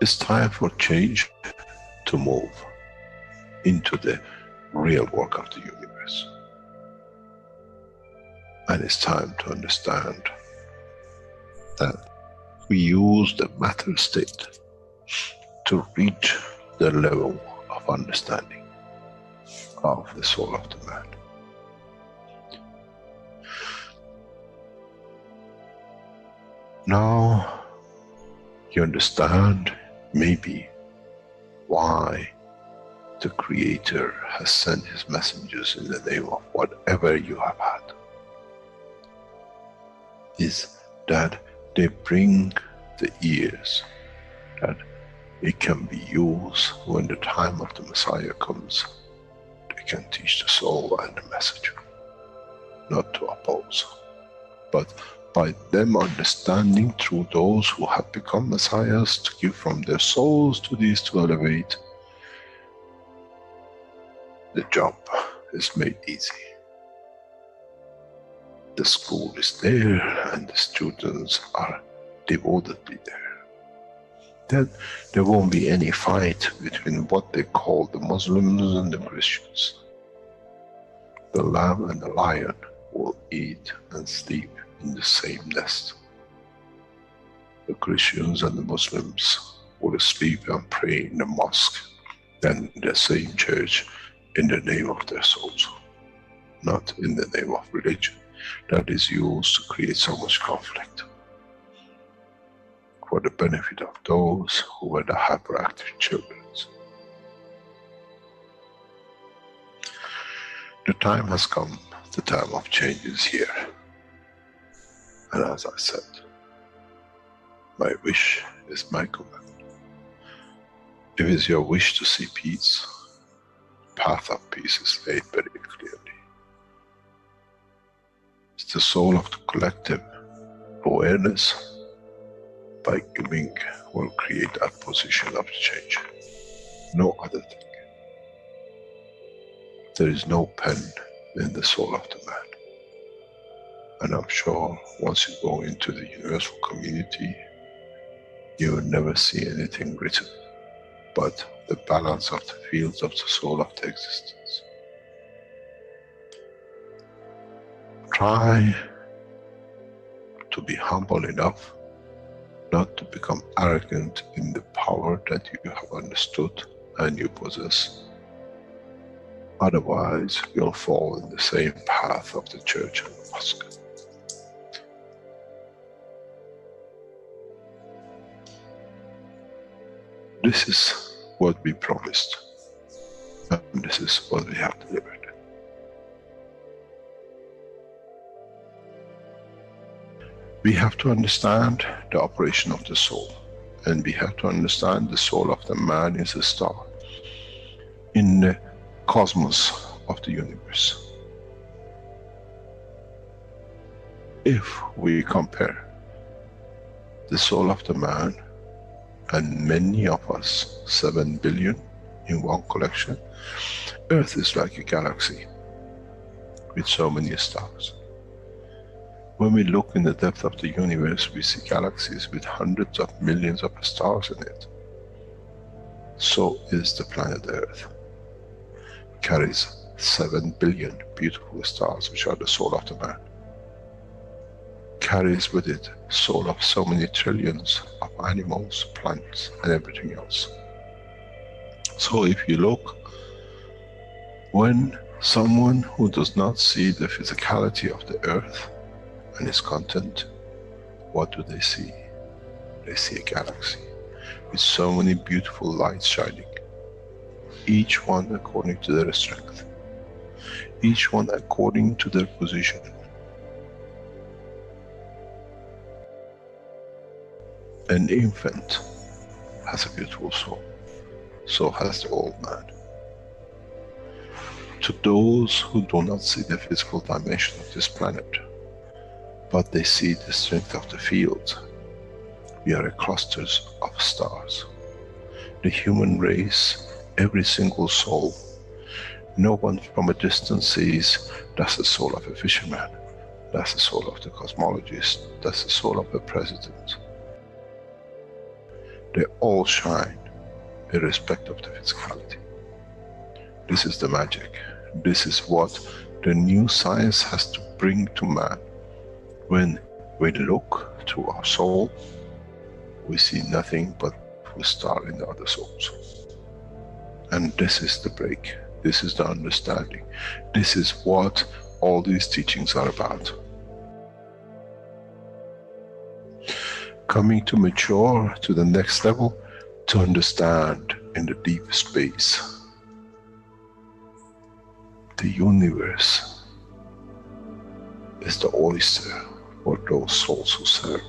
It's time for change to move into the real work of the universe. And it's time to understand that we use the matter state to reach the level of understanding of the soul of the man. Now you understand maybe why the Creator has sent his messengers in the name of whatever you have had. Is that they bring the ears, that it can be used when the time of the Messiah comes. They can teach the soul and the message, not to oppose, but by them understanding through those who have become Messiahs to give from their souls to these to elevate, the job is made easy. The school is there and the students are devotedly there. Then there won't be any fight between what they call the Muslims and the Christians. The lamb and the lion will eat and sleep in the same nest. The Christians and the Muslims will sleep and pray in the mosque, then in the same church, in the name of their souls, not in the name of religion that is used to create so much conflict for the benefit of those who were the hyperactive children. The time has come, the time of change is here. And as I said, my wish is my command. If it's your wish to see peace, the path of peace is laid very clearly. It's the soul of the collective awareness, by giving, will create that position of change. No other thing. There is no pen in the soul of the man. And I'm sure once you go into the universal community, you will never see anything written but the balance of the fields of the soul of the existence. Try to be humble enough not to become arrogant in the power that you have understood and you possess. Otherwise, you'll fall in the same path of the church and the mosque. This is what we promised, and this is what we have delivered. We have to understand the operation of the soul, and we have to understand the soul of the man is a star in the cosmos of the universe. If we compare the soul of the man and many of us, 7 billion in one collection, Earth is like a galaxy with so many stars. When we look in the depth of the universe, we see galaxies with hundreds of millions of stars in it. So is the planet Earth. It carries 7 billion beautiful stars, which are the soul of the man. Carries with it soul of so many trillions of animals, plants, and everything else. So if you look, when someone who does not see the physicality of the earth and its content, what do they see? They see a galaxy with so many beautiful lights shining, each one according to their strength, each one according to their position. An infant has a beautiful soul, so has the old man. To those who do not see the physical dimension of this planet, but they see the strength of the field, we are a clusters of stars. The human race, every single soul, no one from a distance sees, that's the soul of a fisherman, that's the soul of the cosmologist, that's the soul of a president. They all shine, irrespective of the physicality. This is the magic. This is what the new science has to bring to man. When we look to our soul, we see nothing but we star in the other souls. And this is the break. This is the understanding. This is what all these teachings are about. Coming to mature to the next level, to understand in the deep space, the universe is the oyster for those souls who serve.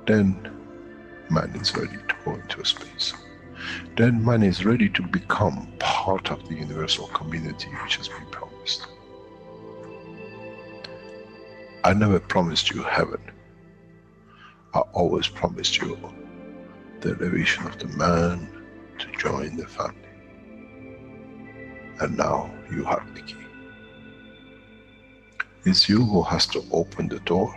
Then man is ready to go into space. Then man is ready to become part of the universal community which has been promised. I never promised you heaven. I always promised you the elevation of the man to join the family. And now you have the key. It's you who has to open the door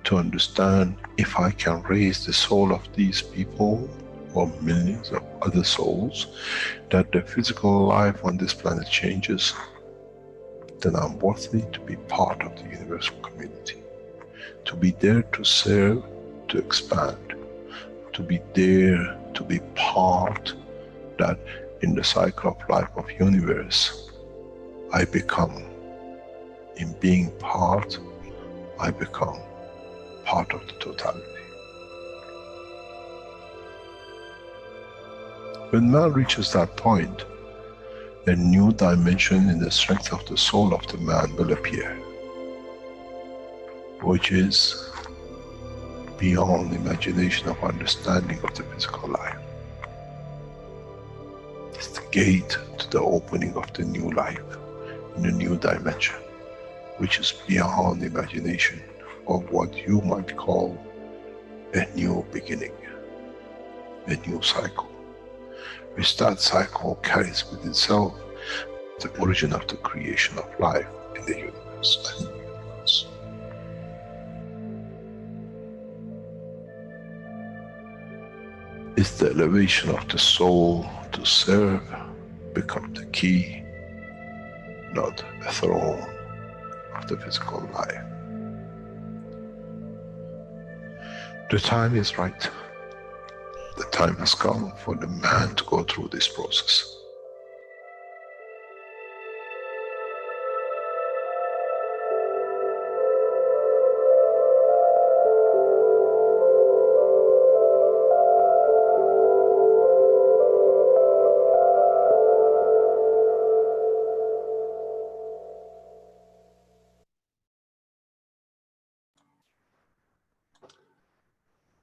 to understand, if I can raise the soul of these people or millions of other souls, that the physical life on this planet changes, then I'm worthy to be part of the universal community. To be there to serve, to expand, to be there, to be part, that in the cycle of life of universe, I become, in being part, I become part of the totality. When man reaches that point, a new dimension in the strength of the soul of the man will appear, which is beyond imagination of understanding of the physical life. It's the gate to the opening of the new life, in a new dimension, which is beyond imagination of what you might call a new beginning, a new cycle. Which that cycle carries with itself the origin of the creation of life in the universe and in the universe. It's the elevation of the soul to serve become the key, not a throne of the physical life. The time is right. The time has come for the man to go through this process.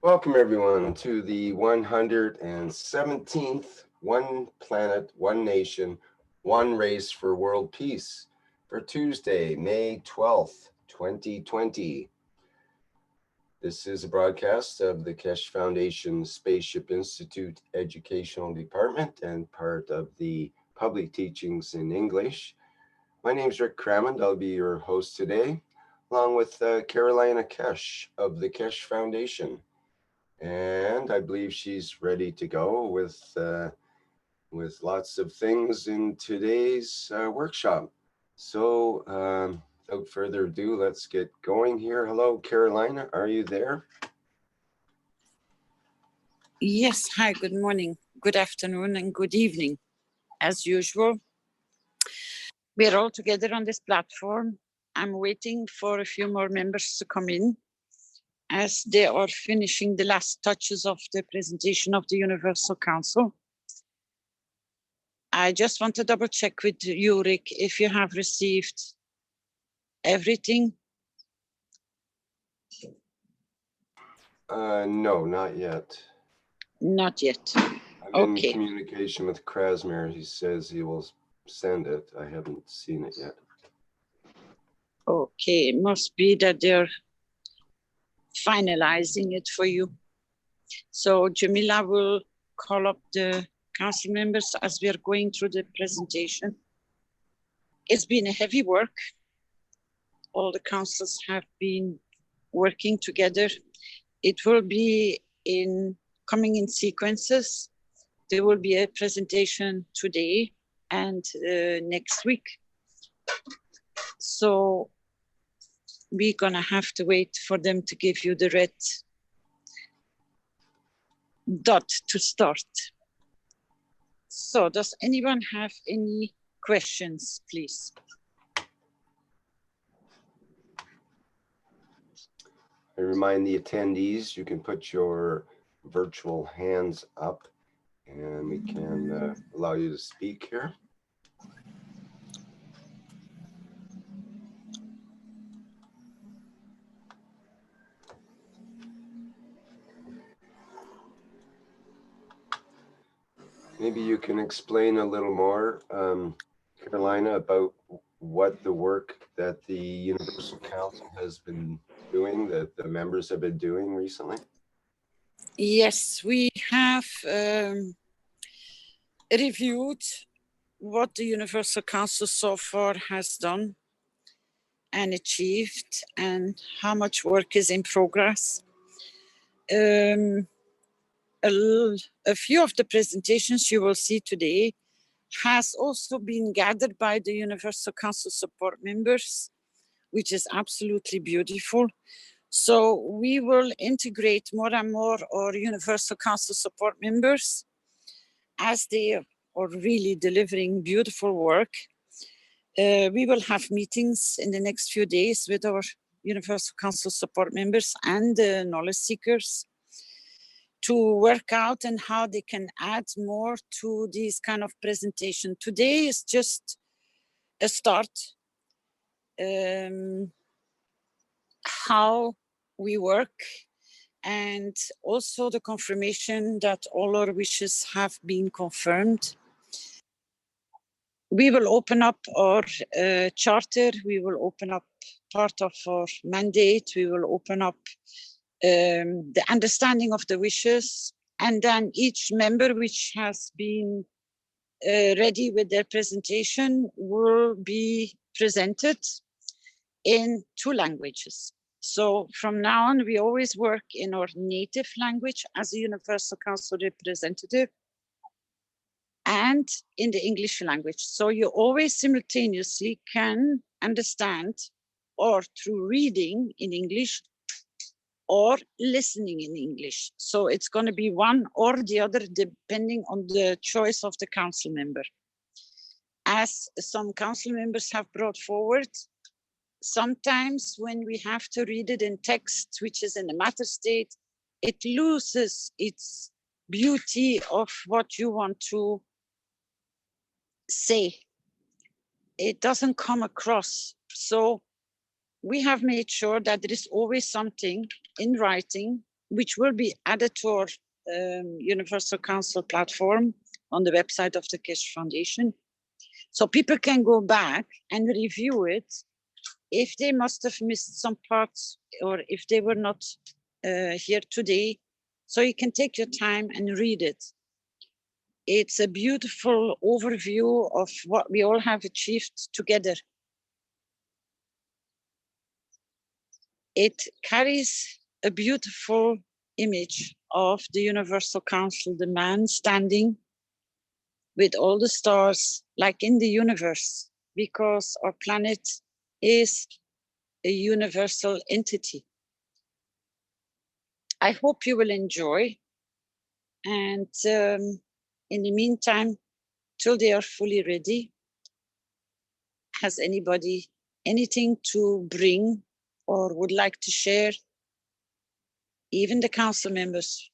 Welcome everyone to the 117th One Planet, One Nation, One Race for World Peace for Tuesday, May 12th, 2020. This is a broadcast of the Keshe Foundation Spaceship Institute Educational Department and part of the Public Teachings in English. My name is Rick Crammond. I'll be your host today, along with Carolina Keshe of the Keshe Foundation. And I believe she's ready to go with lots of things in today's workshop. So without further ado, let's get going here. Hello, Carolina, are you there? Yes, hi, good morning, good afternoon, and good evening. As usual, we're all together on this platform. I'm waiting for a few more members to come in, as they are finishing the last touches of the presentation of the Universal Council. I just want to double check with you, Rick, if you have received everything. No, not yet. Not yet. I'm in communication with Krasmer. He says he will send it. I haven't seen it yet. Okay, it must be that they're finalizing it for you. So Jamila will call up the council members as we are going through the presentation. It's been a heavy work. All the councils have been working together It will be coming in sequences. There will be a presentation today and next week. So we're gonna have to wait for them to give you the red dot to start. So does anyone have any questions, please? I remind the attendees, you can put your virtual hands up and we can allow you to speak here. Maybe you can explain a little more, Carolina, about what the work that the Universal Council has been doing, that the members have been doing recently. Yes, we have reviewed what the Universal Council so far has done and achieved and how much work is in progress. A few of the presentations you will see today has also been gathered by the Universal Council support members, which is absolutely beautiful. So we will integrate more and more our Universal Council support members as they are really delivering beautiful work. We will have meetings in the next few days with our Universal Council support members and the knowledge seekers to work out and how they can add more to these kind of presentation. Today is just a start. How we work and also the confirmation that all our wishes have been confirmed. We will open up our charter. We will open up part of our mandate. We will open up the understanding of the wishes, and then each member which has been ready with their presentation will be presented in 2 languages. So from now on, we always work in our native language as a Universal Council representative and in the English language. So you always simultaneously can understand, or through reading in English or listening in English. So it's going to be one or the other depending on the choice of the council member. As some council members have brought forward, sometimes when we have to read it in text, which is in a matter state, it loses its beauty of what you want to say. It doesn't come across. So we have made sure that there is always something in writing, which will be added to our Universal Council platform on the website of the Keshe Foundation. So people can go back and review it if they must have missed some parts or if they were not here today. So you can take your time and read it. It's a beautiful overview of what we all have achieved together. It carries a beautiful image of the Universal Council, the man standing with all the stars like in the universe, because our planet is a universal entity. I hope you will enjoy. And in the meantime, till they are fully ready, has anybody anything to bring or would like to share? Even the council members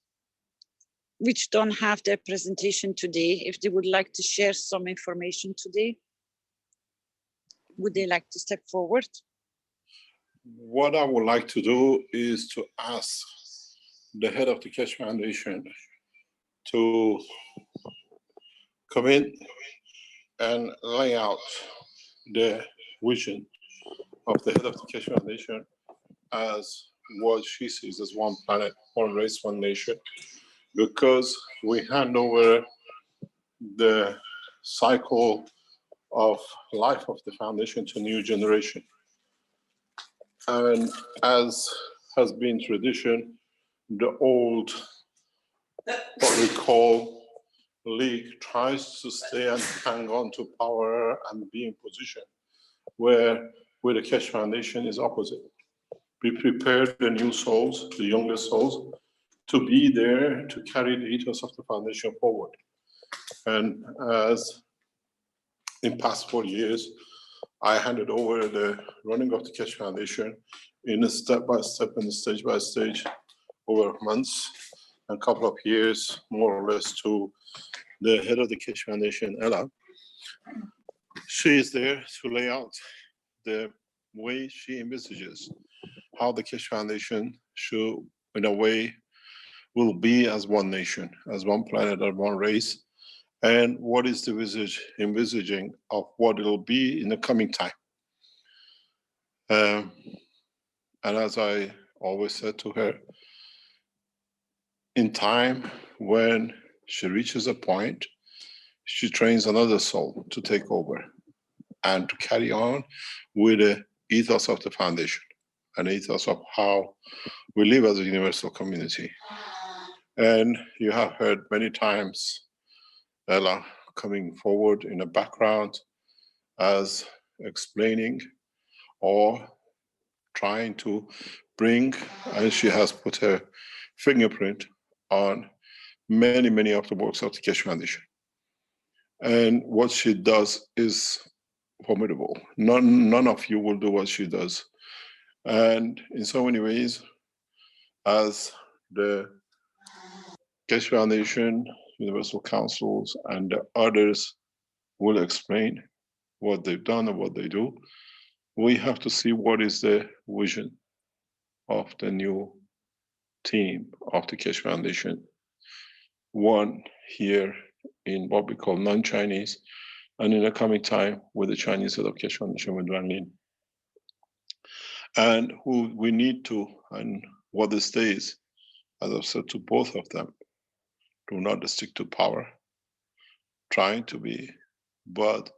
which don't have their presentation today, if they would like to share some information today, would they like to step forward? What I would like to do is to ask the head of the Keshe Foundation to come in and lay out the vision of the head of the Keshe Foundation as what she sees as one planet, one race, one nation, because we hand over the cycle of life of the foundation to a new generation. And as has been tradition, the old, what we call league, tries to stay and hang on to power and be in position, where with the Keshe Foundation is opposite. We prepare the new souls, the younger souls, to be there to carry the ethos of the foundation forward. And as in past 4 years, I handed over the running of the Keshe Foundation in a step-by-step and stage-by-stage over months and a couple of years, more or less, to the head of the Keshe Foundation, Ella. She is there to lay out the way she envisages how the Keshe Foundation should, in a way, will be as one nation, as one planet, as one race, and what is the envisaging of what it'll be in the coming time. And as I always said to her, in time when she reaches a point, she trains another soul to take over and to carry on with the ethos of the foundation, an ethos of how we live as a universal community. And you have heard many times Ella coming forward in the background as explaining or trying to bring, and she has put her fingerprint on many, many of the works of the Keshe Foundation. And what she does is formidable. None of you will do what she does. And in so many ways, as the Keshe Foundation, Universal Councils, and the others will explain what they've done and what they do, we have to see what is the vision of the new team of the Keshe Foundation. One here in what we call non-Chinese, and in the coming time with the Chinese head of Keshe Foundation with Wang Lin. And who we need to, and what this stays, as I've said to both of them, do not stick to power, trying to be, but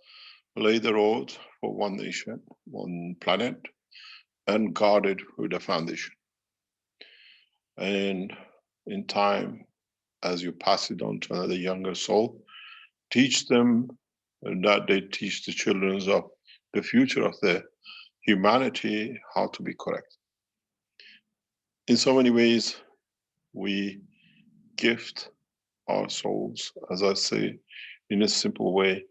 lay the road for one nation, one planet, and guard it with a foundation. And in time, as you pass it on to another younger soul, teach them that they teach the children of the future of the humanity how to be correct. In so many ways, we gift our souls, as I say, in a simple way,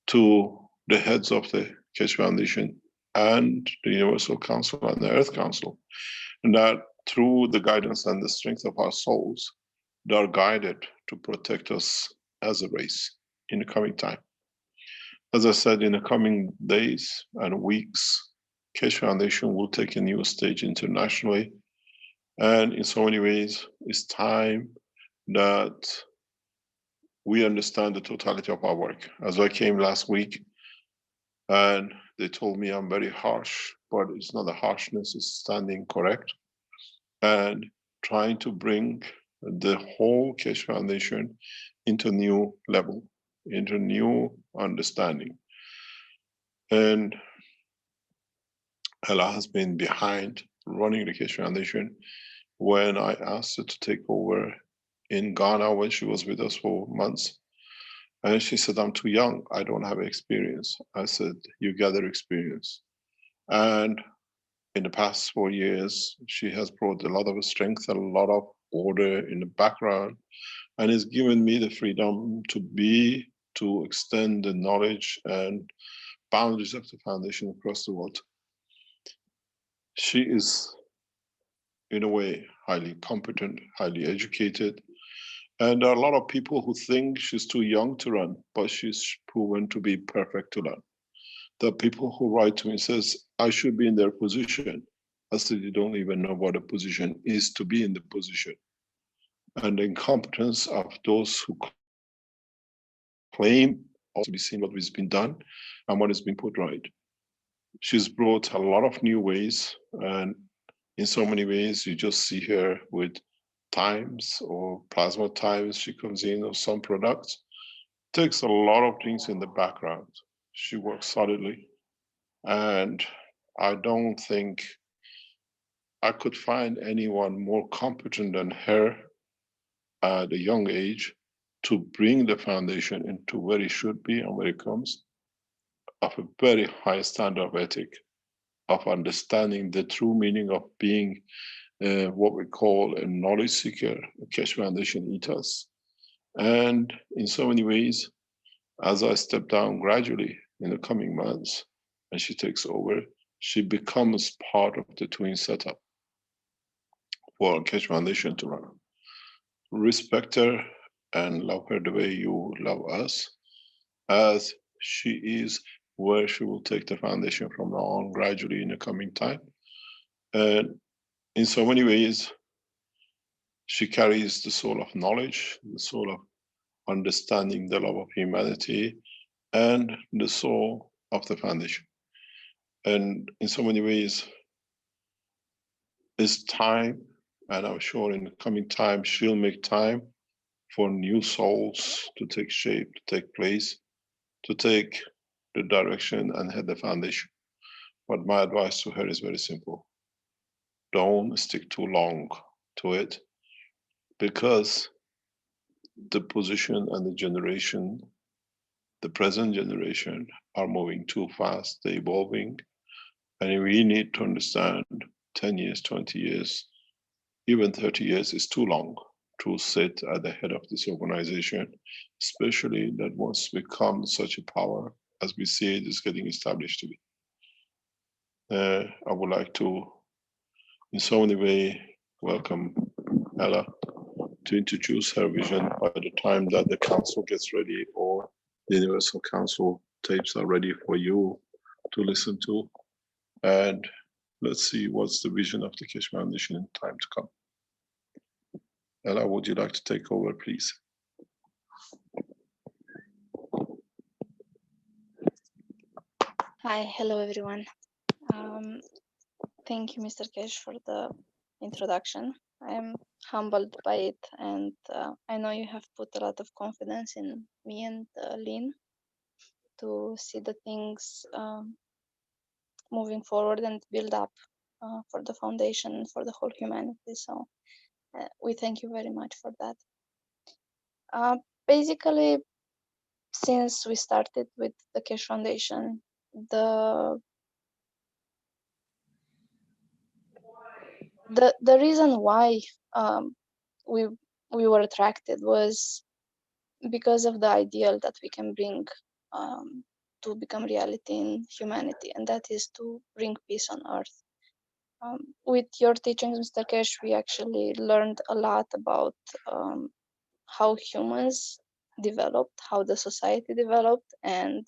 to the heads of the Keshe Foundation and the Universal Council and the Earth Council, and that through the guidance and the strength of our souls, they are guided to protect us as a race in the coming time. As I said, in the coming days and weeks, Keshe Foundation will take a new stage internationally. And in so many ways, it's time that we understand the totality of our work. As I came last week, and they told me I'm very harsh, but it's not a harshness, it's standing correct. And trying to bring the whole Keshe Foundation into a new level, into new understanding. And Ella has been behind running the Keshe Foundation. When I asked her to take over in Ghana when she was with us for months, and she said, I'm too young, I don't have experience. I said, you gather experience. And in the past 4 years, she has brought a lot of strength, a lot of order in the background, and has given me the freedom to extend the knowledge and boundaries of the foundation across the world. She is, in a way, highly competent, highly educated, and there are a lot of people who think she's too young to run, but she's proven to be perfect to run. There are people who write to me and says, I should be in their position. I said, you don't even know what a position is to be in the position. And the incompetence of those who claim also be seen what has been done and what has been put right. She's brought a lot of new ways, and in so many ways, you just see her with times or plasma times she comes in, or some products. Takes a lot of things in the background. She works solidly, and I don't think I could find anyone more competent than her at a young age to bring the foundation into where it should be and where it comes, of a very high standard of ethic, of understanding the true meaning of being what we call a knowledge seeker, a Keshe Foundation ethos. And in so many ways, as I step down gradually in the coming months and she takes over, she becomes part of the twin setup for Keshe Foundation to run. Respect her and love her the way you love us, as she is where she will take the foundation from now on gradually in the coming time. And in so many ways, she carries the soul of knowledge, the soul of understanding, the love of humanity, and the soul of the foundation. And in so many ways, it's time, and I'm sure in the coming time, she'll make time for new souls to take shape, to take place, to take the direction and head the foundation. But my advice to her is very simple. Don't stick too long to it, because the position and the generation, the present generation, are moving too fast, they're evolving, and we need to understand 10 years, 20 years, even 30 years is too long to sit at the head of this organization, especially that once become such a power as we see it is getting established to be. I would like to, in so many ways, welcome Ella to introduce her vision by the time that the council gets ready or the Universal Council tapes are ready for you to listen to. And let's see what's the vision of the Keshe Foundation in time to come. Ella, would you like to take over, please? Hi, hello everyone. Thank you, Mr. Keshe, for the introduction. I am humbled by it, and I know you have put a lot of confidence in me and Lynn to see the things moving forward and build up for the foundation and for the whole humanity. So we thank you very much for that. Basically, since we started with the Keshe Foundation, the reason why we were attracted was because of the ideal that we can bring to become reality in humanity, and that is to bring peace on earth. With your teachings, Mr. Keshe, we actually learned a lot about how humans developed, how the society developed, and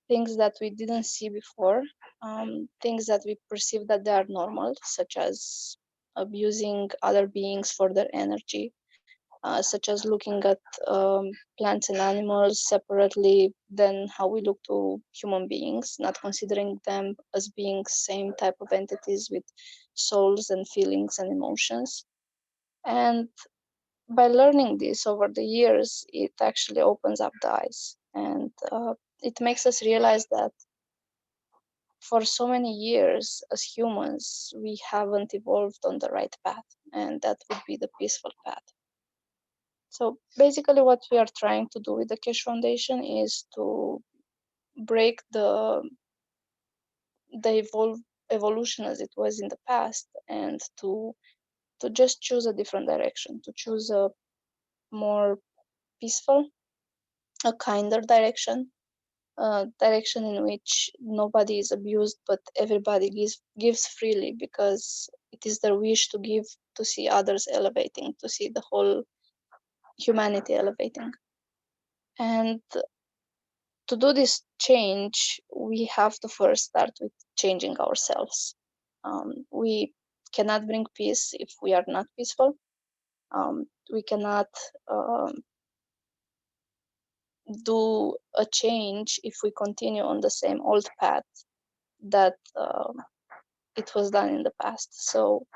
things that we didn't see before, things that we perceive that they are normal, such as abusing other beings for their energy, such as looking at plants and animals separately than how we look to human beings, not considering them as being same type of entities with souls and feelings and emotions. And by learning this over the years, it actually opens up the eyes, and it makes us realize that for so many years as humans, we haven't evolved on the right path, and that would be the peaceful path. So basically what we are trying to do with the Keshe Foundation is to break the evolution as it was in the past, and to just choose a different direction, to choose a more peaceful, a kinder direction, a direction in which nobody is abused, but everybody gives freely, because it is their wish to give, to see others elevating, to see the whole humanity elevating. And to do this change, we have to first start with changing ourselves. We cannot bring peace if we are not peaceful. We cannot do a change if we continue on the same old path that it was done in the past. So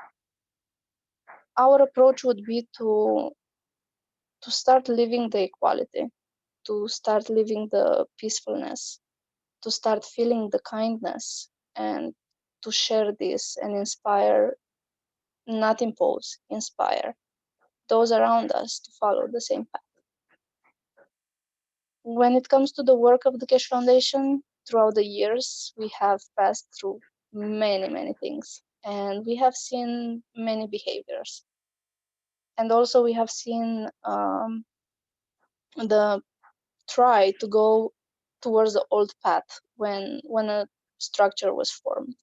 our approach would be to start living the equality, to start living the peacefulness, to start feeling the kindness, and to share this and inspire not impose, inspire those around us to follow the same path. When it comes to the work of the Keshe Foundation, throughout the years, we have passed through many, many things, and we have seen many behaviors. And also we have seen the try to go towards the old path when a structure was formed.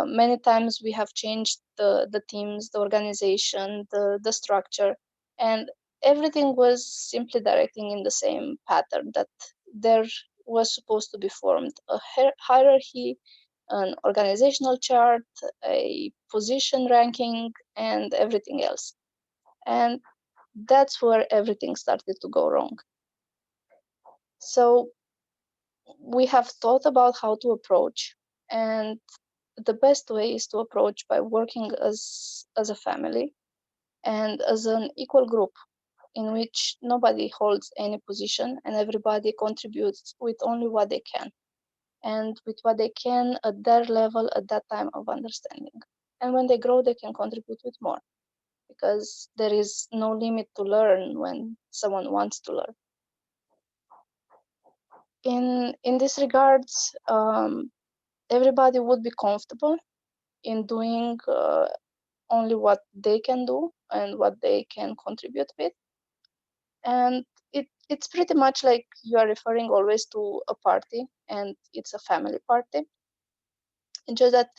Many times we have changed the teams, the organization, the structure, and everything was simply directing in the same pattern that there was supposed to be formed a hierarchy, an organizational chart, a position ranking, and everything else. And that's where everything started to go wrong. So we have thought about how to approach, and the best way is to approach by working as a family and as an equal group in which nobody holds any position and everybody contributes with only what they can and with what they can at their level at that time of understanding. And when they grow, they can contribute with more, because there is no limit to learn when someone wants to learn. In this regards, everybody would be comfortable in doing only what they can do and what they can contribute with. And it's pretty much like you are referring always to a party, and it's a family party. It's just that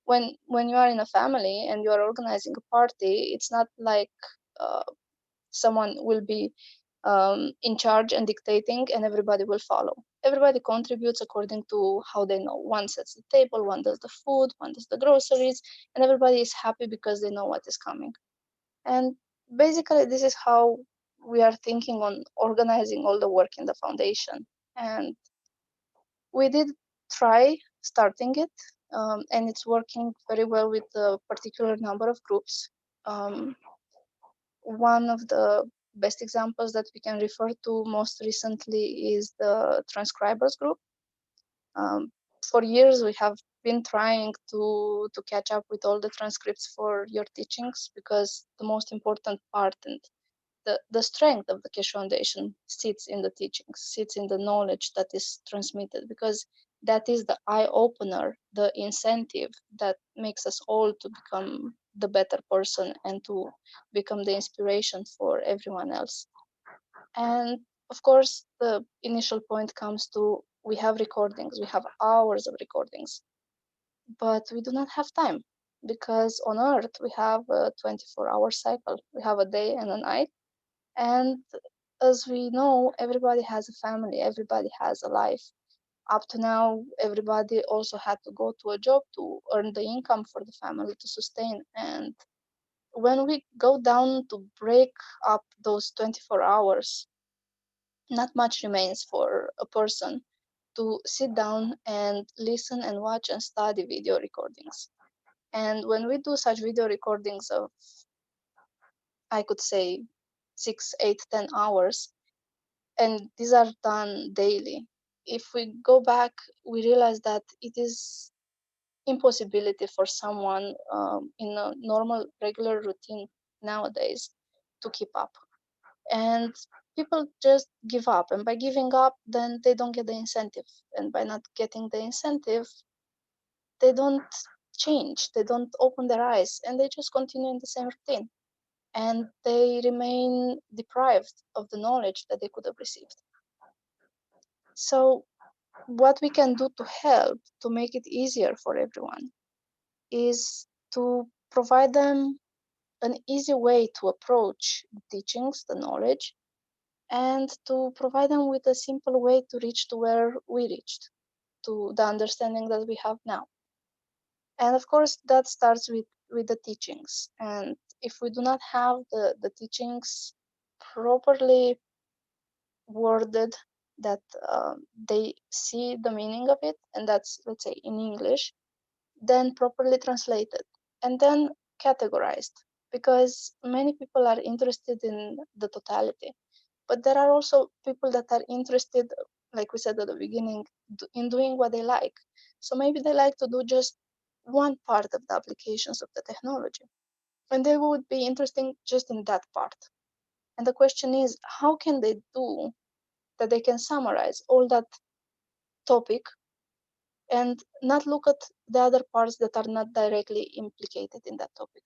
when you are in a family and you are organizing a party, it's not like uh, someone will be in charge and dictating and everybody will follow. Everybody contributes according to how they know. One sets the table, one does the food, one does the groceries, and everybody is happy because they know what is coming. And basically, this is how we are thinking on organizing all the work in the foundation. And we did try starting it, and it's working very well with a particular number of groups. One of the best examples that we can refer to most recently is the transcribers group. For years, we have been trying to catch up with all the transcripts for your teachings, because the most important part and the strength of the Keshe Foundation sits in the teachings, sits in the knowledge that is transmitted, because that is the eye opener, the incentive that makes us all to become the better person and to become the inspiration for everyone else. And of course, the initial point comes to, we have recordings, we have hours of recordings, but we do not have time, because on Earth we have a 24-hour cycle. We have a day and a night. And as we know, everybody has a family, everybody has a life. Up to now, everybody also had to go to a job to earn the income for the family to sustain. And when we go down to break up those 24 hours, not much remains for a person to sit down and listen and watch and study video recordings. And when we do such video recordings of, I could say, 6, 8, 10 hours, and these are done daily, if we go back, we realize that it is impossibility for someone in a normal, regular routine nowadays to keep up. And people just give up. And by giving up, then they don't get the incentive. And by not getting the incentive, they don't change. They don't open their eyes. And they just continue in the same routine. And they remain deprived of the knowledge that they could have received. So what we can do to help to make it easier for everyone is to provide them an easy way to approach the teachings, the knowledge, and to provide them with a simple way to reach to where we reached, to the understanding that we have now. And of course, that starts with the teachings. And if we do not have the teachings properly worded, that they see the meaning of it, and that's, let's say, in English, then properly translated, and then categorized, because many people are interested in the totality, but there are also people that are interested, like we said at the beginning, in doing what they like. So maybe they like to do just one part of the applications of the technology. And they would be interesting just in that part. And the question is, how can they do that they can summarize all that topic and not look at the other parts that are not directly implicated in that topic?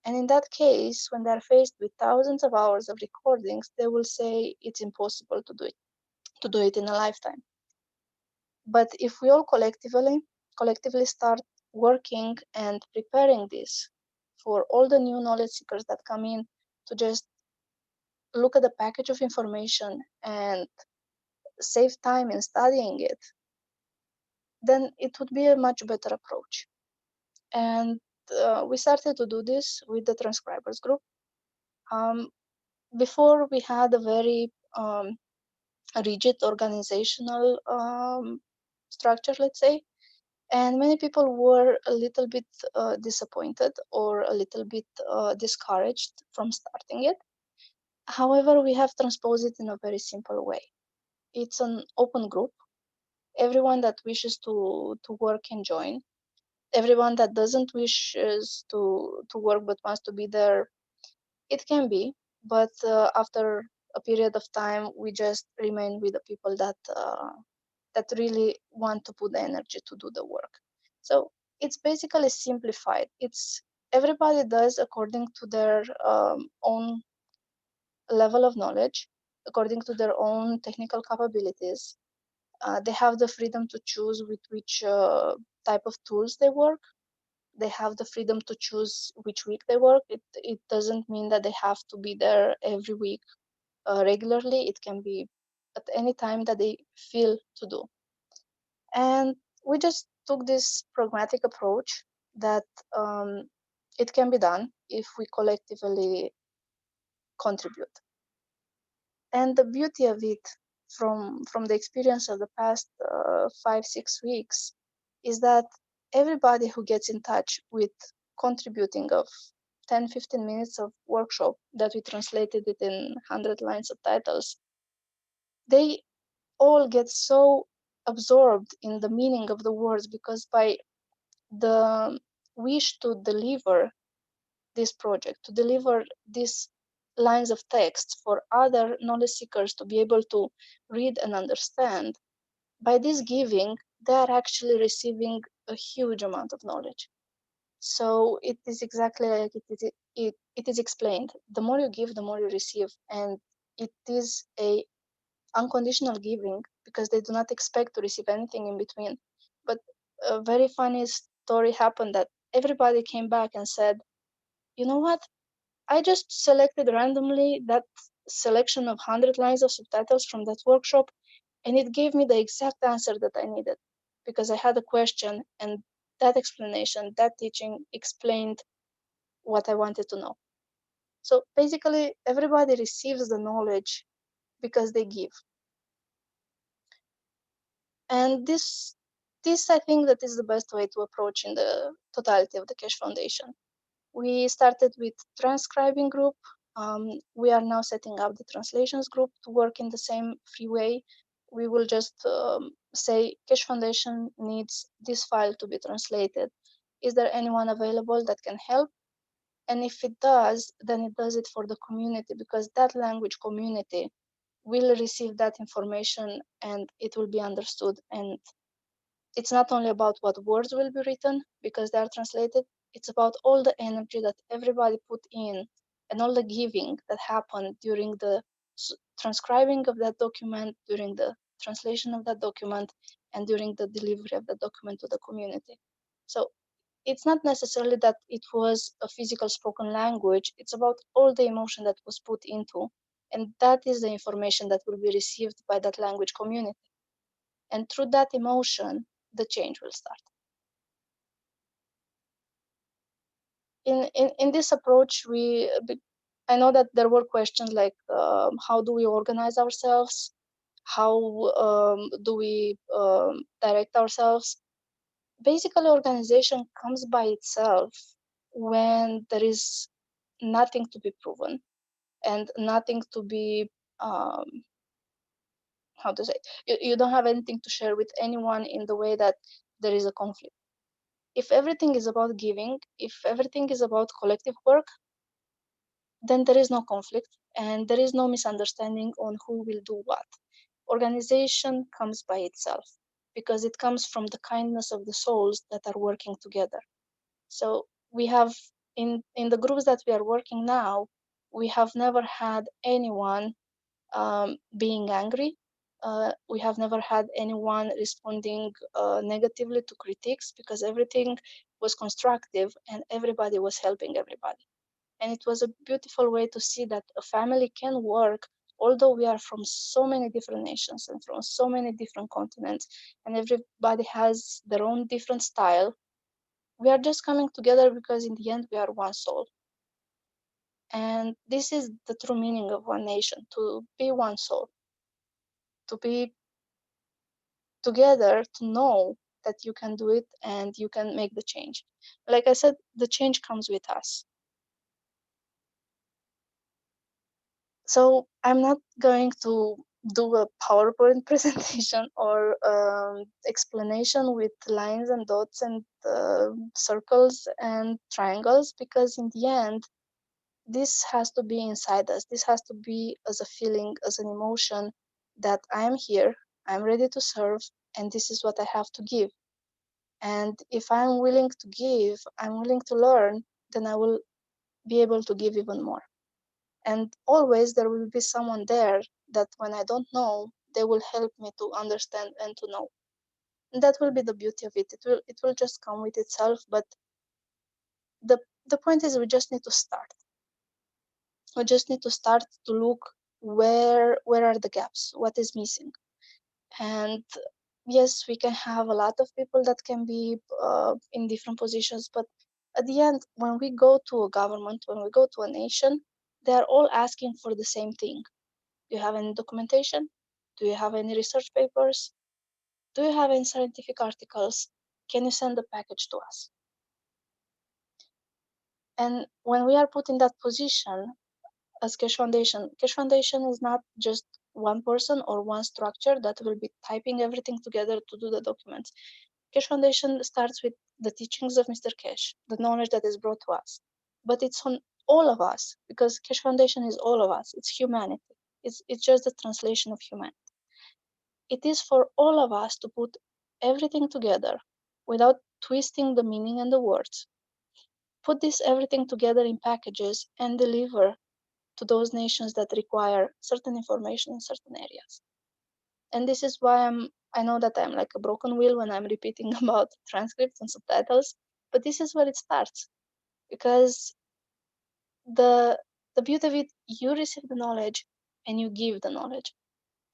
And in that case, when they're faced with thousands of hours of recordings, they will say it's impossible to do it in a lifetime. But if we all collectively start working and preparing this for all the new knowledge seekers that come in to just look at the package of information and save time in studying it, then it would be a much better approach. And we started to do this with the transcribers group. Before we had a very rigid organizational structure, let's say, and many people were a little bit disappointed or a little bit discouraged from starting it. However, we have transposed it in a very simple way. It's an open group. Everyone that wishes to work can join. Everyone that doesn't wishes to work but wants to be there, it can be. But after a period of time, we just remain with the people that really want to put the energy to do the work. So it's basically simplified. It's everybody does according to their own level of knowledge, according to their own technical capabilities. They have the freedom to choose with which type of tools they work. They have the freedom to choose which week they work. It doesn't mean that they have to be there every week regularly. It can be at any time that they feel to do. And we just took this pragmatic approach that it can be done if we collectively contribute. And the beauty of it, from the experience of the past 5-6 weeks, is that everybody who gets in touch with contributing of 10-15 minutes of workshop that we translated it in 100 lines of titles, they all get so absorbed in the meaning of the words, because by the wish to deliver this project, to deliver these lines of text for other knowledge seekers to be able to read and understand, by this giving, they are actually receiving a huge amount of knowledge. So it is exactly like it is explained. The more you give, the more you receive. And it is a unconditional giving, because they do not expect to receive anything in between. But a very funny story happened that everybody came back and said, you know what? I just selected randomly that selection of 100 lines of subtitles from that workshop, and it gave me the exact answer that I needed, because I had a question, and that explanation, that teaching explained what I wanted to know. So basically, everybody receives the knowledge because they give. And this I think that is the best way to approach in the totality of the Keshe Foundation. We started with transcribing group. We are now setting up the translations group to work in the same free way. We will just say Keshe Foundation needs this file to be translated. Is there anyone available that can help? And if it does, then it does it for the community, because that language community will receive that information and it will be understood. And it's not only about what words will be written because they are translated, it's about all the energy that everybody put in and all the giving that happened during the transcribing of that document, during the translation of that document, and during the delivery of the document to the community. So it's not necessarily that it was a physical spoken language, it's about all the emotion that was put into, and that is the information that will be received by that language community. And through that emotion, the change will start. In this approach, I know that there were questions like, how do we organize ourselves? How do we direct ourselves? Basically, organization comes by itself when there is nothing to be proven and nothing to be, how to say, you don't have anything to share with anyone in the way that there is a conflict. If everything is about giving, if everything is about collective work, then there is no conflict and there is no misunderstanding on who will do what. Organization comes by itself because it comes from the kindness of the souls that are working together. So we have in the groups that we are working now, we have never had anyone being angry. We have never had anyone responding negatively to critiques because everything was constructive and everybody was helping everybody. And it was a beautiful way to see that a family can work, although we are from so many different nations and from so many different continents, and everybody has their own different style. We are just coming together because in the end we are one soul. And this is the true meaning of one nation, to be one soul, to be together, to know that you can do it and you can make the change. Like I said, the change comes with us. So I'm not going to do a PowerPoint presentation or explanation with lines and dots and circles and triangles, because in the end, this has to be inside us. This has to be as a feeling, as an emotion that I am here, I'm ready to serve, and this is what I have to give. And if I'm willing to give, I'm willing to learn, then I will be able to give even more. And always there will be someone there that when I don't know, they will help me to understand and to know. And that will be the beauty of it. It will just come with itself. But the the point is we just need to start. We just need to start to look where are the gaps, what is missing. And yes, we can have a lot of people that can be in different positions, but at the end, when we go to a government, when we go to a nation, they are all asking for the same thing. Do you have any documentation? Do you have any research papers? Do you have any scientific articles? Can you send the package to us? And when we are put in that position as Keshe Foundation is not just one person or one structure that will be typing everything together to do the documents. Keshe Foundation starts with the teachings of Mr. Keshe, the knowledge that is brought to us. But it's on all of us, because Keshe Foundation is all of us. It's humanity. It's just the translation of humanity. It is for all of us to put everything together without twisting the meaning and the words. Put this everything together in packages and deliver to those nations that require certain information in certain areas. And this is why I know that I'm like a broken wheel when I'm repeating about transcripts and subtitles, but this is where it starts. Because the beauty of it, you receive the knowledge and you give the knowledge.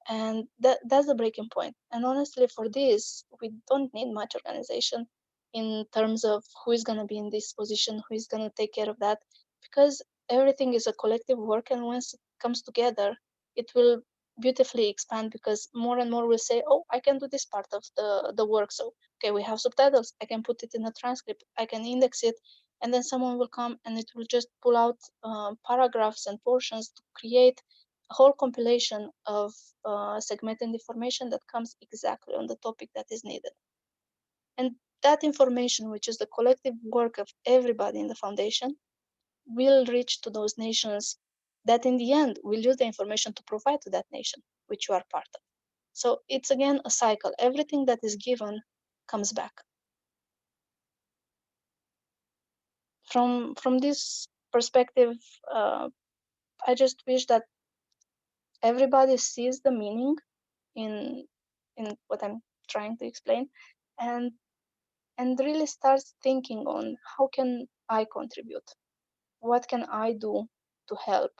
And that's the breaking point. And honestly, for this, we don't need much organization in terms of who is going to be in this position, who is going to take care of that, because everything is a collective work, and once it comes together, it will beautifully expand, because more and more will say, oh, I can do this part of the work. So okay, we have subtitles, I can put it in a transcript, I can index it, and then someone will come and it will just pull out paragraphs and portions to create a whole compilation of segmented information that comes exactly on the topic that is needed. And that information, which is the collective work of everybody in the foundation, will reach to those nations that in the end will use the information to provide to that nation, which you are part of. So it's again a cycle. Everything that is given comes back. From this perspective, I just wish that everybody sees the meaning in what I'm trying to explain, and really starts thinking on how can I contribute? What can I do to help?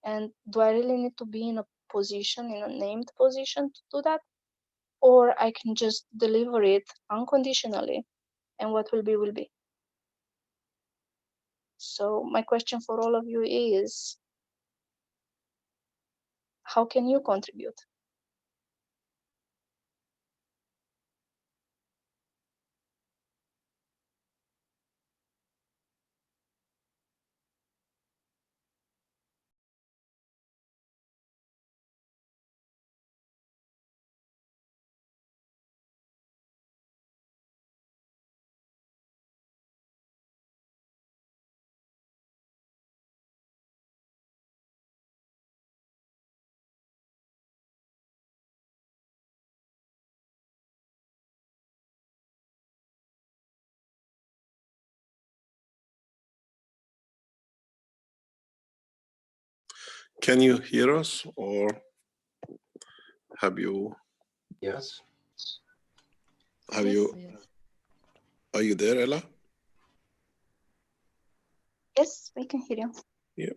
And do I really need to be in a position, in a named position to do that? Or I can just deliver it unconditionally, and what will be will be. So my question for all of you is, how can you contribute? Can you hear us, or have you? Yes. Have you? Are you there, Ella? Yes, we can hear you. Yeah.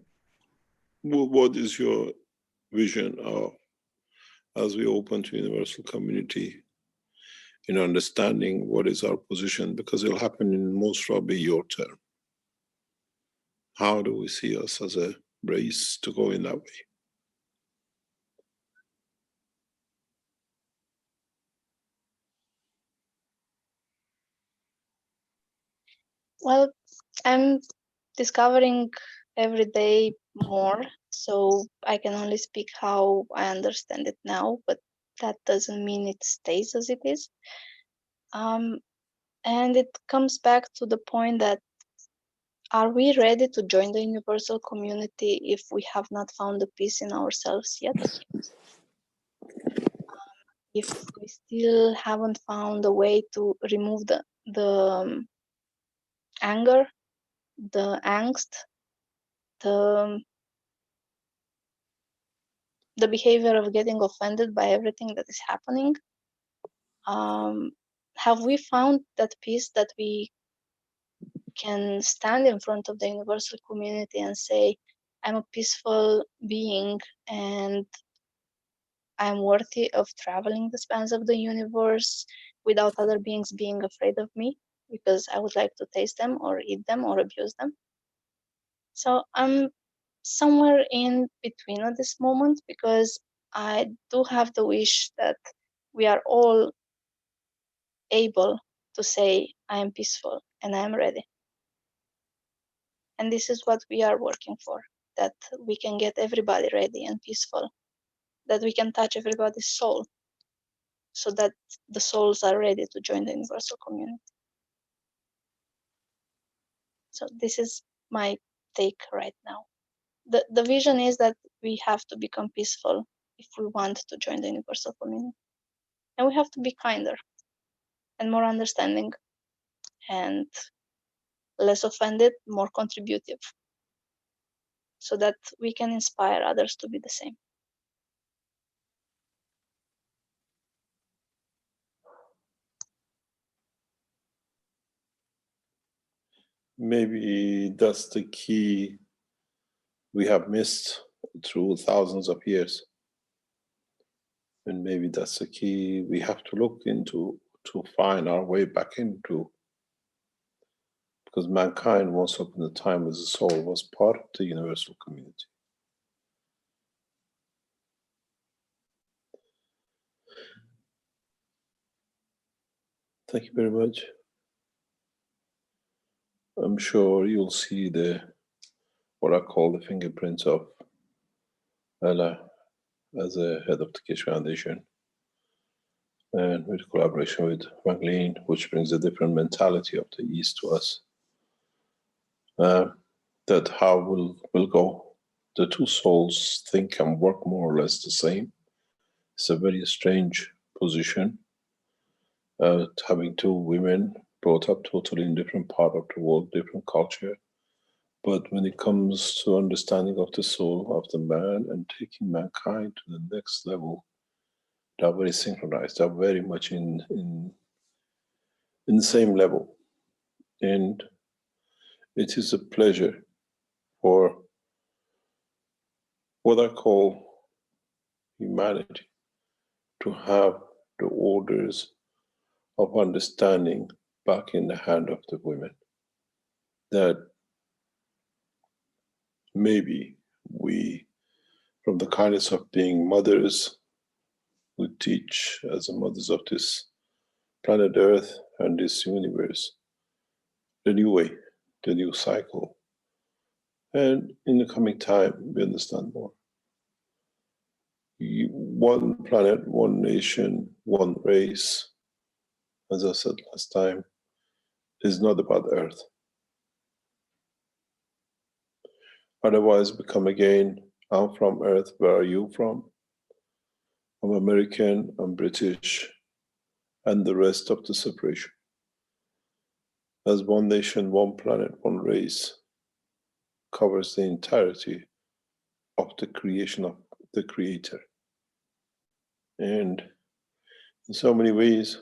What is your vision of, as we open to universal community, in understanding what is our position? Because it'll happen in most probably your term. How do we see us as a race to go in that way? Well, I'm discovering every day more, so I can only speak how I understand it now, but that doesn't mean it stays as it is. And it comes back to the point that, are we ready to join the universal community if we have not found the peace in ourselves yet? If we still haven't found a way to remove the anger, the angst, the behavior of getting offended by everything that is happening, have we found that peace that we can stand in front of the universal community and say, I'm a peaceful being and I'm worthy of traveling the spans of the universe without other beings being afraid of me because I would like to taste them or eat them or abuse them? So I'm somewhere in between at this moment, because I do have the wish that we are all able to say, I am peaceful and I am ready. And this is what we are working for, that we can get everybody ready and peaceful, that we can touch everybody's soul so that the souls are ready to join the universal community. So this is my take right now. The vision is that we have to become peaceful if we want to join the universal community. And we have to be kinder and more understanding and less offended, more contributive, so that we can inspire others to be the same. Maybe that's the key we have missed through thousands of years. And maybe that's the key we have to look into to find our way back into. Because mankind, once upon a time as a soul, was part of the universal community. Thank you very much. I'm sure you'll see what I call the fingerprints of Ella as a head of the Keshe Foundation, and with collaboration with Magdalene, which brings a different mentality of the East to us. That how we'll go. The two souls think and work more or less the same. It's a very strange position, having two women brought up totally in different part of the world, different culture. But when it comes to understanding of the soul of the man and taking mankind to the next level, they're very synchronized. They're very much in the same level. And it is a pleasure for what I call humanity to have the orders of understanding back in the hand of the women. That maybe we, from the kindness of being mothers, we teach as the mothers of this planet Earth and this universe the new way, the new cycle. And in the coming time, we understand more. One planet, one nation, one race, as I said last time, is not about Earth. Otherwise, we come again, I'm from Earth, where are you from? I'm American, I'm British, and the rest of the separation. As one nation, one planet, one race covers the entirety of the creation of the Creator. And in so many ways,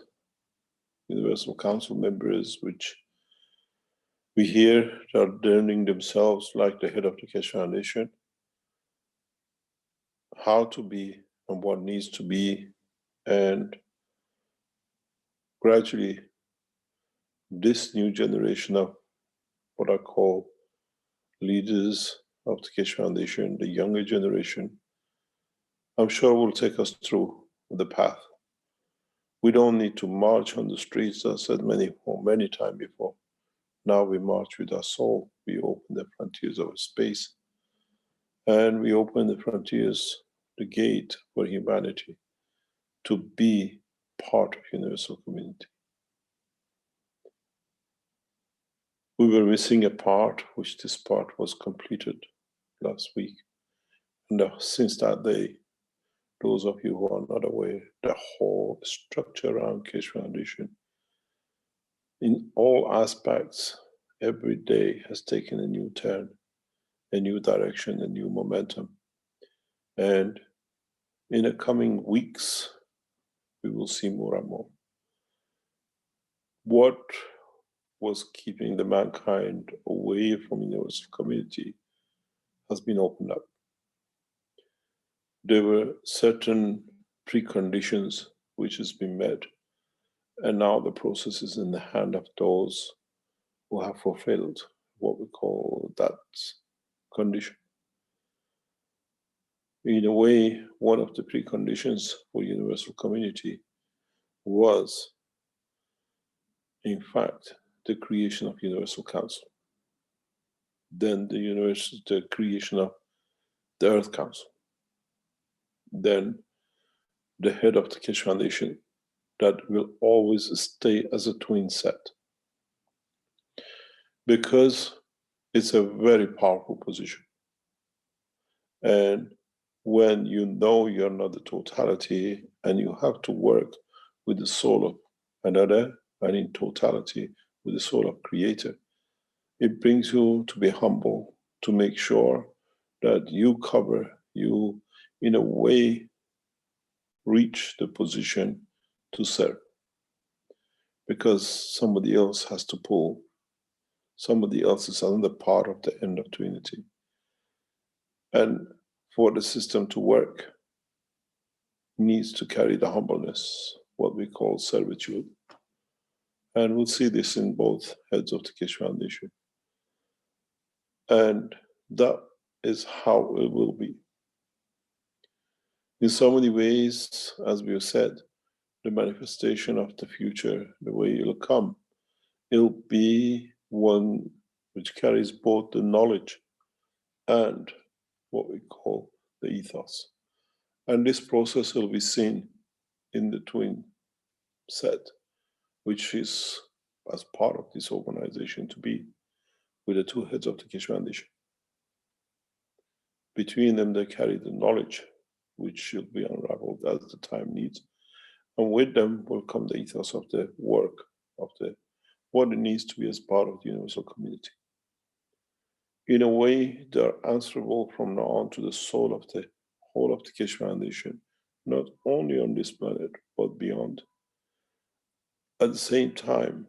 Universal Council members, which we hear are learning themselves, like the head of the Keshe Foundation, how to be and what needs to be, and gradually this new generation of what I call leaders of the Keshe Foundation, the younger generation, I'm sure will take us through the path. We don't need to march on the streets, as I said many times before. Now we march with our soul. We open the frontiers of space, and we open the frontiers, the gate for humanity to be part of universal community. We were missing a part, which this part was completed last week. And since that day, those of you who are not aware, the whole structure around Keshe Foundation, in all aspects, every day has taken a new turn, a new direction, a new momentum. And in the coming weeks, we will see more and more. What was keeping the mankind away from the universal community has been opened up. There were certain preconditions which has been met, and now the process is in the hand of those who have fulfilled what we call that condition. In a way, one of the preconditions for universal community was, in fact, the creation of Universal Council. Then the creation of the Earth Council. Then the head of the Keshe Foundation that will always stay as a twin set. Because it's a very powerful position. And when you know you're not the totality and you have to work with the soul of another and in totality with the soul of Creator, it brings you to be humble, to make sure that you cover, you in a way reach the position to serve. Because somebody else has to pull, somebody else is another part of the end of Trinity. And for the system to work, needs to carry the humbleness, what we call servitude. And we'll see this in both heads of the Keshe Foundation. And that is how it will be. In so many ways, as we have said, the manifestation of the future, the way it'll come, it'll be one which carries both the knowledge and what we call the ethos. And this process will be seen in the twin set, which is as part of this organization to be with the two heads of the Keshe Foundation. Between them, they carry the knowledge, which should be unraveled as the time needs. And with them will come the ethos of the work, of the what it needs to be as part of the universal community. In a way, they are answerable from now on to the soul of the whole of the Keshe Foundation, not only on this planet, but beyond. At the same time,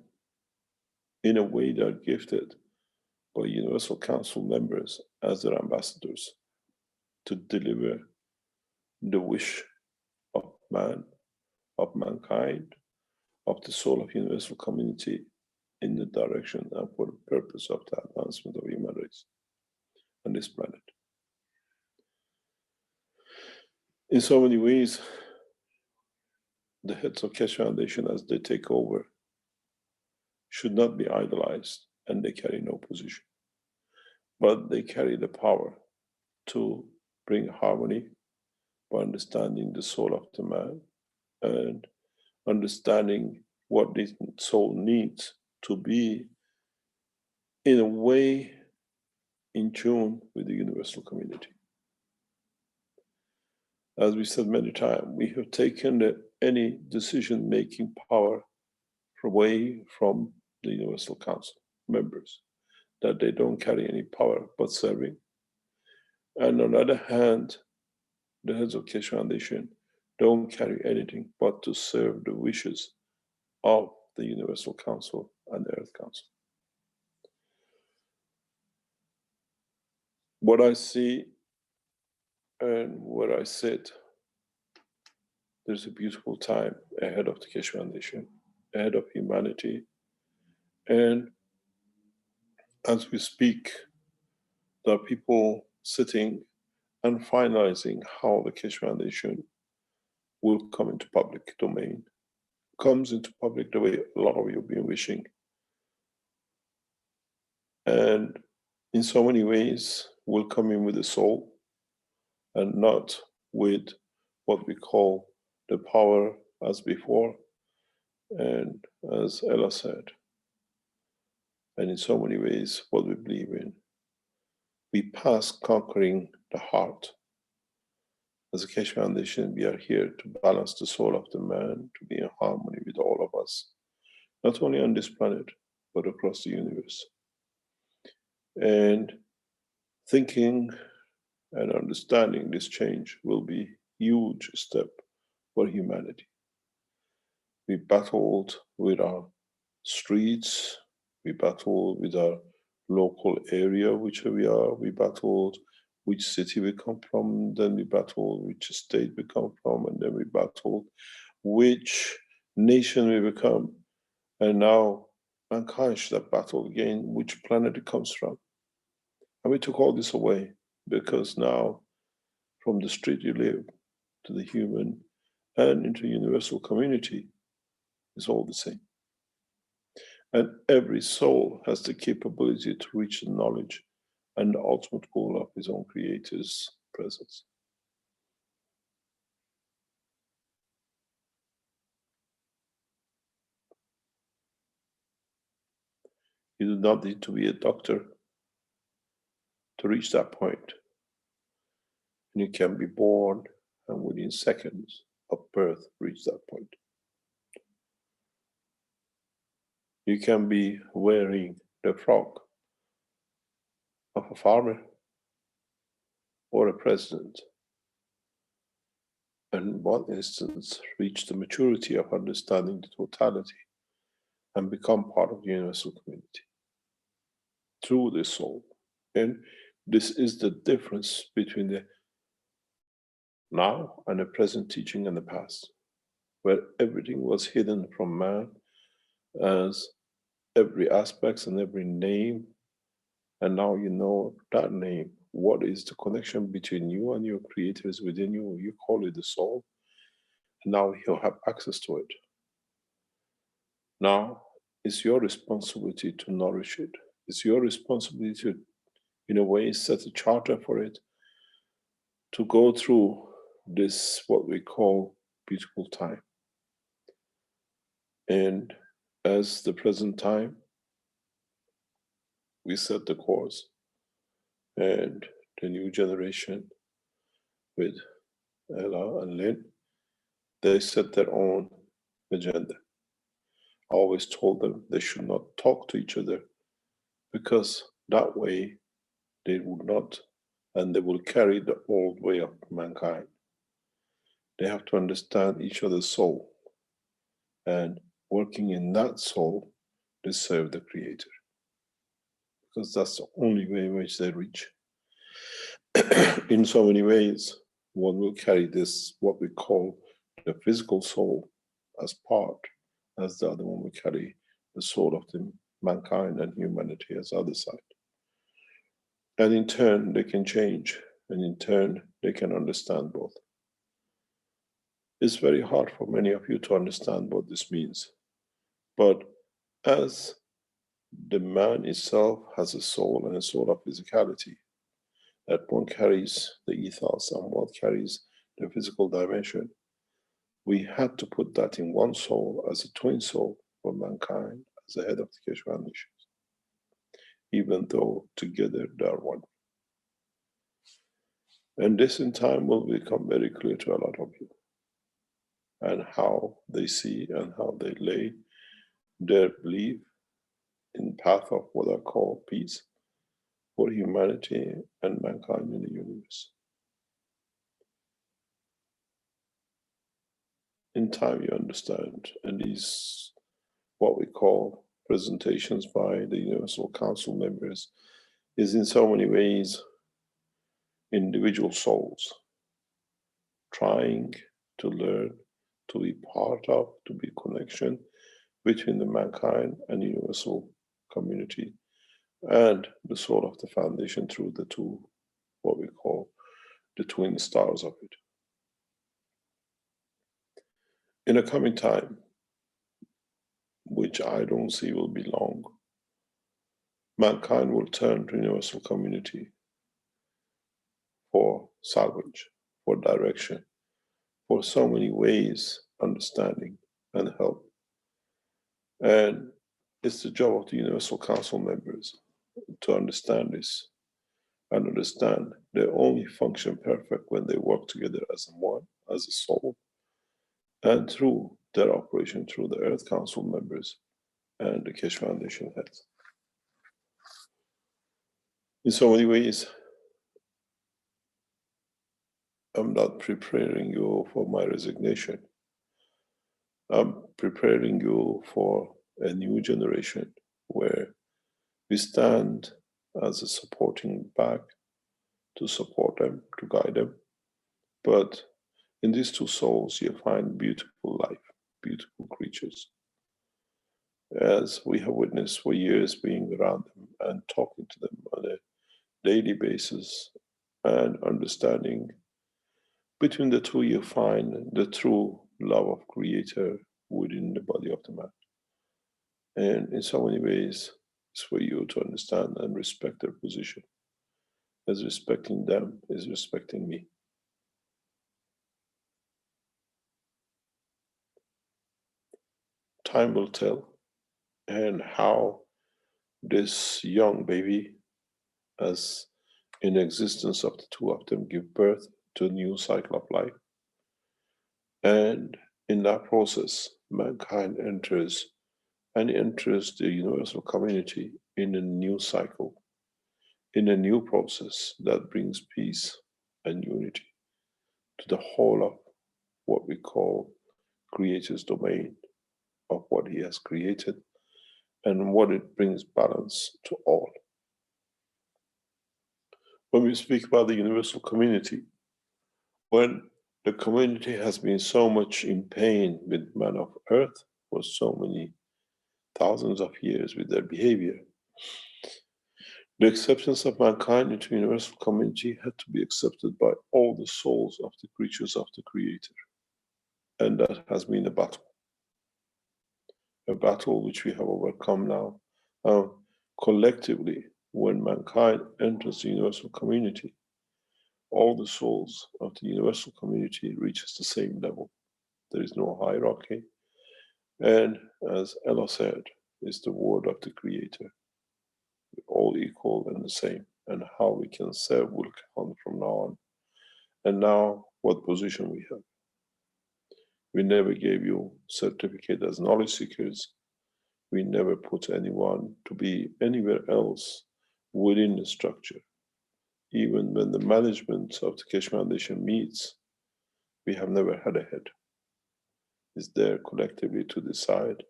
in a way, they are gifted by Universal Council members as their ambassadors to deliver the wish of man, of mankind, of the soul of universal community in the direction and for the purpose of the advancement of human race on this planet. In so many ways, the heads of Keshe Foundation, as they take over, should not be idolized, and they carry no position. But they carry the power to bring harmony by understanding the soul of the man and understanding what this soul needs to be in a way in tune with the universal community. As we said many times, we have taken any decision-making power away from the Universal Council members, that they don't carry any power but serving. And on the other hand, the heads of Keshe Foundation don't carry anything but to serve the wishes of the Universal Council and the Earth Council. What I see and where I sit, there's a beautiful time ahead of the Keshe Foundation, ahead of humanity. And as we speak, there are people sitting and finalizing how the Keshe Foundation will come into public domain, comes into public the way a lot of you have been wishing. And in so many ways, will come in with the soul and not with what we call the power as before. And as Ella said, and in so many ways, what we believe in, we pass conquering the heart. As a Keshe Foundation, we are here to balance the soul of the man, to be in harmony with all of us, not only on this planet, but across the universe. And thinking and understanding this change will be a huge step for humanity. We battled with our streets, we battled with our local area, which we are, we battled which city we come from, then we battled which state we come from, and then we battled which nation we become. And now mankind should have battled again which planet it comes from. And we took all this away because now from the street you live to the human and into universal community is all the same. And every soul has the capability to reach the knowledge and the ultimate goal of his own creator's presence. You do not need to be a doctor to reach that point. And you can be born and within seconds of birth reach that point. You can be wearing the frock of a farmer or a president, and in one instance reach the maturity of understanding the totality and become part of the universal community through the soul. And this is the difference between the now and the present teaching and the past, where everything was hidden from man as every aspect and every name. And now you know that name. What is the connection between you and your creator is within you? You call it the soul. And now he'll have access to it. Now it's your responsibility to nourish it. It's your responsibility to, in a way, set a charter for it to go through this, what we call beautiful time. And as the present time, we set the course, and the new generation with Ella and Lynn, they set their own agenda. I always told them they should not talk to each other because that way they would not, and they will carry the old way of mankind. They have to understand each other's soul, and working in that soul, they serve the creator. Because that's the only way in which they reach. In so many ways, one will carry this, what we call the physical soul, as part, as the other one will carry the soul of the mankind and humanity as the other side. And in turn, they can change, and in turn, they can understand both. It's very hard for many of you to understand what this means. But as the man itself has a soul and a soul of physicality, that one carries the ethos and one carries the physical dimension, we had to put that in one soul as a twin soul for mankind, as the head of the Keshe Foundation, even though together they are one. And this in time will become very clear to a lot of you, and how they see and how they lay their belief in path of what I call peace, for humanity and mankind in the universe. In time, you understand, and these what we call presentations by the Universal Council members is in so many ways individual souls trying to learn, to be part of, to be connection between the mankind and universal community and the soul of the foundation through the two, what we call the twin stars of it. In a coming time, which I don't see will be long, mankind will turn to universal community for salvage, for direction, for so many ways, understanding and help. And it's the job of the Universal Council members to understand this and understand they only function perfect when they work together as one, as a soul, and through their operation through the Earth Council members and the Keshe Foundation heads. In so many ways, I'm not preparing you for my resignation. I'm preparing you for a new generation where we stand as a supporting back to support them, to guide them. But in these two souls, you find beautiful life, beautiful creatures. As we have witnessed for years being around them and talking to them on a daily basis and understanding, between the two you find the true love of Creator within the body of the man. And in so many ways, it's for you to understand and respect their position. As respecting them is respecting me. Time will tell, and how this young baby, as in existence of the two of them, give birth to a new cycle of life. And in that process, mankind enters the universal community in a new cycle, in a new process that brings peace and unity to the whole of what we call Creator's domain of what he has created and what it brings balance to all. When we speak about the universal community, when the community has been so much in pain with man of earth for so many thousands of years with their behavior, the acceptance of mankind into universal community had to be accepted by all the souls of the creatures of the Creator. And that has been a battle which we have overcome now. Collectively, when mankind enters the universal community, all the souls of the universal community reaches the same level. There is no hierarchy. And as Ella said, it's the word of the Creator. We're all equal and the same. And how we can serve will come from now on. And now, what position we have. We never gave you certificate as knowledge seekers. We never put anyone to be anywhere else within the structure. Even when the management of the Keshe Foundation meets, we have never had a head. It's there collectively to decide.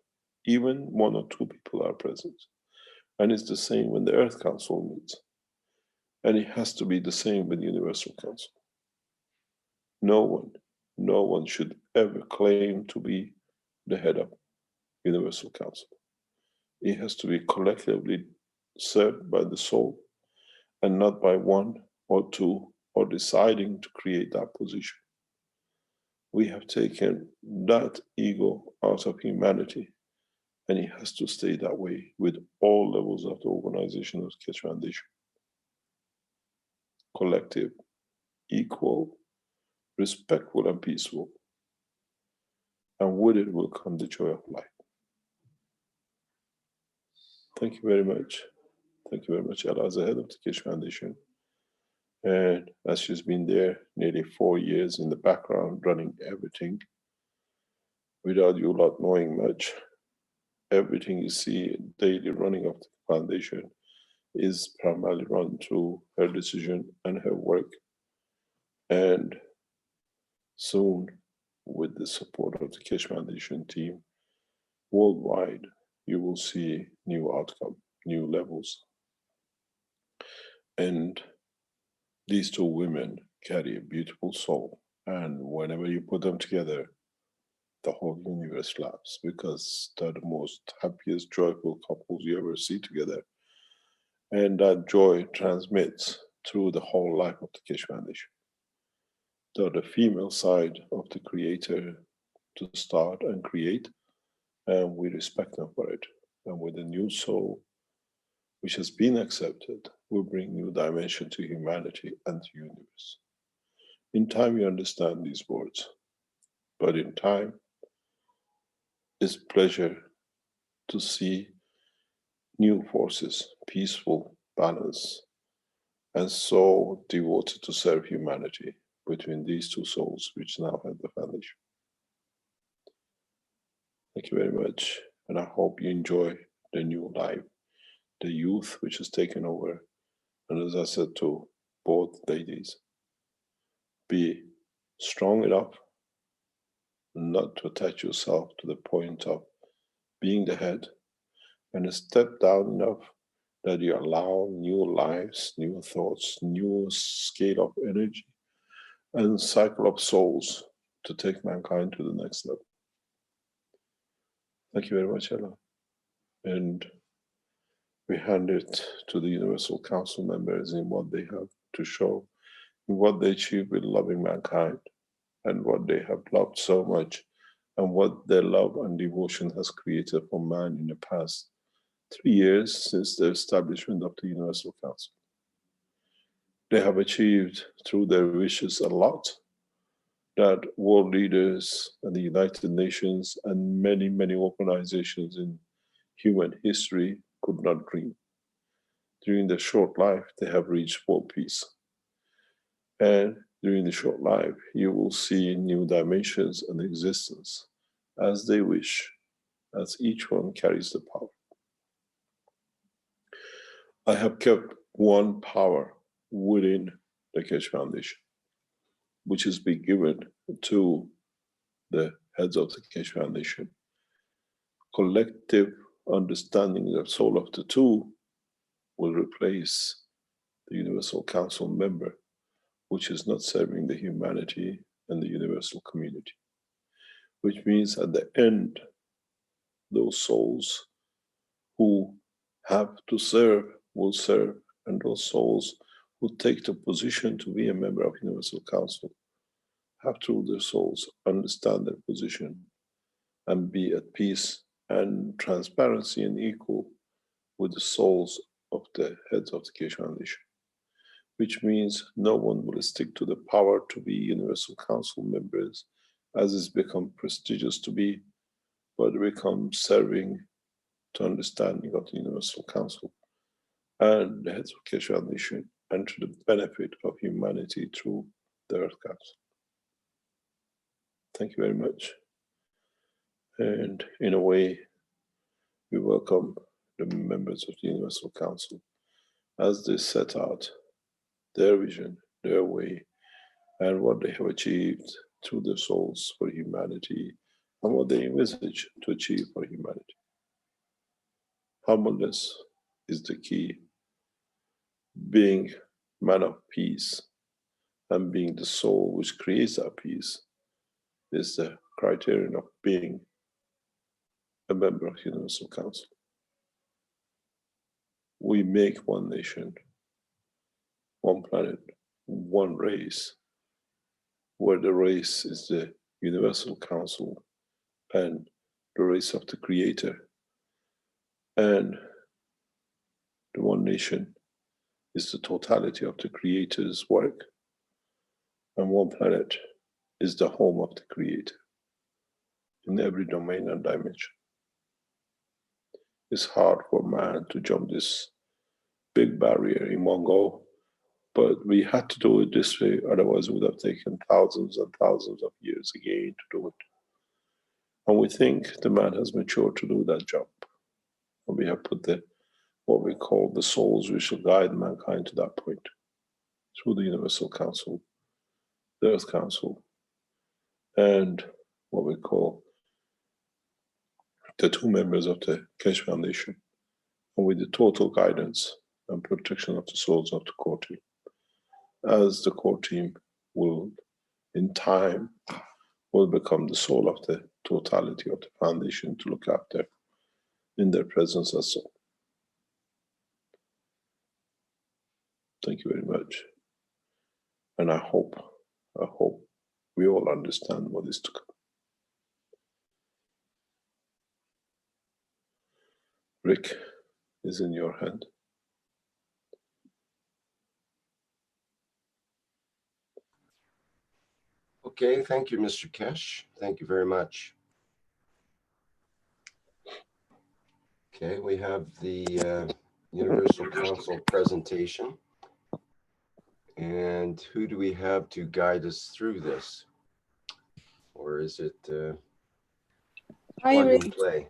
Even one or two people are present. And it's the same when the Earth Council meets. And it has to be the same with the Universal Council. No one should ever claim to be the head of Universal Council. It has to be collectively served by the soul and not by one or two or deciding to create that position. We have taken that ego out of humanity, and it has to stay that way with all levels of the organization of Keshe Foundation. Collective, equal, respectful and peaceful. And with it will come the joy of life. Thank you very much. Thank you very much, Ella, as the head of the Keshe Foundation. And as she's been there nearly 4 years in the background, running everything, without you not knowing much, everything you see daily running of the foundation is primarily run through her decision and her work. And soon, with the support of the Keshe Foundation team worldwide, you will see new outcome, new levels. And these two women carry a beautiful soul. And whenever you put them together, the whole universe laughs, because they're the most happiest, joyful couples you ever see together. And that joy transmits through the whole life of the Keshe Foundation. They're the female side of the creator to start and create, and we respect them for it. And with a new soul, which has been accepted, will bring new dimension to humanity and to the universe. In time, you understand these words, but in time, it's pleasure to see new forces, peaceful, balanced, and so devoted to serve humanity between these two souls, which now have the foundation. Thank you very much, and I hope you enjoy the new life, the youth which has taken over. And as I said to both ladies, be strong enough not to attach yourself to the point of being the head, and step down enough that you allow new lives, new thoughts, new scale of energy, and cycle of souls to take mankind to the next level. Thank you very much, Ella. And we hand it to the Universal Council members in what they have to show, in what they achieve with loving mankind, and what they have loved so much, and what their love and devotion has created for man in the past 3 years since the establishment of the Universal Council. They have achieved through their wishes a lot that world leaders and the United Nations and many, many organizations in human history could not dream. During their short life, they have reached world peace. And during the short life, you will see new dimensions and existence as they wish, as each one carries the power. I have kept one power within the Keshe Foundation, which has been given to the heads of the Keshe Foundation. Collective understanding of the soul of the two will replace the Universal Council member, which is not serving the humanity and the universal community. Which means at the end, those souls who have to serve will serve, and those souls who take the position to be a member of Universal Council have through their souls understand their position and be at peace and transparency and equal with the souls of the heads of the Keshe Foundation. Which means no one will stick to the power to be Universal Council members as it's become prestigious to be, but become serving to understanding of the Universal Council and the heads of Keshe Foundation, and to the benefit of humanity through the Earth Council. Thank you very much. And in a way, we welcome the members of the Universal Council as they set out their vision, their way, and what they have achieved through their souls for humanity, and what they envisage to achieve for humanity. Humbleness is the key. Being man of peace and being the soul which creates that peace is the criterion of being a member of Universal Council. We make one nation, one planet, one race, where the race is the Universal Council and the race of the Creator. And the one nation is the totality of the Creator's work. And one planet is the home of the Creator in every domain and dimension. It's hard for man to jump this big barrier in one go, but we had to do it this way, otherwise it would have taken thousands and thousands of years again to do it. And we think the man has matured to do that jump. And we have put the what we call the souls which shall guide mankind to that point through the Universal Council, the Earth Council, and what we call the 2 members of the Keshe Foundation, and with the total guidance and protection of the souls of the core team, as the core team will, in time, will become the soul of the totality of the foundation to look after in their presence as soul. Thank you very much. And I hope we all understand what is to come. Rick is in your hand. Okay, thank you, Mr. Keshe. Thank you very much. Okay, we have the Universal Council presentation. And who do we have to guide us through this? Or is it plug and play?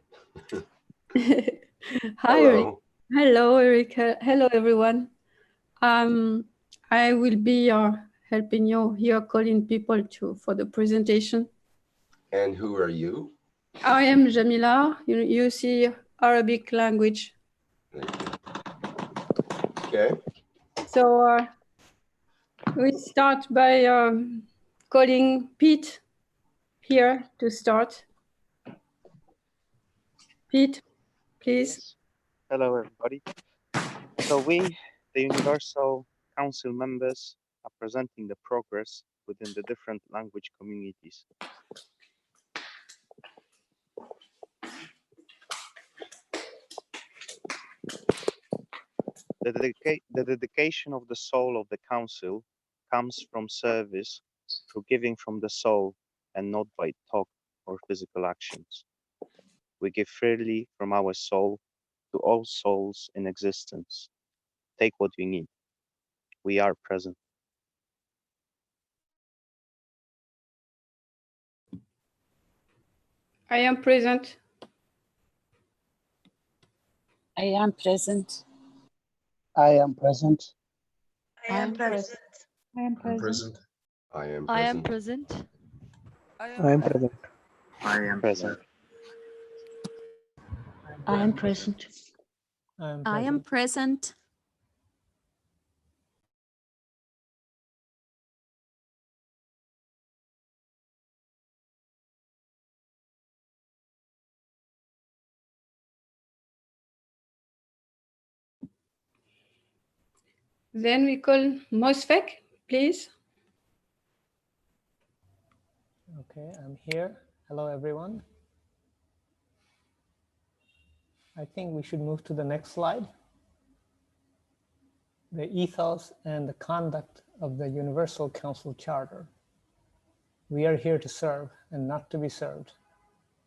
Hi, Hello. Eric. Hello, Eric. Hello, everyone. I will be helping you here, calling people for the presentation. And who are you? I am Jamila. You see Arabic language. Okay. So we start by calling Pete here to start. Pete, please. Yes. Hello, everybody. So we, the Universal Council members, are presenting the progress within the different language communities. The dedication of the soul of the Council comes from service through giving from the soul and not by talk or physical actions. We give freely from our soul to all souls in existence. Take what you need. We are present. I am present. I am present. I am present. I am present. I am present. I am I am present. present. I am present. I am present. I am present. I am present. Then we call Mosfek, please. Okay, I'm here. Hello, everyone. I think we should move to the next slide. The ethos and the conduct of the Universal Council Charter. We are here to serve and not to be served.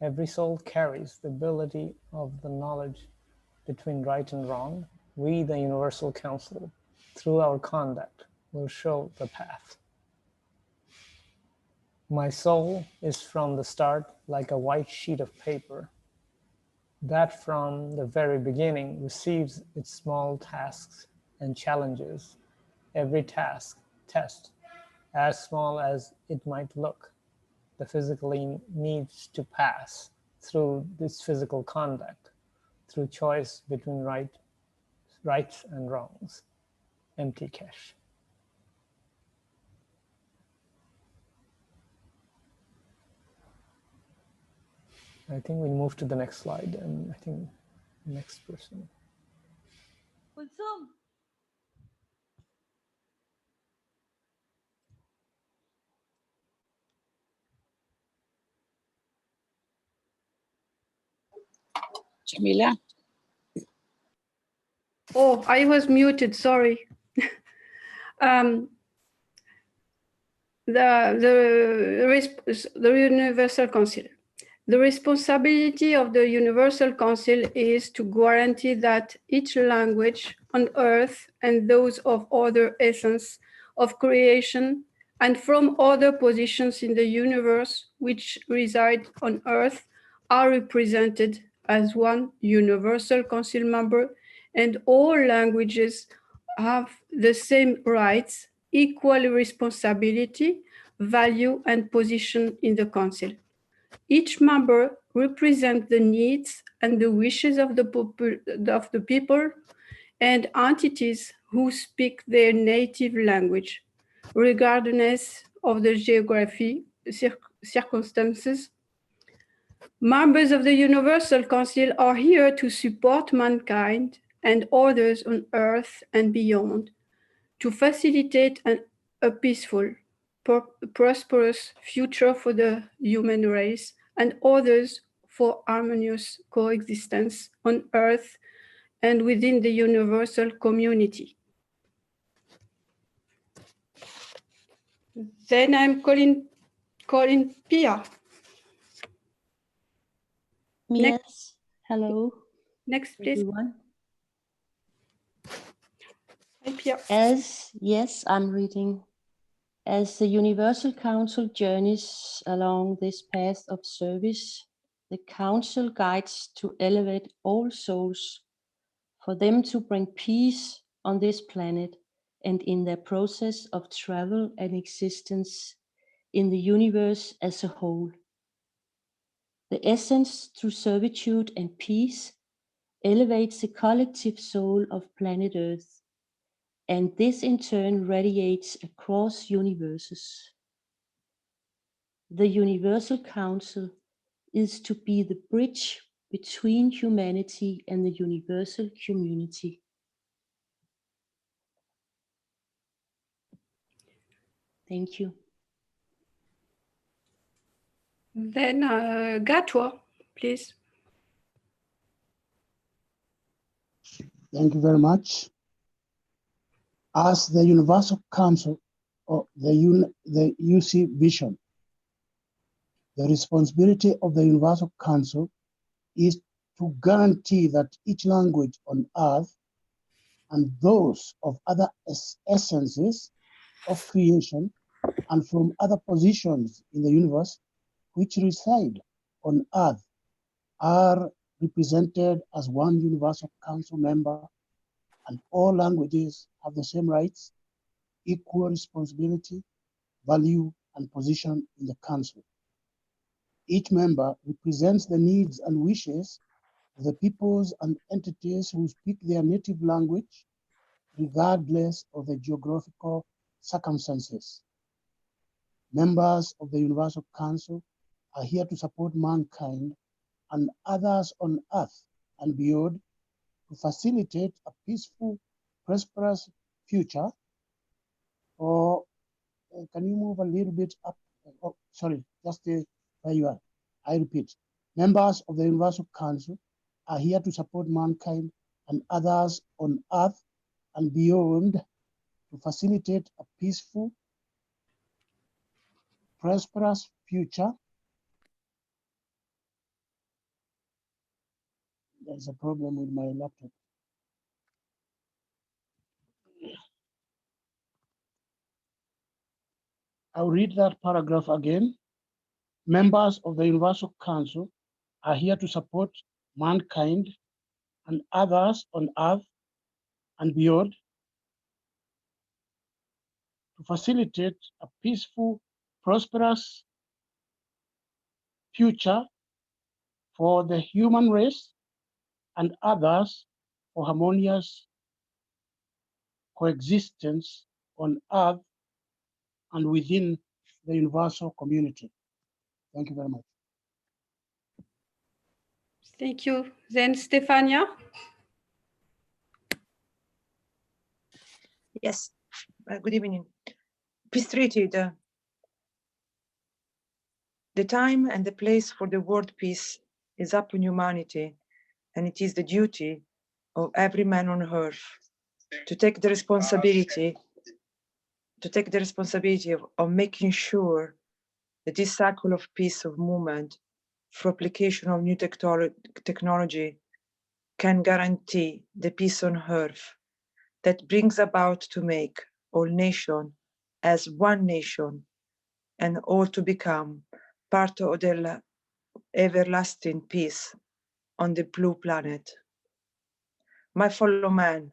Every soul carries the ability of the knowledge between right and wrong. We, the Universal Council, through our conduct, will show the path. My soul is from the start like a white sheet of paper that from the very beginning receives its small tasks and challenges. Every task, test, as small as it might look, the physically needs to pass through this physical conduct, through choice between rights and wrongs. Empty Keshe. I think we move to the next slide, and I think next person. Jamila? Oh, I was muted, sorry. The Universal Council. The responsibility of the Universal Council is to guarantee that each language on earth and those of other essence of creation and from other positions in the universe which reside on earth are represented as one Universal Council member and all languages have the same rights, equal responsibility, value, and position in the Council. Each member represents the needs and the wishes of the people and entities who speak their native language, regardless of the geography, circumstances. Members of the Universal Council are here to support mankind and others on Earth and beyond, to facilitate a peaceful, prosperous future for the human race and others for harmonious coexistence on Earth and within the universal community. Then I'm calling Pia. Yes, hello. Next, please. Everyone. Hi, Pia. Yes, I'm reading. As the Universal Council journeys along this path of service, the Council guides to elevate all souls, for them to bring peace on this planet and in their process of travel and existence in the universe as a whole. The essence through servitude and peace elevates the collective soul of planet Earth, and this in turn radiates across universes. The Universal Council is to be the bridge between humanity and the universal community. Thank you. Then Gatwa, please. Thank you very much. As the Universal Council of the UC Vision, the responsibility of the Universal Council is to guarantee that each language on Earth and those of other essences of creation and from other positions in the universe which reside on Earth are represented as one Universal Council member, and all languages have the same rights, equal responsibility, value, and position in the Council. Each member represents the needs and wishes of the peoples and entities who speak their native language, regardless of the geographical circumstances. Members of the Universal Council are here to support mankind and others on Earth and beyond to facilitate a peaceful, prosperous future. Or can you move a little bit up? Oh, sorry, just stay where you are. I repeat, members of the Universal Council are here to support mankind and others on Earth and beyond to facilitate a peaceful, prosperous future. There's a problem with my laptop. I'll read that paragraph again. Members of the Universal Council are here to support mankind and others on Earth and beyond to facilitate a peaceful, prosperous future for the human race and others for harmonious coexistence on Earth and within the universal community. Thank you very much. Thank you. Then Stefania. Yes, good evening. Peace Treaty, the time and the place for the word peace is up on humanity, and it is the duty of every man on earth to take the responsibility of making sure that this cycle of peace of movement for application of new technology can guarantee the peace on earth that brings about to make all nations as one nation and all to become part of the everlasting peace on the blue planet. My fellow man,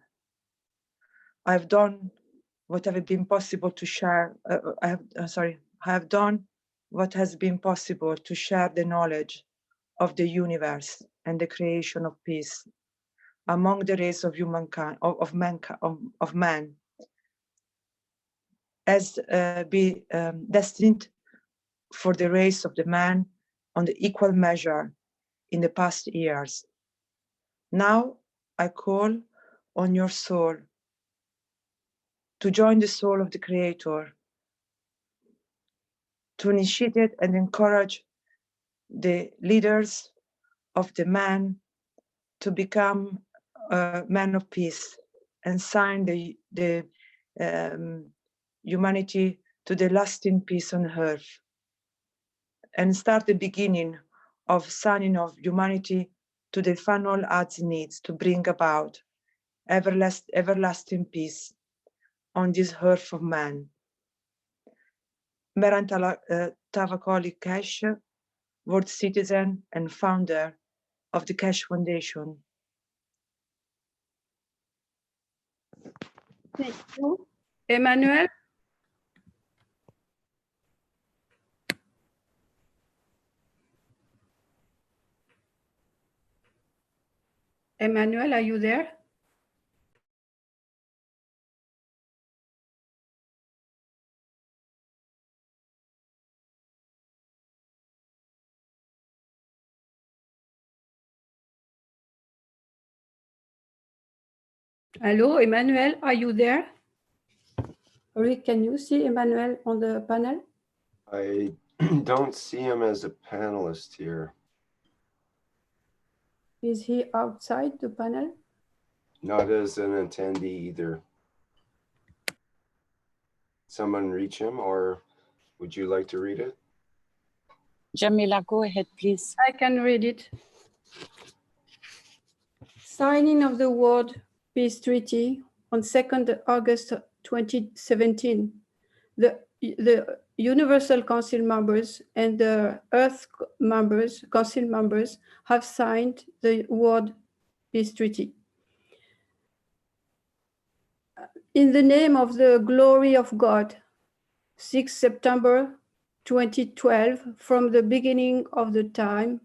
I have done what have been possible to share. I have done what has been possible to share the knowledge of the universe and the creation of peace among the race of humankind, of man, as be destined for the race of the man on the equal measure in the past years. Now I call on your soul to join the soul of the Creator, to initiate and encourage the leaders of the man to become a man of peace and sign the humanity to the lasting peace on earth, and start the beginning of signing of humanity to the final God's needs to bring about everlasting peace on this earth of man. Mehran Tavakoli Keshe, world citizen and founder of the Keshe Foundation. Thank you. Emmanuel? Emmanuel, are you there? Hello, Emmanuel, are you there? Rick, can you see Emmanuel on the panel? I don't see him as a panelist here. Is he outside the panel? Not as an attendee either. Someone reach him, or would you like to read it? Jamila, go ahead, please. I can read it. Signing of the World Peace Treaty on 2nd August 2017. The Universal Council members and the Earth members, Council members have signed the World Peace Treaty. In the name of the glory of God, 6 September 2012, from the beginning of the time,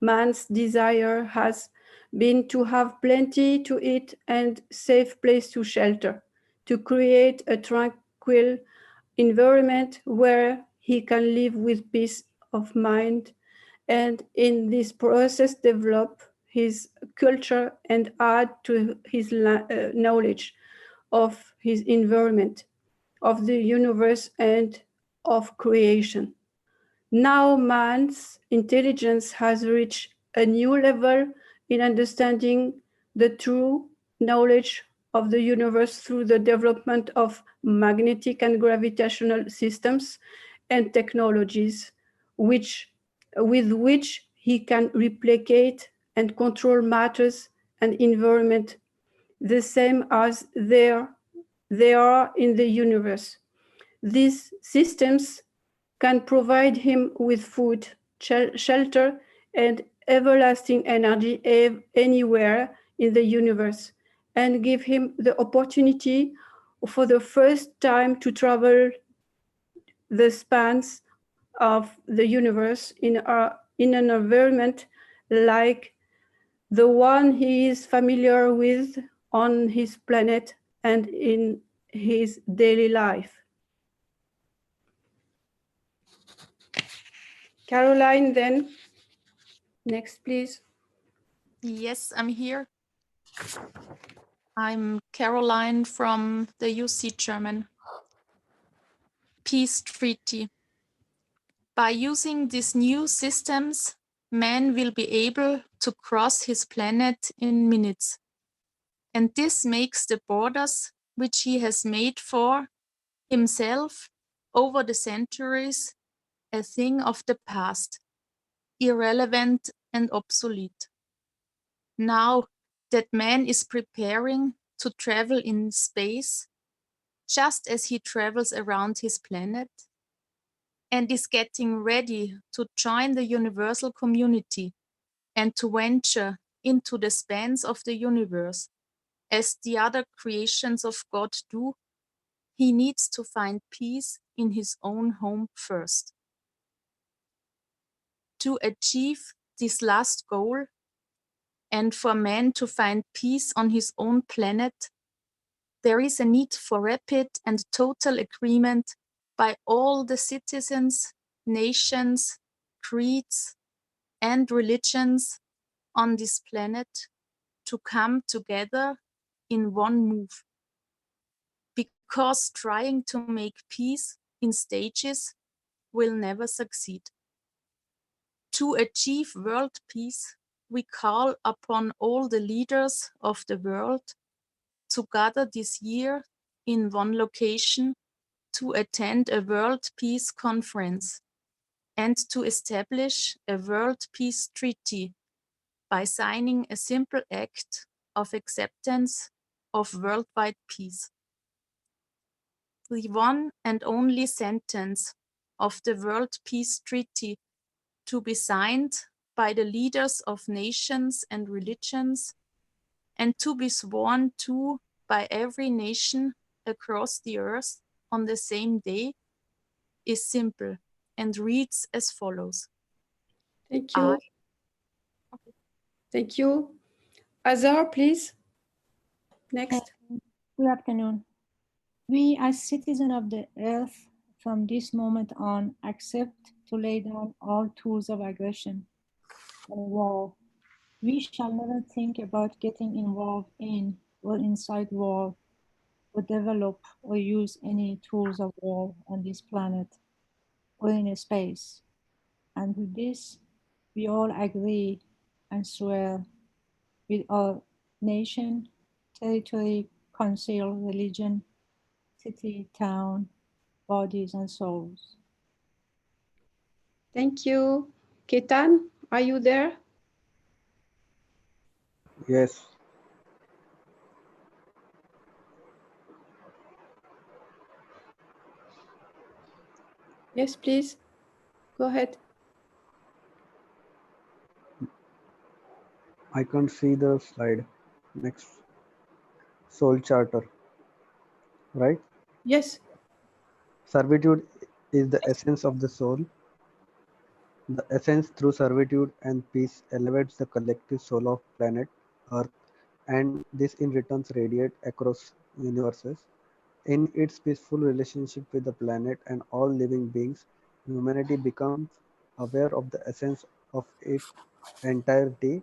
man's desire has been to have plenty to eat and safe place to shelter, to create a tranquil environment where he can live with peace of mind, and in this process develop his culture and add to his knowledge of his environment, of the universe and of creation. Now man's intelligence has reached a new level in understanding the true knowledge of the universe through the development of magnetic and gravitational systems and technologies with which he can replicate and control matters and environment the same as they are in the universe. These systems can provide him with food, shelter, and everlasting energy anywhere in the universe, and give him the opportunity for the first time to travel the spans of the universe in an environment like the one he is familiar with on his planet and in his daily life. Caroline, then, next, please. Yes, I'm here. I'm Caroline from the UC German. Peace Treaty. By using these new systems, man will be able to cross his planet in minutes. And this makes the borders which he has made for himself over the centuries a thing of the past, irrelevant and obsolete. Now that man is preparing to travel in space, just as he travels around his planet, and is getting ready to join the universal community and to venture into the spans of the universe, as the other creations of God do, he needs to find peace in his own home first. To achieve this last goal, and for man to find peace on his own planet, there is a need for rapid and total agreement by all the citizens, nations, creeds, and religions on this planet to come together in one move. Because trying to make peace in stages will never succeed. To achieve world peace, we call upon all the leaders of the world to gather this year in one location to attend a World Peace Conference and to establish a World Peace Treaty by signing a simple act of acceptance of worldwide peace. The one and only sentence of the World Peace Treaty to be signed by the leaders of nations and religions and to be sworn to by every nation across the earth on the same day is simple and reads as follows. Thank you. Thank you. Azar, please. Next. Good afternoon. We, as citizens of the earth, from this moment on, accept to lay down all tools of aggression and war. We shall never think about getting involved in or inside war, or develop or use any tools of war on this planet or in space. And with this, we all agree and swear with our nation, territory, council, religion, city, town, bodies, and souls. Thank you. Ketan, are you there? Yes. Yes, please. Go ahead. I can't see the slide. Next. Soul charter. Right? Yes. Servitude is the essence of the soul. The essence through servitude and peace elevates the collective soul of planet Earth, and this in return radiates across universes. In its peaceful relationship with the planet and all living beings, humanity becomes aware of the essence of its entirety.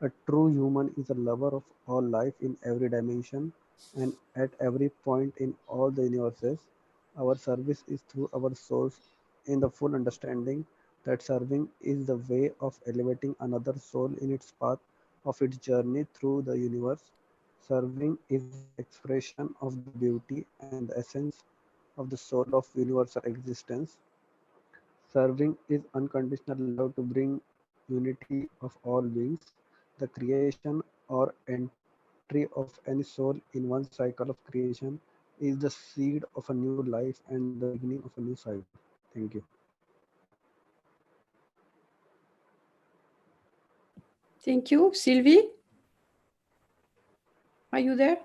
A true human is a lover of all life in every dimension and at every point in all the universes. Our service is through our souls in the full understanding that serving is the way of elevating another soul in its path of its journey through the universe. Serving is the expression of the beauty and the essence of the soul of universal existence. Serving is unconditional love to bring unity of all beings. The creation or entry of any soul in one cycle of creation is the seed of a new life and the beginning of a new cycle. Thank you. Thank you. Sylvie, are you there?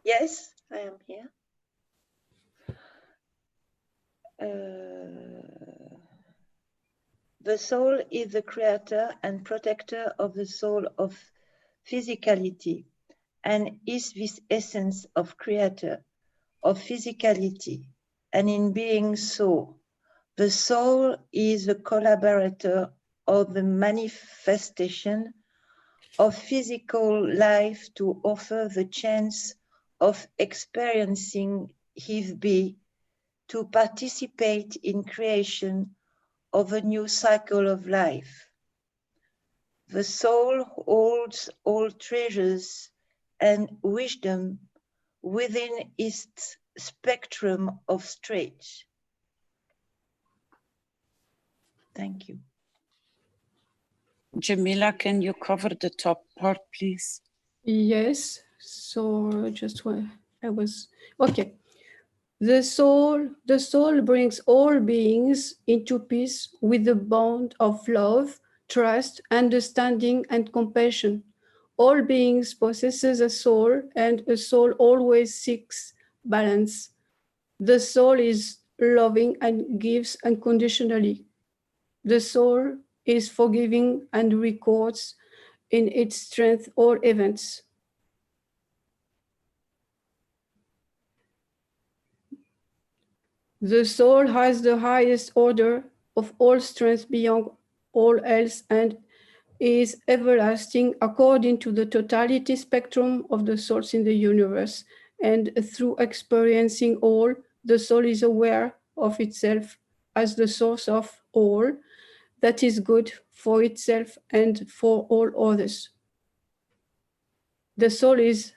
Yes, I am here. The soul is the creator and protector of the soul of physicality, and is this essence of creator, of physicality, and in being so, the soul is the collaborator of the manifestation of physical life to offer the chance of experiencing his be, to participate in creation of a new cycle of life. The soul holds all treasures and wisdom within its spectrum of states. Thank you. Jamila, can you cover the top part, please? Yes. So just when I was okay. The soul brings all beings into peace with the bond of love, trust, understanding, and compassion. All beings possesses a soul, and a soul always seeks balance. The soul is loving and gives unconditionally. The soul is forgiving and records in its strength all events. The soul has the highest order of all strength beyond all else and is everlasting according to the totality spectrum of the souls in the universe. And through experiencing all, the soul is aware of itself as the source of all that is good for itself and for all others. The soul is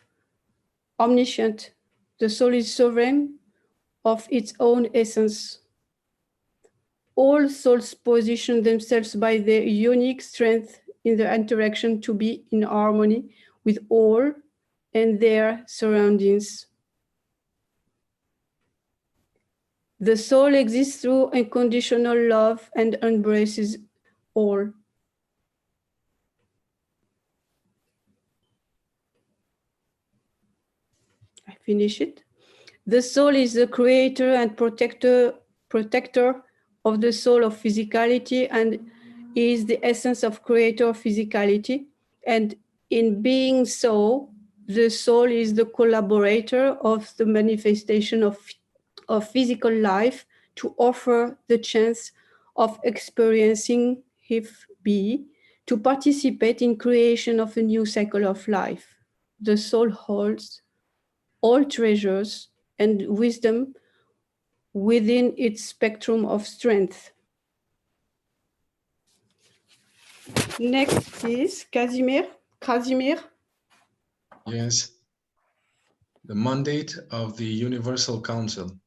omniscient. The soul is sovereign of its own essence. All souls position themselves by their unique strength in their interaction to be in harmony with all and their surroundings. The soul exists through unconditional love and embraces all. I finish it. The soul is the creator and protector of the soul of physicality and is the essence of creator of physicality. And in being so, the soul is the collaborator of the manifestation of physical life to offer the chance of experiencing if be, to participate in creation of a new cycle of life. The soul holds all treasures and wisdom within its spectrum of strength. Next is Casimir. Yes. The mandate of the Universal Council.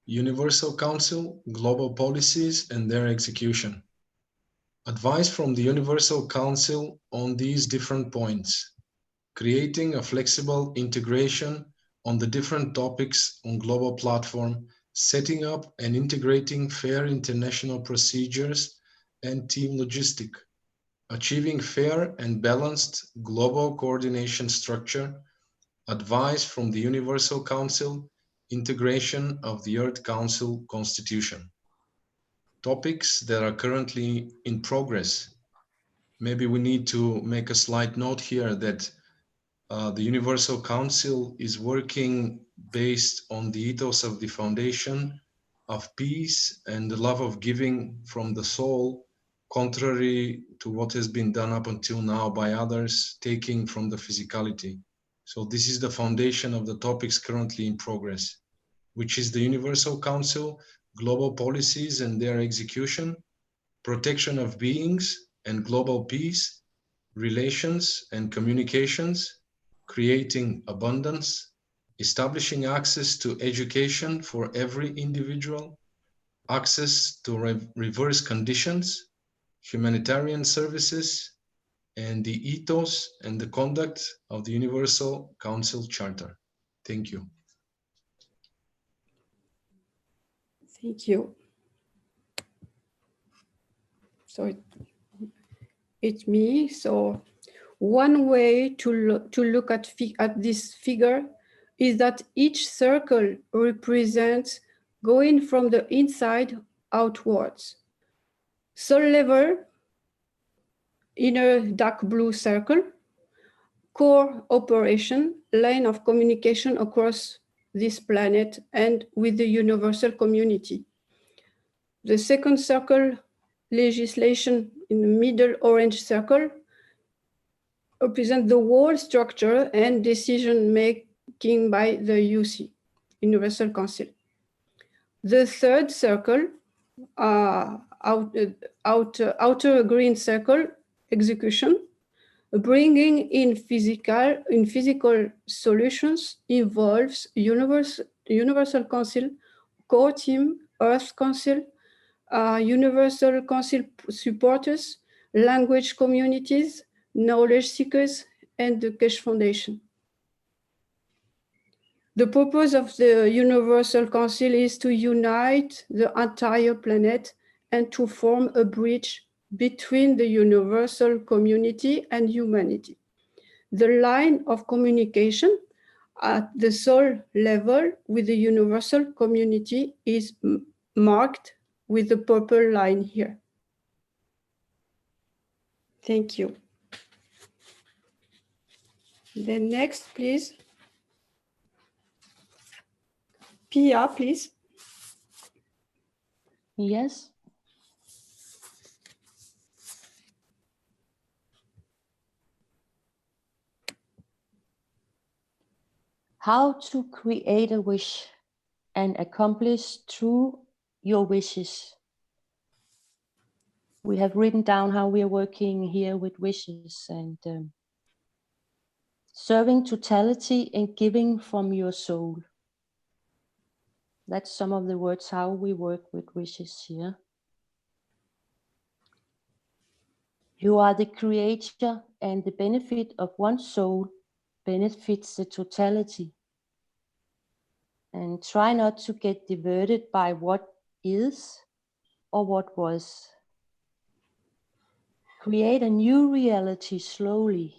Universal Council, global policies and their execution. Advice from the Universal Council on these different points. Creating a flexible integration on the different topics on global platform, setting up and integrating fair international procedures and team logistic, achieving fair and balanced global coordination structure, advice from the Universal Council, integration of the Earth Council Constitution. Topics that are currently in progress. Maybe we need to make a slight note here that the Universal Council is working based on the ethos of the foundation of peace and the love of giving from the soul, contrary to what has been done up until now by others, taking from the physicality. So this is the foundation of the topics currently in progress, which is the Universal Council, global policies and their execution, protection of beings and global peace, relations and communications, creating abundance, establishing access to education for every individual, access to reverse conditions, humanitarian services, and the ethos and the conduct of the Universal Council Charter. Thank you. Thank you. So it's me. So one way to look at this figure is that each circle represents going from the inside outwards. Soul level, inner dark blue circle, core operation, line of communication across this planet and with the universal community. The second circle, legislation in the middle orange circle, represent the whole structure and decision making by the UC, Universal Council. The third circle, outer green circle, execution, bringing in physical solutions involves Universal Council, core team, Earth Council, Universal Council supporters, language communities, knowledge seekers, and the Keshe Foundation. The purpose of the Universal Council is to unite the entire planet and to form a bridge between the universal community and humanity. The line of communication at the soul level with the universal community is marked with the purple line here. Thank you. Then next, please. Pia, please. Yes. How to create a wish and accomplish through your wishes. We have written down how we are working here with wishes and serving totality and giving from your soul. That's some of the words how we work with wishes here. You are the creator, and the benefit of one soul benefits the totality. And try not to get diverted by what is or what was. Create a new reality slowly,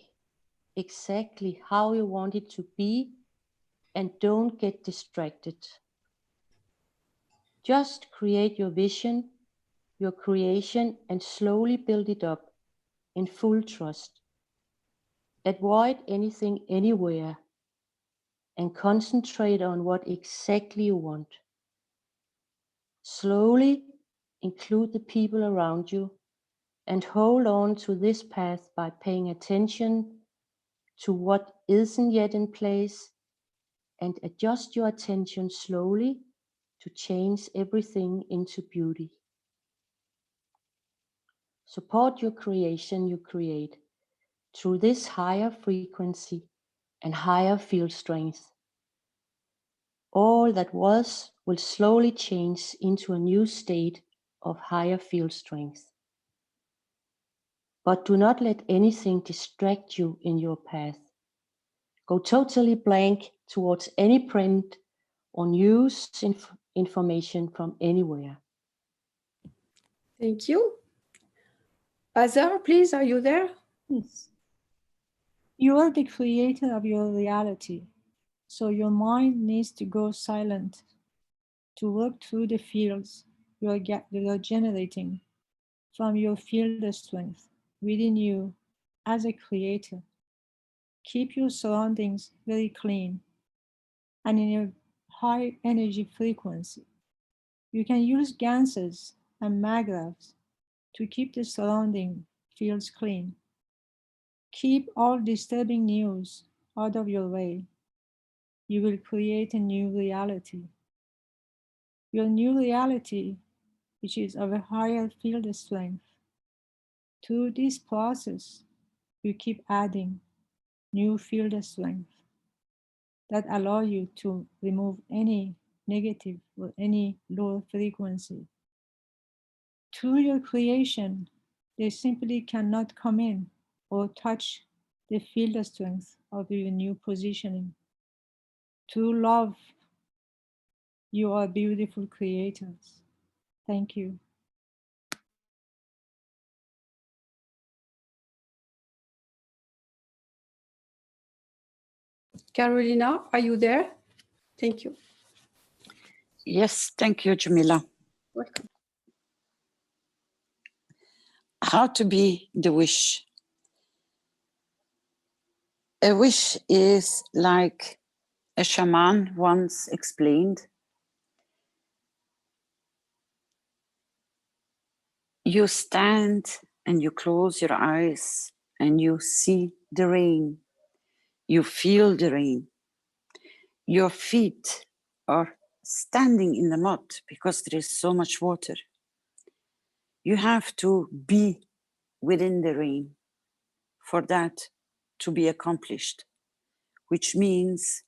exactly how you want it to be, and don't get distracted. Just create your vision, your creation, and slowly build it up in full trust. Avoid anything anywhere and concentrate on what exactly you want. Slowly include the people around you and hold on to this path by paying attention to what isn't yet in place and adjust your attention slowly to change everything into beauty. Support your creation you create through this higher frequency and higher field strength. All that was will slowly change into a new state of higher field strength. But do not let anything distract you in your path. Go totally blank towards any print or news information from anywhere. Thank you. Azar, please, are you there? Yes. You are the creator of your reality, so your mind needs to go silent to work through the fields you are generating from your field of strength within you as a creator. Keep your surroundings very clean and in a high energy frequency. You can use ganses and magraphs to keep the surrounding fields clean. Keep all disturbing news out of your way. You will create a new reality. Your new reality, which is of a higher field strength. Through this process, you keep adding new field strength that allow you to remove any negative or any low frequency. Through your creation, they simply cannot come in or touch the field strength of your new positioning. Through love, you are beautiful creators. Thank you. Carolina, are you there? Thank you. Yes, thank you, Jamila. Welcome. How to be the wish. A wish is like a shaman once explained. You stand and you close your eyes and you see the rain. You feel the rain. Your feet are standing in the mud because there is so much water. You have to be within the rain for that to be accomplished, which means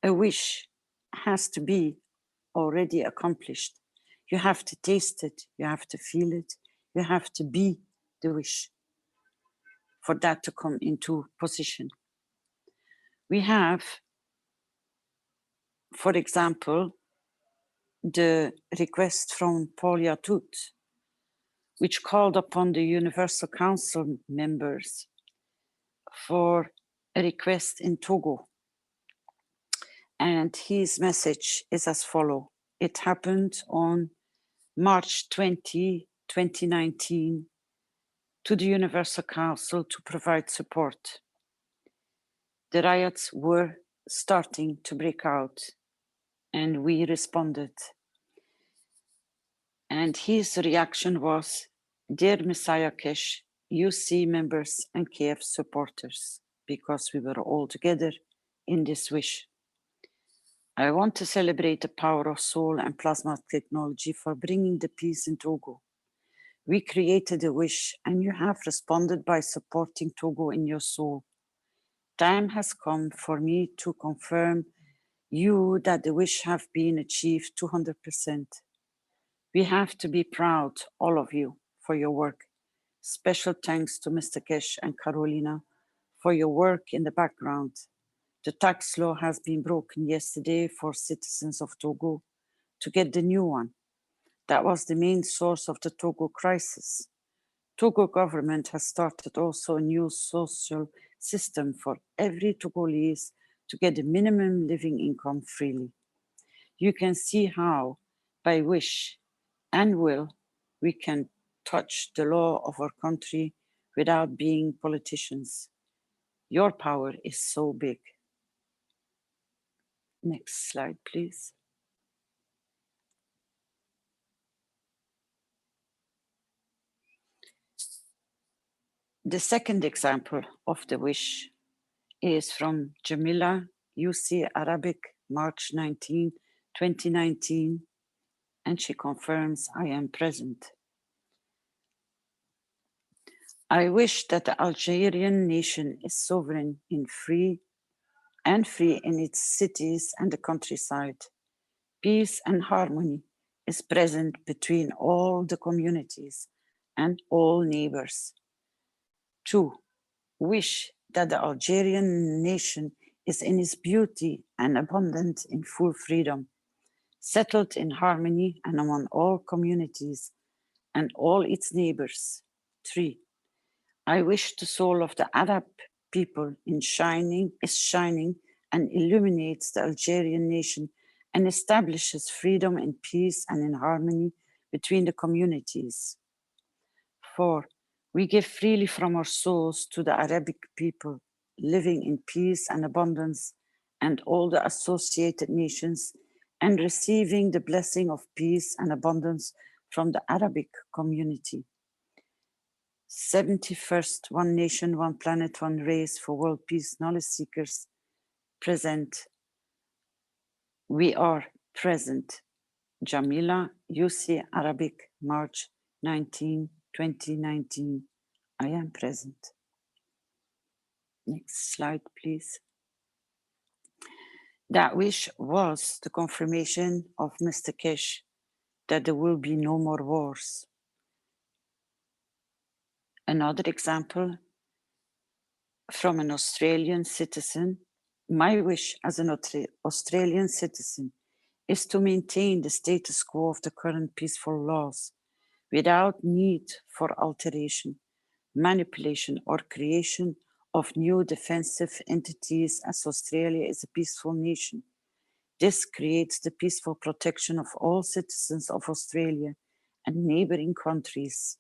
a wish has to be already accomplished. You have to taste it, you have to feel it, you have to be the wish for that to come into position. We have, for example, the request from Paul Yatut, which called upon the Universal Council members for a request in Togo. And his message is as follows. It happened on March 20, 2019, to the Universal Council to provide support. The riots were starting to break out, and we responded. And his reaction was, "Dear Messiah Keshe, UC members and KF supporters, because we were all together in this wish. I want to celebrate the power of soul and plasma technology for bringing the peace in Togo. We created a wish, and you have responded by supporting Togo in your soul. Time has come for me to confirm you that the wish have been achieved 200%. We have to be proud, all of you, for your work. Special thanks to Mr. Keshe and Carolina for your work in the background. The tax law has been broken yesterday for citizens of Togo to get the new one. That was the main source of the Togo crisis. Togo government has started also a new social system for every Togolese to get a minimum living income freely. You can see how, by wish and will, we can touch the law of our country without being politicians. Your power is so big." Next slide, please. The second example of the wish is from Jamila, UC Arabic, March 19, 2019, and she confirms, "I am present. I wish that the Algerian nation is sovereign in free in its cities and the countryside. Peace and harmony is present between all the communities and all neighbors. 2. Wish that the Algerian nation is in its beauty and abundant in full freedom, settled in harmony and among all communities and all its neighbors. 3. I wish the soul of the Arab people is shining and illuminates the Algerian nation and establishes freedom and peace and in harmony between the communities. 4. We give freely from our souls to the Arabic people, living in peace and abundance, and all the associated nations, and receiving the blessing of peace and abundance from the Arabic community. 71st, One Nation, One Planet, One Race for World Peace Knowledge Seekers present. We are present. Jamila, UC Arabic, March 19, 2019. I am present. Next slide, please. That wish was the confirmation of Mr. Keshe that there will be no more wars. Another example from an Australian citizen. My wish as an Australian citizen is to maintain the status quo of the current peaceful laws without need for alteration, manipulation, or creation of new defensive entities, as Australia is a peaceful nation. This creates the peaceful protection of all citizens of Australia and neighboring countries.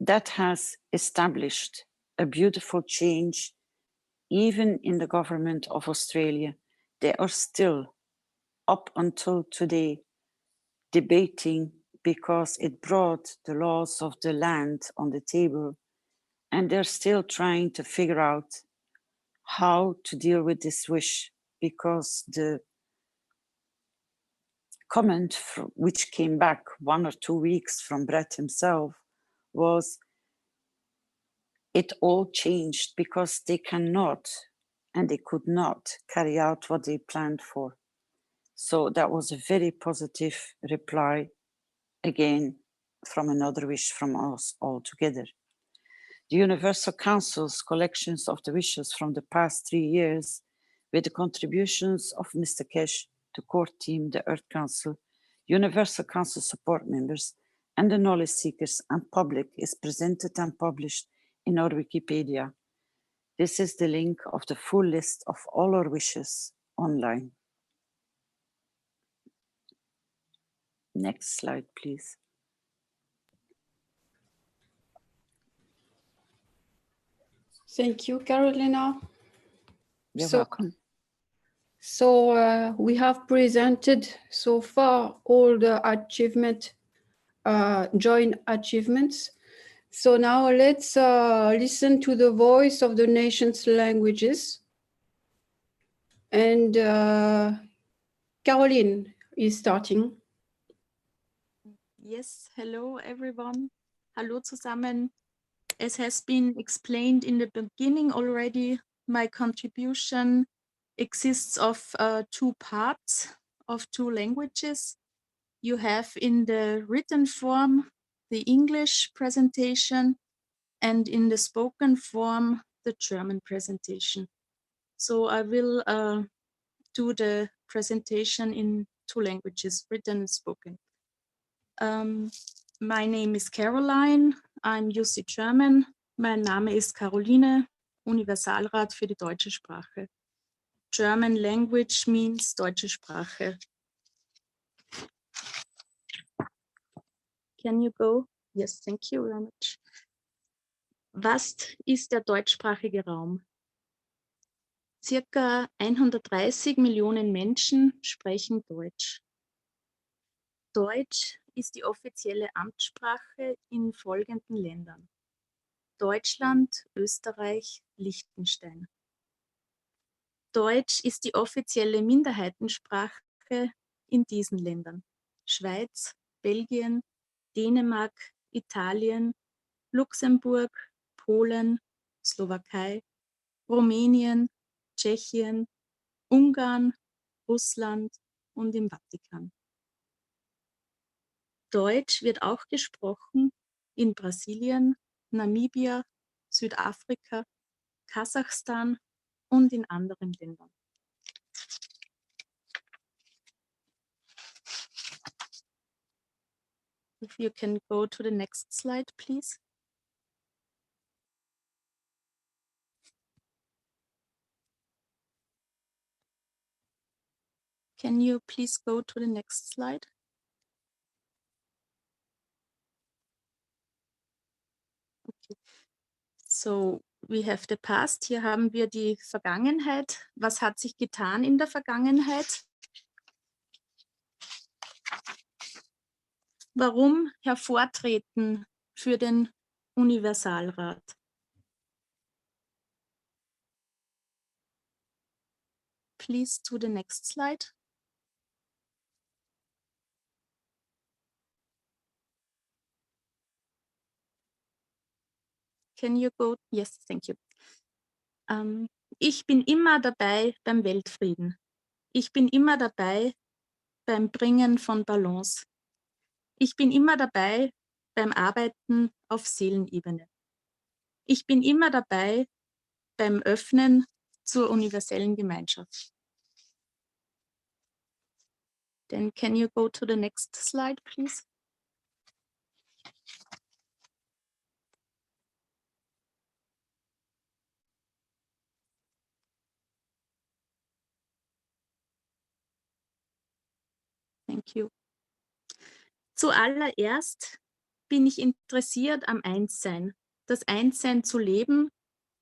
That has established a beautiful change. Even in the government of Australia, they are still, up until today, debating because it brought the laws of the land on the table, and they're still trying to figure out how to deal with this wish, because the comment which came back 1 or 2 weeks from Brett himself was, it all changed because they cannot and they could not carry out what they planned for. So that was a very positive reply, again, from another wish from us all together. The Universal Council's collections of the wishes from the past 3 years, with the contributions of Mr. Keshe, the core team, the Earth Council, Universal Council support members, and the knowledge seekers and public, is presented and published in our Wikipedia. This is the link of the full list of all our wishes online. Next slide, please. Thank you, Carolina. You're welcome. So we have presented so far all the achievement, joint achievements. So now let's listen to the voice of the nation's languages. And Caroline is starting. Yes, hello everyone. Hallo zusammen. As has been explained in the beginning already, my contribution exists of two parts, of two languages. You have in the written form the English presentation and in the spoken form the German presentation. So I will do the presentation in two languages, written and spoken. My name is Caroline, I'm UC German. Mein Name ist Caroline, Universalrat für die deutsche Sprache. German language means deutsche Sprache. Can you go? Yes, thank you very much. Was ist der deutschsprachige Raum? Circa 130 Millionen Menschen sprechen Deutsch. Deutsch ist die offizielle Amtssprache in folgenden Ländern: Deutschland, Österreich, Liechtenstein. Deutsch ist die offizielle Minderheitensprache in diesen Ländern: Schweiz, Belgien, Dänemark, Italien, Luxemburg, Polen, Slowakei, Rumänien, Tschechien, Ungarn, Russland und im Vatikan. Deutsch wird auch gesprochen in Brasilien, Namibia, Südafrika, Kasachstan und in anderen Ländern. If you can go to the next slide, please. Can you please go to the next slide? Okay. So we have the past. Hier haben wir die Vergangenheit. Was hat sich getan in der Vergangenheit? Warum hervortreten für den Universalrat? Please to the next slide. Can you go? Yes, thank you. Ich bin immer dabei beim Weltfrieden. Ich bin immer dabei beim Bringen von Balance. Ich bin immer dabei beim Arbeiten auf Seelenebene. Ich bin immer dabei beim Öffnen zur universellen Gemeinschaft. Then can you go to the next slide, please? Thank you. Zuallererst bin ich interessiert am Einssein. Das Einssein zu leben,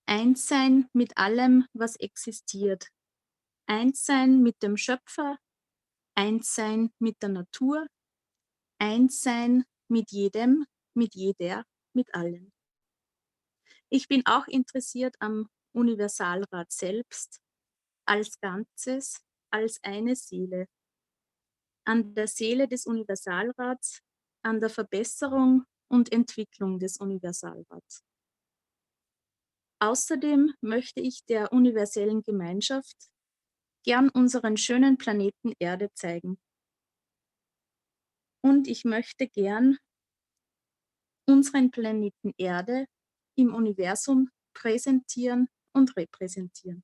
Einssein mit allem, was existiert. Einssein mit dem Schöpfer, Einssein mit der Natur, Einssein mit jedem, mit jeder, mit allen. Ich bin auch interessiert am Universalrat selbst, als Ganzes, als eine Seele. An der Seele des Universalrats, an der Verbesserung und Entwicklung des Universalrats. Außerdem möchte ich der universellen Gemeinschaft gern unseren schönen Planeten Erde zeigen. Und ich möchte gern unseren Planeten Erde im Universum präsentieren und repräsentieren.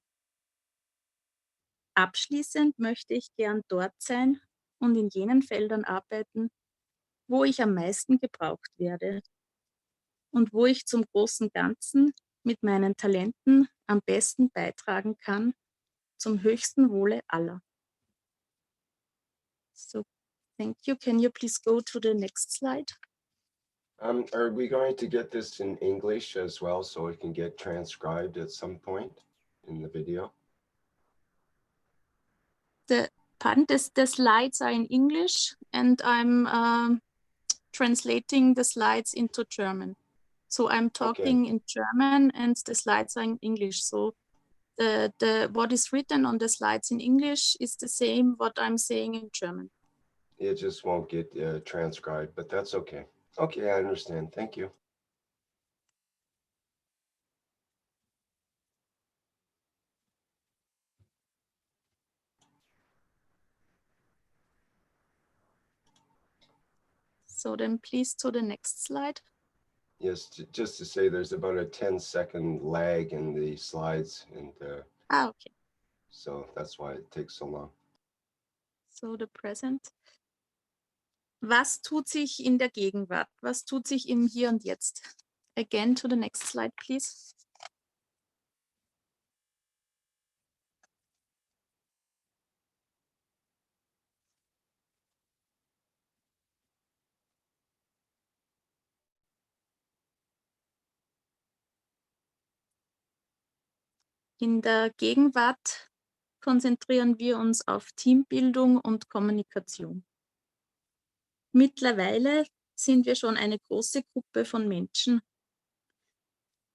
Abschließend möchte ich gern dort sein und in jenen Feldern arbeiten, wo ich am meisten gebraucht werde. und wo ich zum großen Ganzen mit meinen Talenten am besten beitragen kann zum höchsten Wohle aller. So, thank you. Can you please go to the next slide? Are we going to get this in English as well so it can get transcribed at some point in the video? The slides are in English, and I'm translating the slides into German. So I'm talking in German and the slides are in English. So what is written on the slides in English is the same what I'm saying in German. It just won't get transcribed, but that's okay. Okay, I understand. Thank you. So then please to the next slide. Yes, just to say there's about a 10-second lag in the slides, and okay. So that's why it takes so long. So the present. Was tut sich in der Gegenwart? Was tut sich im Hier und Jetzt? Again to the next slide, please. In der Gegenwart konzentrieren wir uns auf Teambildung und Kommunikation. Mittlerweile sind wir schon eine große Gruppe von Menschen.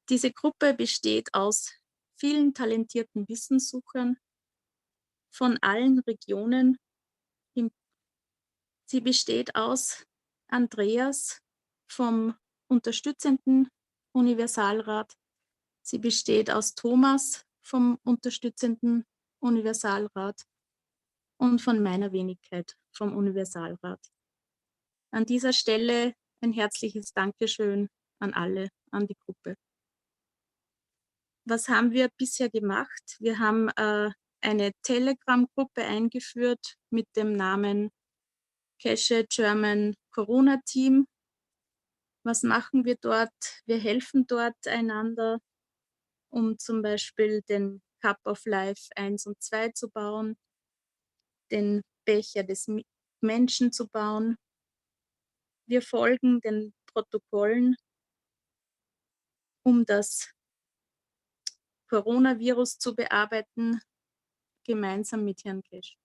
Diese Gruppe besteht aus vielen talentierten Wissenssuchern von allen Regionen. Sie besteht aus Andreas vom unterstützenden Universalrat. Sie besteht aus Thomas vom unterstützenden Universalrat und von meiner Wenigkeit vom Universalrat. An dieser Stelle ein herzliches Dankeschön an alle, an die Gruppe. Was haben wir bisher gemacht? Wir haben eine Telegram-Gruppe eingeführt mit dem Namen Keshe German Corona Team. Was machen wir dort? Wir helfen dort einander, um zum Beispiel den Cup of Life 1 und 2 zu bauen, den Becher des Menschen zu bauen. Wir folgen den Protokollen, um das Coronavirus zu bearbeiten, gemeinsam mit Herrn Keshe.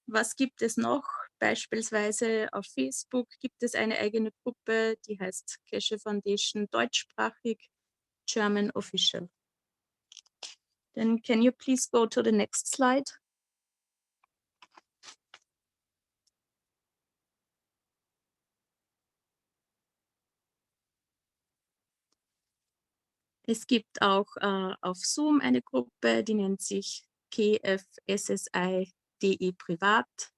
Was gibt es noch? Beispielsweise auf Facebook gibt es eine eigene Gruppe, die heißt Keshe Foundation deutschsprachig, German Official. Then can you please go to the next slide? Es gibt auch auf Zoom eine Gruppe, die nennt sich KF SSI Privat.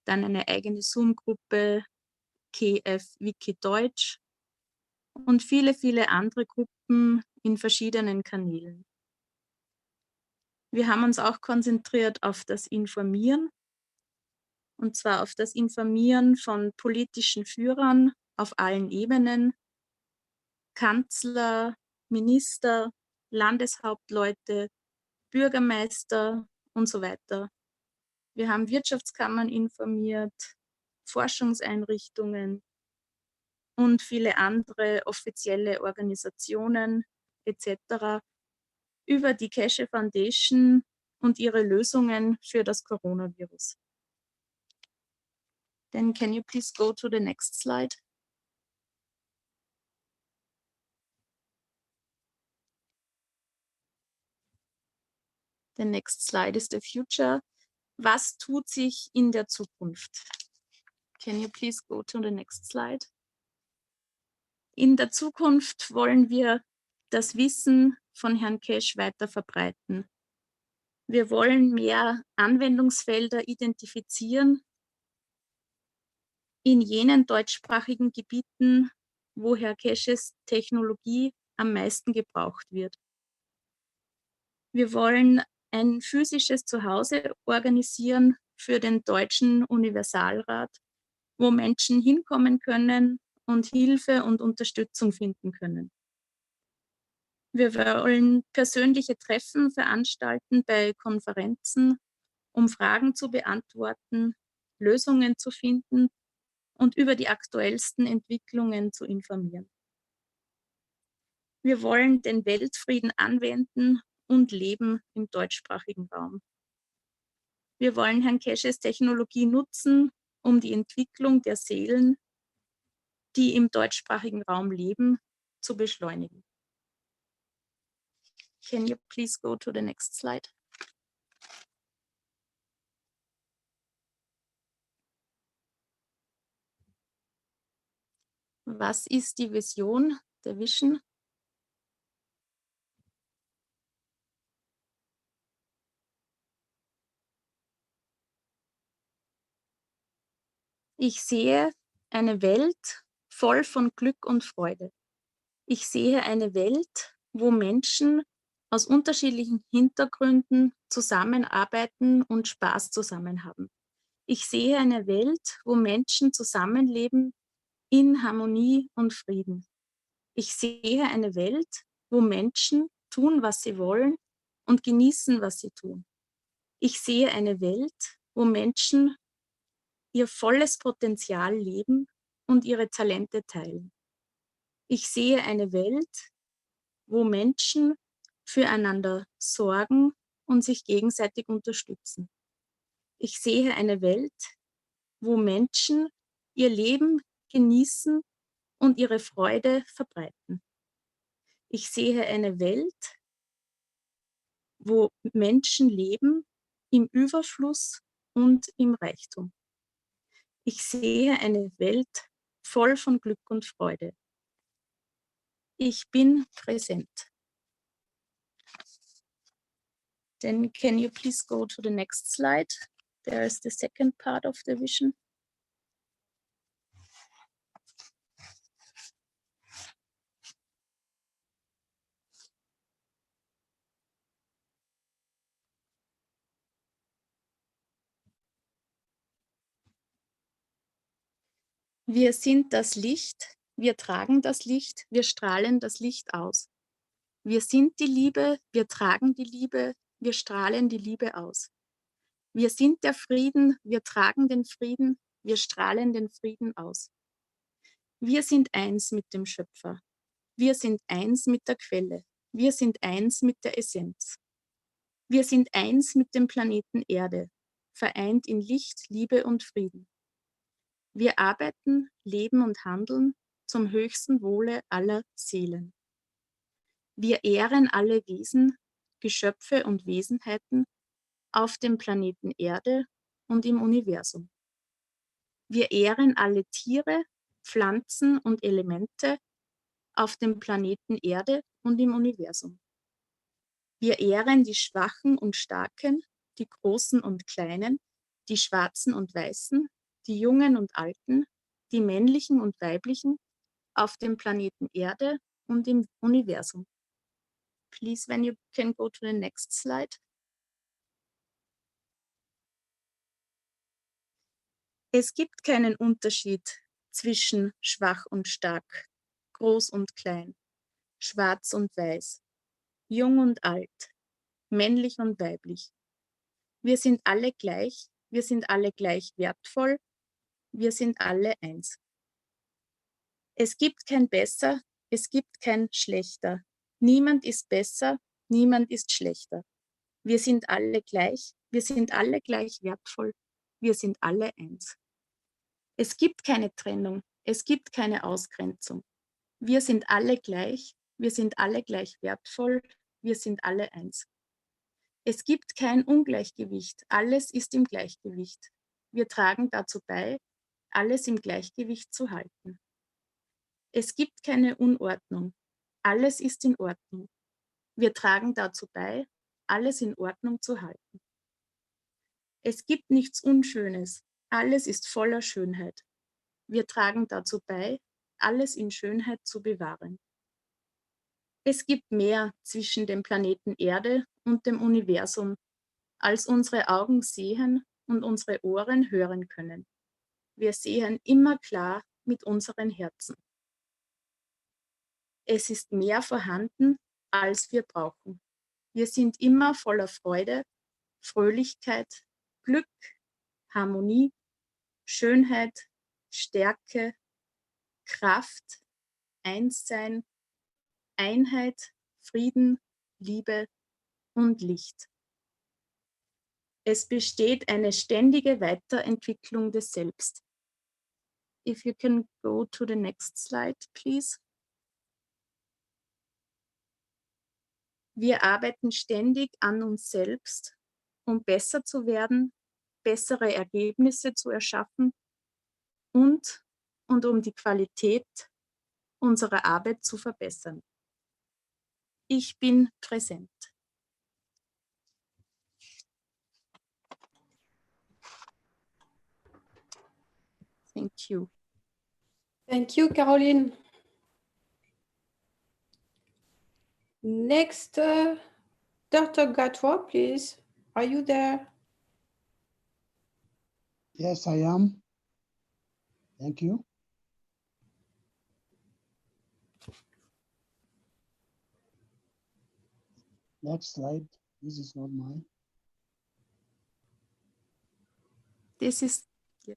Dann eine eigene Zoom-Gruppe, KF Wiki Deutsch und viele, viele andere Gruppen in verschiedenen Kanälen. Wir haben uns auch konzentriert auf das Informieren, und zwar auf das Informieren von politischen Führern auf allen Ebenen, Kanzler, Minister, Landeshauptleute, Bürgermeister und so weiter. Wir haben Wirtschaftskammern informiert, Forschungseinrichtungen und viele andere offizielle Organisationen etc. über die Keshe Foundation und ihre Lösungen für das Coronavirus. Then can you please go to the next slide? The next slide is the future. Was tut sich in der Zukunft? Can you please go to the next slide? In der Zukunft wollen wir das Wissen von Herrn Keshe weiter verbreiten. Wir wollen mehr Anwendungsfelder identifizieren in jenen deutschsprachigen Gebieten, wo Herr Keshes Technologie am meisten gebraucht wird. Wir wollen ein physisches Zuhause organisieren für den deutschen Universalrat, wo Menschen hinkommen können und Hilfe und Unterstützung finden können. Wir wollen persönliche Treffen veranstalten bei Konferenzen, um Fragen zu beantworten, Lösungen zu finden und über die aktuellsten Entwicklungen zu informieren. Wir wollen den Weltfrieden anwenden und leben im deutschsprachigen Raum. Wir wollen Herrn Keshes Technologie nutzen, um die Entwicklung der Seelen, die im deutschsprachigen Raum leben, zu beschleunigen. Can you please go to the next slide? Was ist die Vision, der Vision? Ich sehe eine Welt voll von Glück und Freude. Ich sehe eine Welt, wo Menschen aus unterschiedlichen Hintergründen zusammenarbeiten und Spaß zusammen haben. Ich sehe eine Welt, wo Menschen zusammenleben in Harmonie und Frieden. Ich sehe eine Welt, wo Menschen tun, was sie wollen und genießen, was sie tun. Ich sehe eine Welt, wo Menschen ihr volles Potenzial leben und ihre Talente teilen. Ich sehe eine Welt, wo Menschen füreinander sorgen und sich gegenseitig unterstützen. Ich sehe eine Welt, wo Menschen ihr Leben genießen und ihre Freude verbreiten. Ich sehe eine Welt, wo Menschen leben im Überfluss und im Reichtum. Ich sehe eine Welt voll von Glück und Freude. Ich bin präsent. Then can you please go to the next slide? There is the second part of the vision. Wir sind das Licht, wir tragen das Licht, wir strahlen das Licht aus. Wir sind die Liebe, wir tragen die Liebe, wir strahlen die Liebe aus. Wir sind der Frieden, wir tragen den Frieden, wir strahlen den Frieden aus. Wir sind eins mit dem Schöpfer. Wir sind eins mit der Quelle. Wir sind eins mit der Essenz. Wir sind eins mit dem Planeten Erde, vereint in Licht, Liebe und Frieden. Wir arbeiten, leben und handeln zum höchsten Wohle aller Seelen. Wir ehren alle Wesen, Geschöpfe und Wesenheiten auf dem Planeten Erde und im Universum. Wir ehren alle Tiere, Pflanzen und Elemente auf dem Planeten Erde und im Universum. Wir ehren die Schwachen und Starken, die Großen und Kleinen, die Schwarzen und Weißen, die Jungen und Alten, die Männlichen und Weiblichen auf dem Planeten Erde und im Universum. Please, when you can go to the next slide. Es gibt keinen Unterschied zwischen schwach und stark, groß und klein, schwarz und weiß, jung und alt, männlich und weiblich. Wir sind alle gleich, wir sind alle gleich wertvoll, wir sind alle eins. Es gibt kein Besser, es gibt kein Schlechter. Niemand ist besser, niemand ist schlechter. Wir sind alle gleich, wir sind alle gleich wertvoll, wir sind alle eins. Es gibt keine Trennung, es gibt keine Ausgrenzung. Wir sind alle gleich, wir sind alle gleich wertvoll, wir sind alle eins. Es gibt kein Ungleichgewicht, alles ist im Gleichgewicht. Wir tragen dazu bei, alles im Gleichgewicht zu halten. Es gibt keine Unordnung, alles ist in Ordnung. Wir tragen dazu bei, alles in Ordnung zu halten. Es gibt nichts Unschönes, alles ist voller Schönheit. Wir tragen dazu bei, alles in Schönheit zu bewahren. Es gibt mehr zwischen dem Planeten Erde und dem Universum, als unsere Augen sehen und unsere Ohren hören können. Wir sehen immer klar mit unseren Herzen. Es ist mehr vorhanden, als wir brauchen. Wir sind immer voller Freude, Fröhlichkeit, Glück, Harmonie, Schönheit, Stärke, Kraft, Einssein, Einheit, Frieden, Liebe und Licht. Es besteht eine ständige Weiterentwicklung des Selbst. If you can go to the next slide, please. Wir arbeiten ständig an uns selbst, um besser zu werden, bessere Ergebnisse zu erschaffen und um die Qualität unserer Arbeit zu verbessern. Ich bin präsent. Thank you. Thank you, Caroline. Next, Dr. Gatwa, please. Are you there? Yes, I am. Thank you. Next slide. This is not mine. This is. Yeah.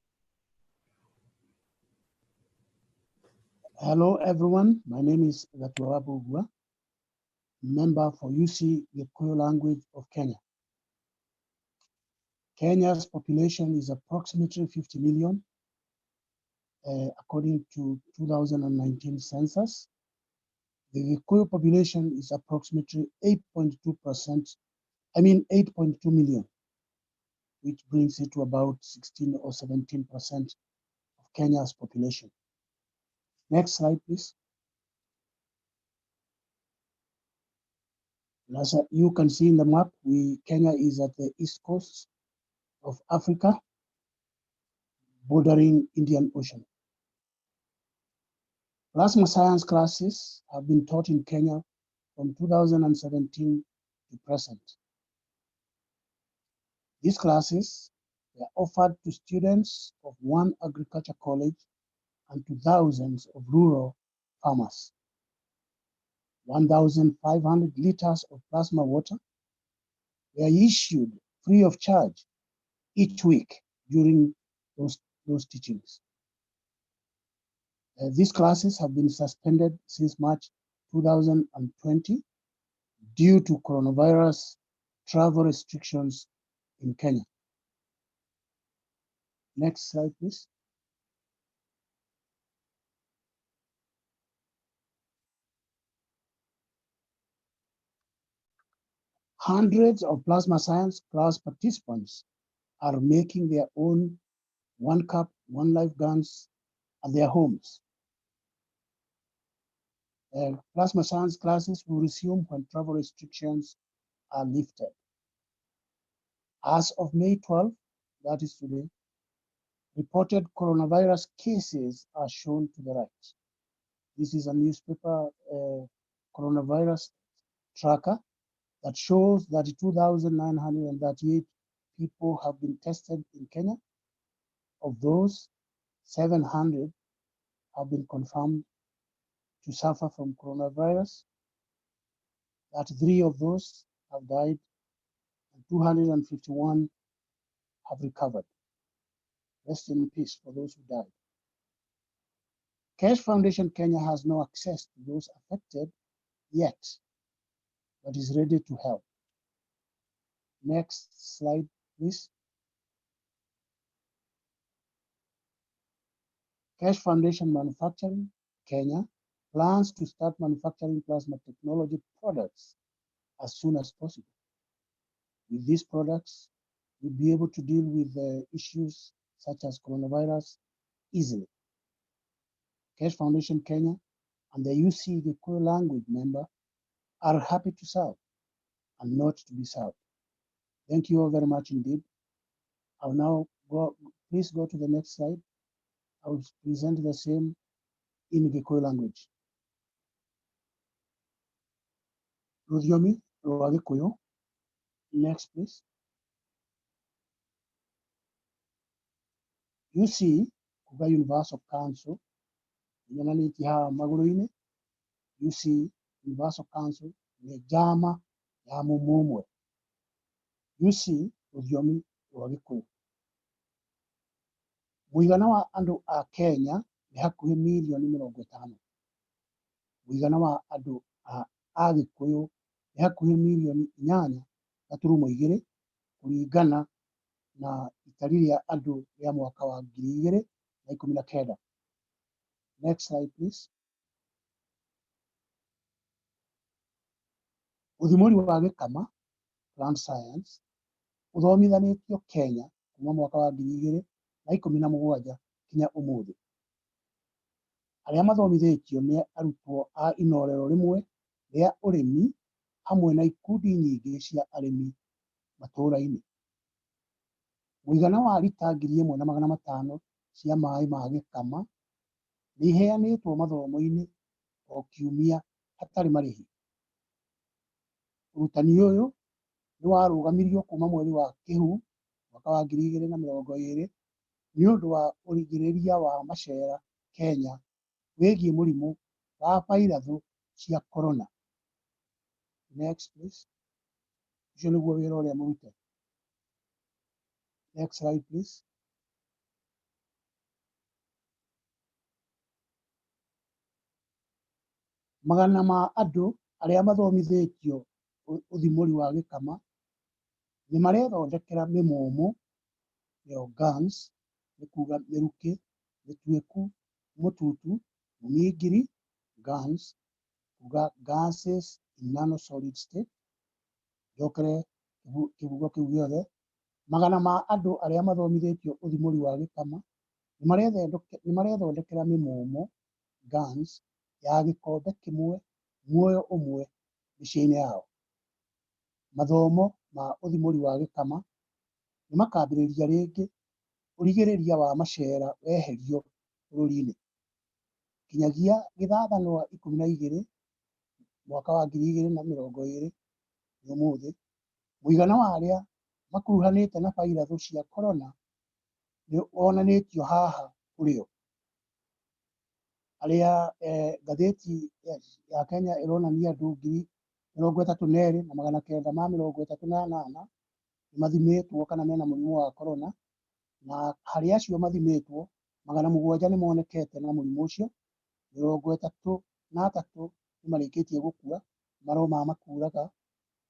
Hello, everyone. My name is Gatwa Bugwa, member for UC Gikuyu language of Kenya. Kenya's population is approximately 50 million, according to 2019 census. The Gikuyu population is approximately 8.2%, 8.2 million, which brings it to about 16 or 17% of Kenya's population. Next slide, please. As you can see in the map, Kenya is at the east coast of Africa, bordering Indian Ocean. Plasma science classes have been taught in Kenya from 2017 to present. These classes were offered to students of one agriculture college and to thousands of rural farmers. 1,500 liters of plasma water were issued free of charge each week during those teachings. These classes have been suspended since March 2020 due to coronavirus travel restrictions in Kenya. Next slide, please. Hundreds of plasma science class participants are making their own one cup, one life guns at their homes. Plasma science classes will resume when travel restrictions are lifted. As of May 12, that is today, reported coronavirus cases are shown to the right. This is a newspaper coronavirus tracker that shows that 2,938 people have been tested in Kenya. Of those, 700 have been confirmed to suffer from coronavirus. 3 of those have died and 251 have recovered. Rest in peace for those who died. Keshe Foundation Kenya has no access to those affected yet, but is ready to help. Next slide, please. Keshe Foundation Manufacturing Kenya plans to start manufacturing plasma technology products as soon as possible. With these products, we'll be able to deal with issues such as coronavirus easily. Keshe Foundation Kenya and the UC Gikuyu language member are happy to serve and not to be served. Thank you all very much indeed. I'll now please go to the next slide. I will present the same in Gikuyu language. Rudyomi rwa Gikuyu. Next, please. UC Kuga Universal Council Inyananĩtie haha magũrũ-inĩ. You see, Universal Council nĩ njama ya mũmwe. You see, rũthiomi rwa Gĩkũyũ. Mũigana wa andũ a Kenya nĩ hakuhĩ mirioni 50. Mũigana wa andũ a Gĩkũyũ nĩ hakuhĩ mirioni 8.2 kũringana na itari rĩa andũ rĩa mwaka wa 2019. Next slide, please. Ũthimũri wa gĩkama, plant science, ũthomithanĩtio Kenya kuma mwaka wa 2017 kinya ũmũthĩ. Arĩa mathomithĩtio nĩ arutwo a inorero rĩmwe rĩa ũrĩmi hamwe na ikundi nyingĩ cia arĩmi matũũra-inĩ. Mũigana wa lita 1,500 cia maĩ ma gĩkama nĩ iheanĩtwo mathomo-inĩ o kiumia hatarĩ marĩhi. Ũrutani ũyũ nĩ warũgamirio kuma mweri wa Kĩhu mwaka wa 2020 nĩ ũndũ wa ũrigĩrĩria wa macera Kenya wĩgiĩ mũrimũ wa vairathũ cia corona. Next, please. Ũcio nĩguo wĩra ũrĩa mũrute. Next slide, please. Magana ma andũ arĩa mathomithĩtio ũthimũri wa gĩkama nĩ marethondekera mĩmomo ya guns, nĩ kuga mĩrukĩ, mĩtuĩku, mũtutu, mũmingiri, guns, kuga gases in nano-solid state, njokere kĩhugo kĩu gĩothe. Magana ma andũ arĩa mathomithĩtio ũthimũri wa gĩkama nĩ marethondekera mĩmomo guns ya gĩkombe kĩmwe muoyo ũmwe mĩciĩ-inĩ yao. Mathomo ma ũthimũri wa gĩkama nĩ makambĩrĩria rĩngĩ ũrigĩrĩria wa macera weherio bũrũri-inĩ. Kinyagia gĩthathanwa 12 mwaka wa 2020 nĩ ũmũthĩ, mũigana wa arĩa makuruhanĩte na vairathũ cia corona nĩ wonanĩtio haha ũrĩo. Arĩa ngathĩti ya Kenya ĩronania andũ 32,938 nĩ mathimĩtwo kana mena mũrimũ wa corona, na harĩ acio mathimĩtwo 700 nĩ monekete na mũrimũ ũcio, 33 nĩ marĩkĩtie gũkua marũa ma makuraga,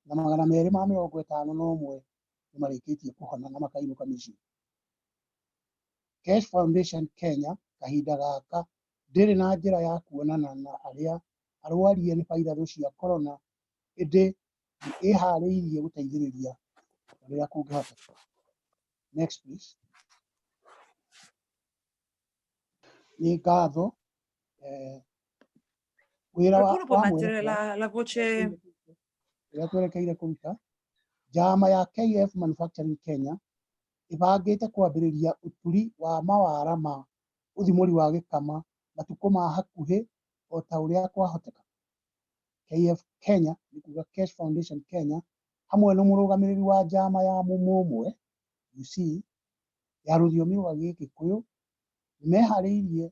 na 251 nĩ marĩkĩtie kũhona na makainũka mĩciĩ. Keshe Foundation Kenya kahinda gaka ndĩrĩ na njĩra ya kuonana na arĩa arwarie nĩ vairathũ cia corona, ĩndĩ nĩ ĩharĩirie gũteithĩrĩria rĩrĩa kũngĩhoteka. Next, please. Nĩ ngatho wĩra wa ũrĩa twerekeire kũruta. Njama ya KF Manufacturing Kenya ĩbangĩte kwambĩrĩria ũturi wa mawara ma ũthimũri wa gĩkama matukũ ma hakuhĩ o ta ũrĩa kwahoteka. KF Kenya, nĩ kuga Keshe Foundation Kenya, hamwe na mũrũgamĩrĩri wa njama ya mũmwe UC ya rũthiomi rwa Gĩgĩkũyũ nĩ meharĩirie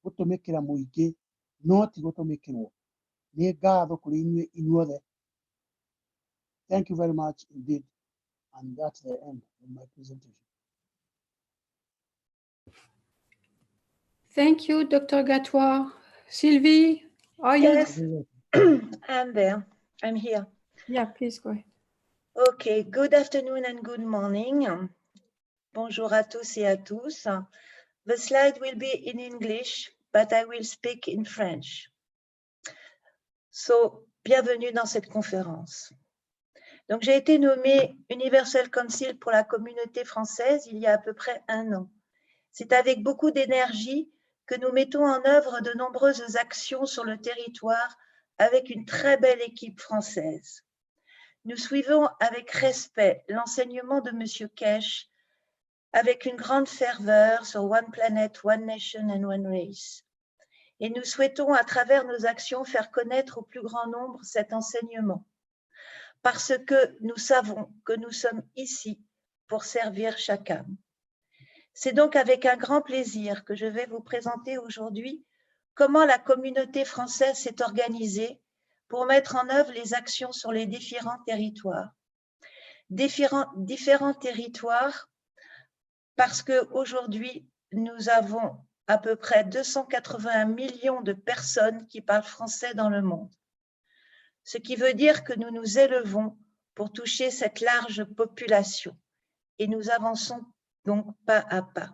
gũtũmĩkĩra mũingĩ no ti gũtũmĩkĩrwo. Nĩ ngatho kũrĩ inyuĩ inyuothe. Thank you very much indeed. And that's the end of my presentation. Thank you, Dr. Gatwa. Sylvie, are you? Yes, I'm there. I'm here. Yeah, please go ahead. Okay, good afternoon and good morning. Bonjour à tous et à tous. The slide will be in English, but I will speak in French. So, bienvenue dans cette conférence. Donc, j'ai été nommée Universal Council pour la communauté française il y a à peu près 1 an. C'est avec beaucoup d'énergie que nous mettons en œuvre de nombreuses actions sur le territoire avec une très belle équipe française. Nous suivons avec respect l'enseignement de M. Keshe avec une grande ferveur sur One Planet, One Nation and One Race. Et nous souhaitons à travers nos actions faire connaître au plus grand nombre cet enseignement. Parce que nous savons que nous sommes ici pour servir chacun. C'est donc avec un grand plaisir que je vais vous présenter aujourd'hui comment la communauté française s'est organisée pour mettre en œuvre les actions sur les différents territoires. Différents territoires parce qu'aujourd'hui, nous avons à peu près 281 millions de personnes qui parlent français dans le monde. Ce qui veut dire que nous nous élevons pour toucher cette large population et nous avançons donc pas à pas.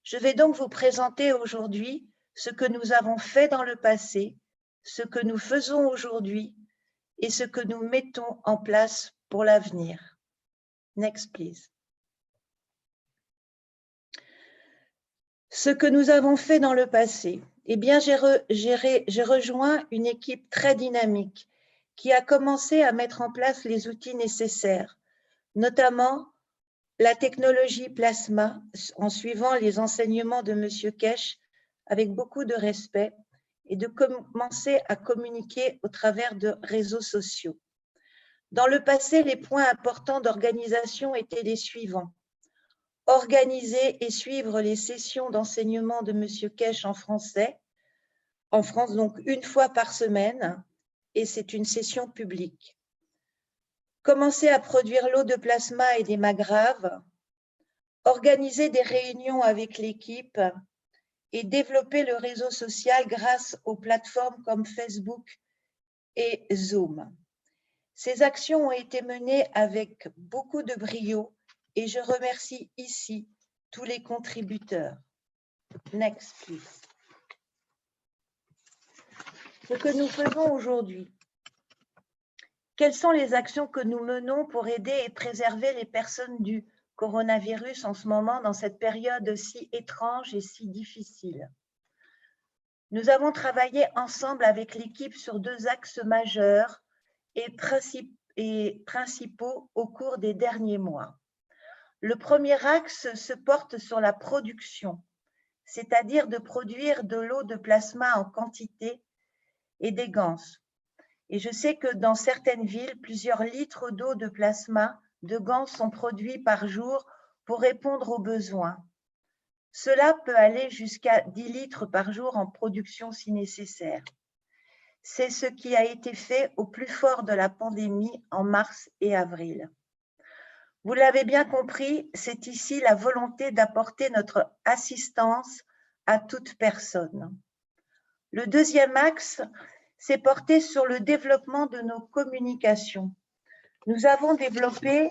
Je vais donc vous présenter aujourd'hui ce que nous avons fait dans le passé, ce que nous faisons aujourd'hui et ce que nous mettons en place pour l'avenir. Next, please. Ce que nous avons fait dans le passé, eh bien, j'ai rejoint une équipe très dynamique qui a commencé à mettre en place les outils nécessaires, notamment la technologie plasma, en suivant les enseignements de M. Keshe avec beaucoup de respect, et de commencer à communiquer au travers de réseaux sociaux. Dans le passé, les points importants d'organisation étaient les suivants. Organiser et suivre les sessions d'enseignement de M. Keshe en français, en France donc une fois par semaine, et c'est une session publique. Commencer à produire l'eau de plasma et des magraves, organiser des réunions avec l'équipe et développer le réseau social grâce aux plateformes comme Facebook et Zoom. Ces actions ont été menées avec beaucoup de brio et je remercie ici tous les contributeurs. Next, please. Ce que nous faisons aujourd'hui. Quelles sont les actions que nous menons pour aider et préserver les personnes du coronavirus en ce moment dans cette période si étrange et si difficile? Nous avons travaillé ensemble avec l'équipe sur deux axes majeurs et principaux au cours des derniers mois. Le premier axe se porte sur la production, c'est-à-dire de produire de l'eau de plasma en quantité et des gants. Et je sais que dans certaines villes, plusieurs litres d'eau de plasma de gants sont produits par jour pour répondre aux besoins. Cela peut aller jusqu'à 10 litres par jour en production si nécessaire. C'est ce qui a été fait au plus fort de la pandémie en mars et avril. Vous l'avez bien compris, c'est ici la volonté d'apporter notre assistance à toute personne. Le deuxième axe s'est porté sur le développement de nos communications. Nous avons développé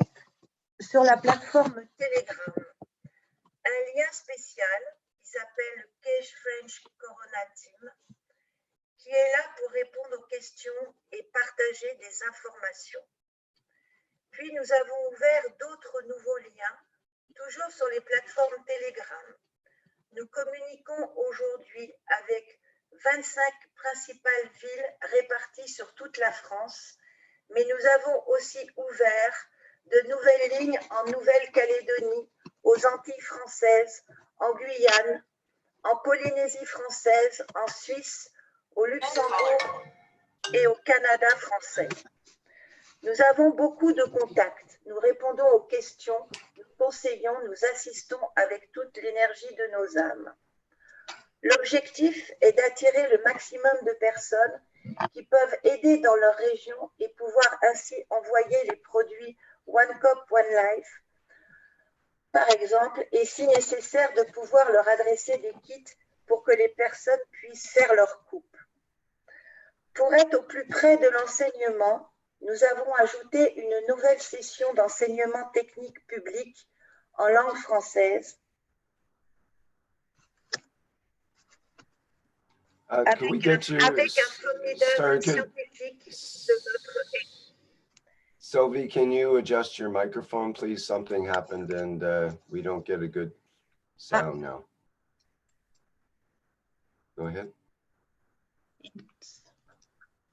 sur la plateforme Telegram un lien spécial qui s'appelle Keshe French Corona Team, qui est là pour répondre aux questions et partager des informations. Puis nous avons ouvert d'autres nouveaux liens, toujours sur les plateformes Telegram. Nous communiquons aujourd'hui avec 25 principales villes réparties sur toute la France, mais nous avons aussi ouvert de nouvelles lignes en Nouvelle-Calédonie, aux Antilles françaises, en Guyane, en Polynésie française, en Suisse, au Luxembourg et au Canada français. Nous avons beaucoup de contacts, nous répondons aux questions, nous conseillons, nous assistons avec toute l'énergie de nos âmes. L'objectif est d'attirer le maximum de personnes qui peuvent aider dans leur région et pouvoir ainsi envoyer les produits One Cup, One Life, par exemple, et si nécessaire de pouvoir leur adresser des kits pour que les personnes puissent faire leur coupe. Pour être au plus près de l'enseignement, nous avons ajouté une nouvelle session d'enseignement technique public en langue française avec un formidable scientifique de notre équipe. Sylvie, can you adjust your microphone, please? Something happened and we don't get a good sound now. Go ahead.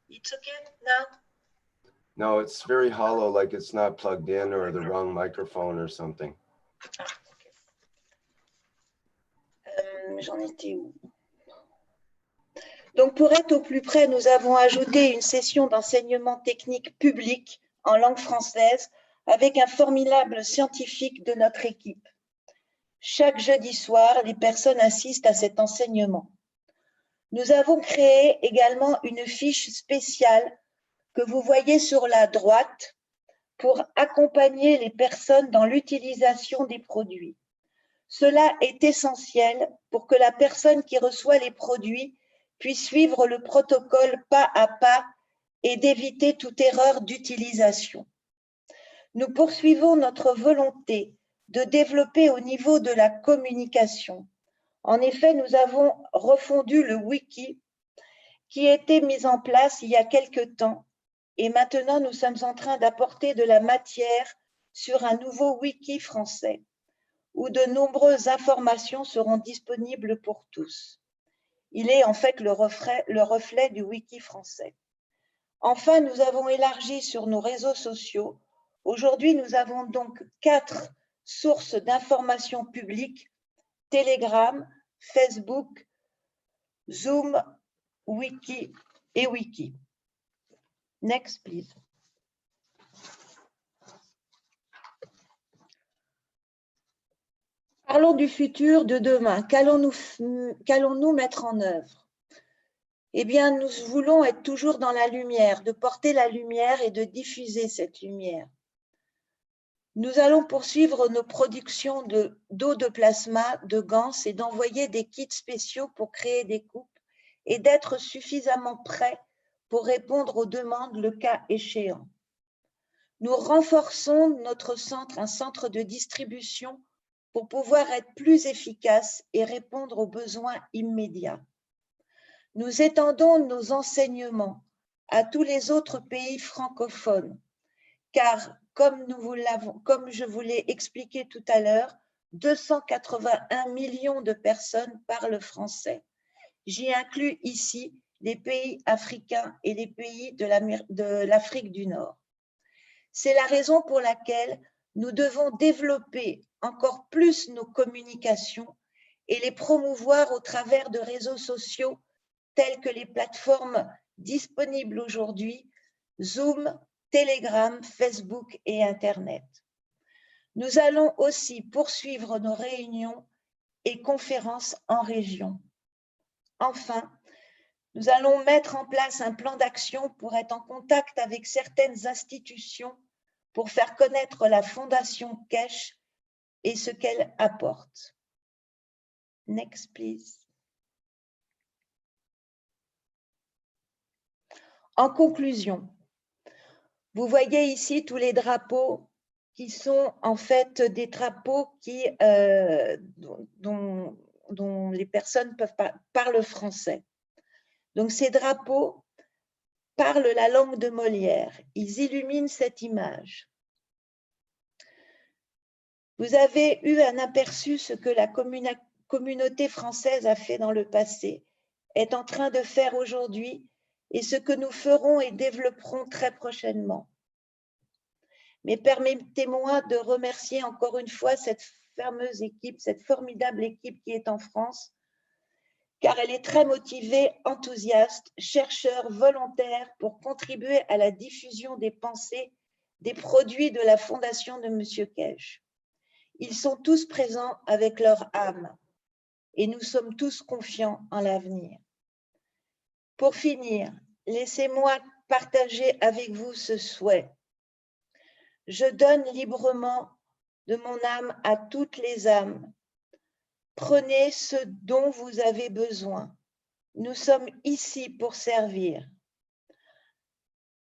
It's okay now? No, it's very hollow, like it's not plugged in or the wrong microphone or something. J'en étais où? Donc, pour être au plus près, nous avons ajouté une session d'enseignement technique public en langue française avec un formidable scientifique de notre équipe. Chaque jeudi soir, les personnes assistent à cet enseignement. Nous avons créé également une fiche spéciale que vous voyez sur la droite pour accompagner les personnes dans l'utilisation des produits. Cela est essentiel pour que la personne qui reçoit les produits puisse suivre le protocole pas à pas et d'éviter toute erreur d'utilisation. Nous poursuivons notre volonté de développer au niveau de la communication. En effet, nous avons refondu le wiki qui était mis en place il y a quelque temps et maintenant nous sommes en train d'apporter de la matière sur un nouveau wiki français où de nombreuses informations seront disponibles pour tous. Il est en fait le reflet du wiki français. Enfin, nous avons élargi sur nos réseaux sociaux. Aujourd'hui, nous avons donc 4 sources d'informations publiques: Telegram, Facebook, Zoom, Wiki et Wiki. Next, please. Parlons du futur de demain. Qu'allons-nous mettre en œuvre? Eh bien, nous voulons être toujours dans la lumière, de porter la lumière et de diffuser cette lumière. Nous allons poursuivre nos productions d'eau de plasma, de gants et d'envoyer des kits spéciaux pour créer des coupes et d'être suffisamment prêts pour répondre aux demandes le cas échéant. Nous renforçons notre centre, un centre de distribution pour pouvoir être plus efficace et répondre aux besoins immédiats. Nous étendons nos enseignements à tous les autres pays francophones, car comme je vous l'ai expliqué tout à l'heure, 281 millions de personnes parlent français. J'y inclus ici les pays africains et les pays de l'Afrique du Nord. C'est la raison pour laquelle nous devons développer encore plus nos communications et les promouvoir au travers de réseaux sociaux tels que les plateformes disponibles aujourd'hui, Zoom, Telegram, Facebook et Internet. Nous allons aussi poursuivre nos réunions et conférences en région. Enfin, nous allons mettre en place un plan d'action pour être en contact avec certaines institutions pour faire connaître la Fondation Keshe et ce qu'elle apporte. Next, please. En conclusion, vous voyez ici tous les drapeaux qui sont en fait des drapeaux dont les personnes parlent français. Donc ces drapeaux parlent la langue de Molière. Ils illuminent cette image. Vous avez eu un aperçu ce que la communauté française a fait dans le passé, est en train de faire aujourd'hui et ce que nous ferons et développerons très prochainement. Mais permettez-moi de remercier encore une fois cette fameuse équipe, cette formidable équipe qui est en France, car elle est très motivée, enthousiaste, chercheur, volontaire pour contribuer à la diffusion des pensées, des produits de la Fondation de M. Keshe. Ils sont tous présents avec leur âme et nous sommes tous confiants en l'avenir. Pour finir, laissez-moi partager avec vous ce souhait. Je donne librement de mon âme à toutes les âmes. Prenez ce dont vous avez besoin. Nous sommes ici pour servir.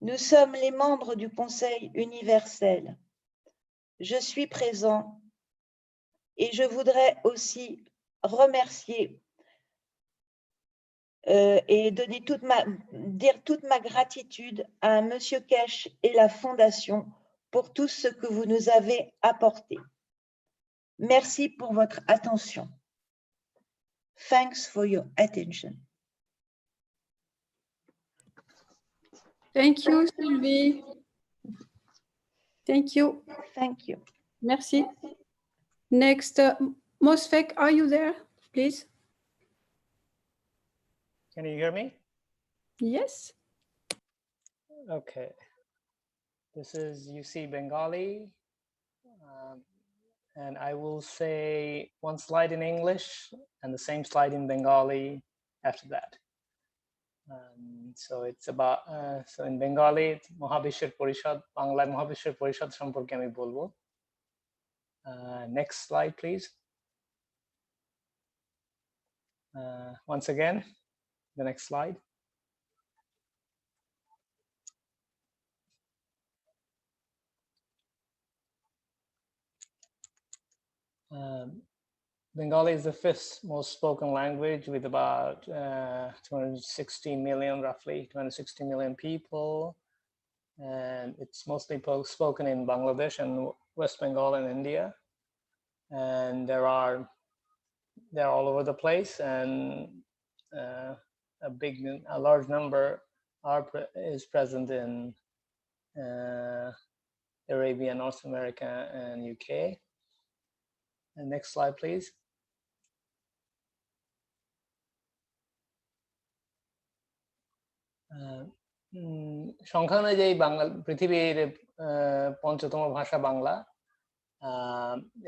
Nous sommes les membres du Conseil universel. Je suis présent et je voudrais aussi remercier et dire toute ma gratitude à M. Keshe et la Fondation pour tout ce que vous nous avez apporté. Merci pour votre attention. Thanks for your attention. Thank you, Sylvie. Thank you. Thank you. Merci. Next, Mosfek, are you there, please? Can you hear me? Yes. Okay. This is UC Bengali. And I will say one slide in English and the same slide in Bengali after that. So it's about so in Bengali it's Mohabishwar Porishad, Bangla Mohabishwar Porishad সম্পর্কে আমি বলবো. Next slide please. Once again, the next slide. Bengali is the fifth most spoken language with about 260 million, roughly 260 million people. And it's mostly spoken in Bangladesh and West Bengal and India. And they're all over the place, and a large number is present in Arabia, North America, and UK. And next slide, please. সংখ্যা অনুযায়ী বাংলা পৃথিবীর পঞ্চতম ভাষা বাংলা,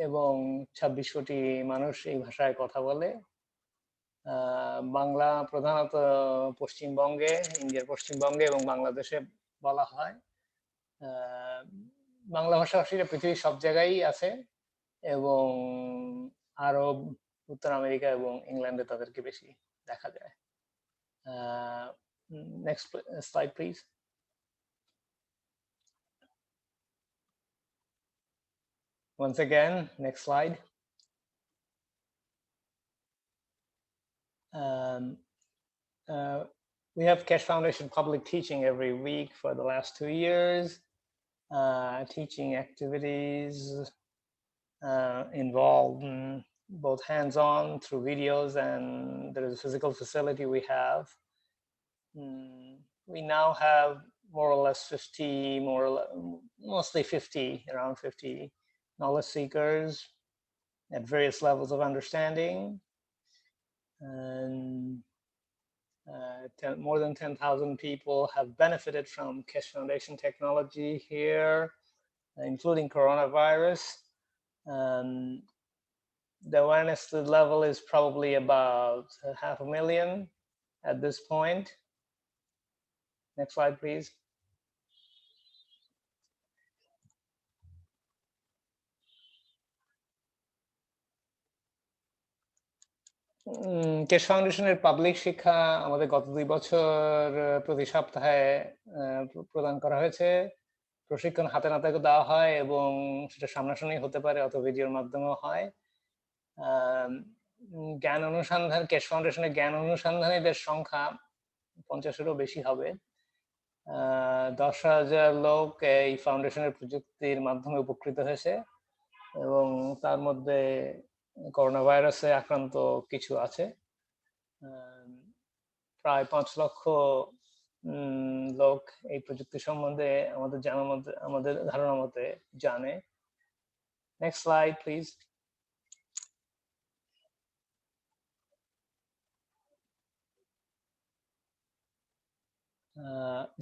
এবং 26 কোটি মানুষ এই ভাষায় কথা বলে। বাংলা প্রধানত পশ্চিমবঙ্গে, ইন্ডিয়ার পশ্চিমবঙ্গে এবং বাংলাদেশে বলা হয়। বাংলা ভাষাভাষীরা পৃথিবীর সব জায়গায় আছে, এবং আরব, উত্তর আমেরিকা এবং ইংল্যান্ডে তাদেরকে বেশি দেখা যায়। Next slide, please. Once again, next slide. We have Keshe Foundation public teaching every week for the last 2 years. Teaching activities involve both hands-on through videos, and there is a physical facility we have. We now have more or less 50, mostly 50, around 50 knowledge seekers at various levels of understanding. And more than 10,000 people have benefited from Keshe Foundation technology here, including coronavirus. The awareness level is probably about 500,000 at this point. Next slide, please. কেশ ফাউন্ডেশনের public শিক্ষা আমাদের গত 2 বছর প্রতি সপ্তাহে প্রদান করা হয়েছে। প্রশিক্ষণ হাতে নাতে দেওয়া হয়, এবং সেটা সামনাসামনি হতে পারে অথবা ভিডিওর মাধ্যমেও হয়। জ্ঞান অনুসন্ধান, কেশ ফাউন্ডেশনের জ্ঞান অনুসন্ধানীদের সংখ্যা 50-এরও বেশি হবে। 10,000 লোক এই ফাউন্ডেশনের প্রযুক্তির মাধ্যমে উপকৃত হয়েছে, এবং তার মধ্যে করোনা ভাইরাসে আক্রান্ত কিছু আছে। প্রায় 5 লক্ষ লোক এই প্রযুক্তি সম্বন্ধে আমাদের ধারণা মতে জানে। Next slide, please.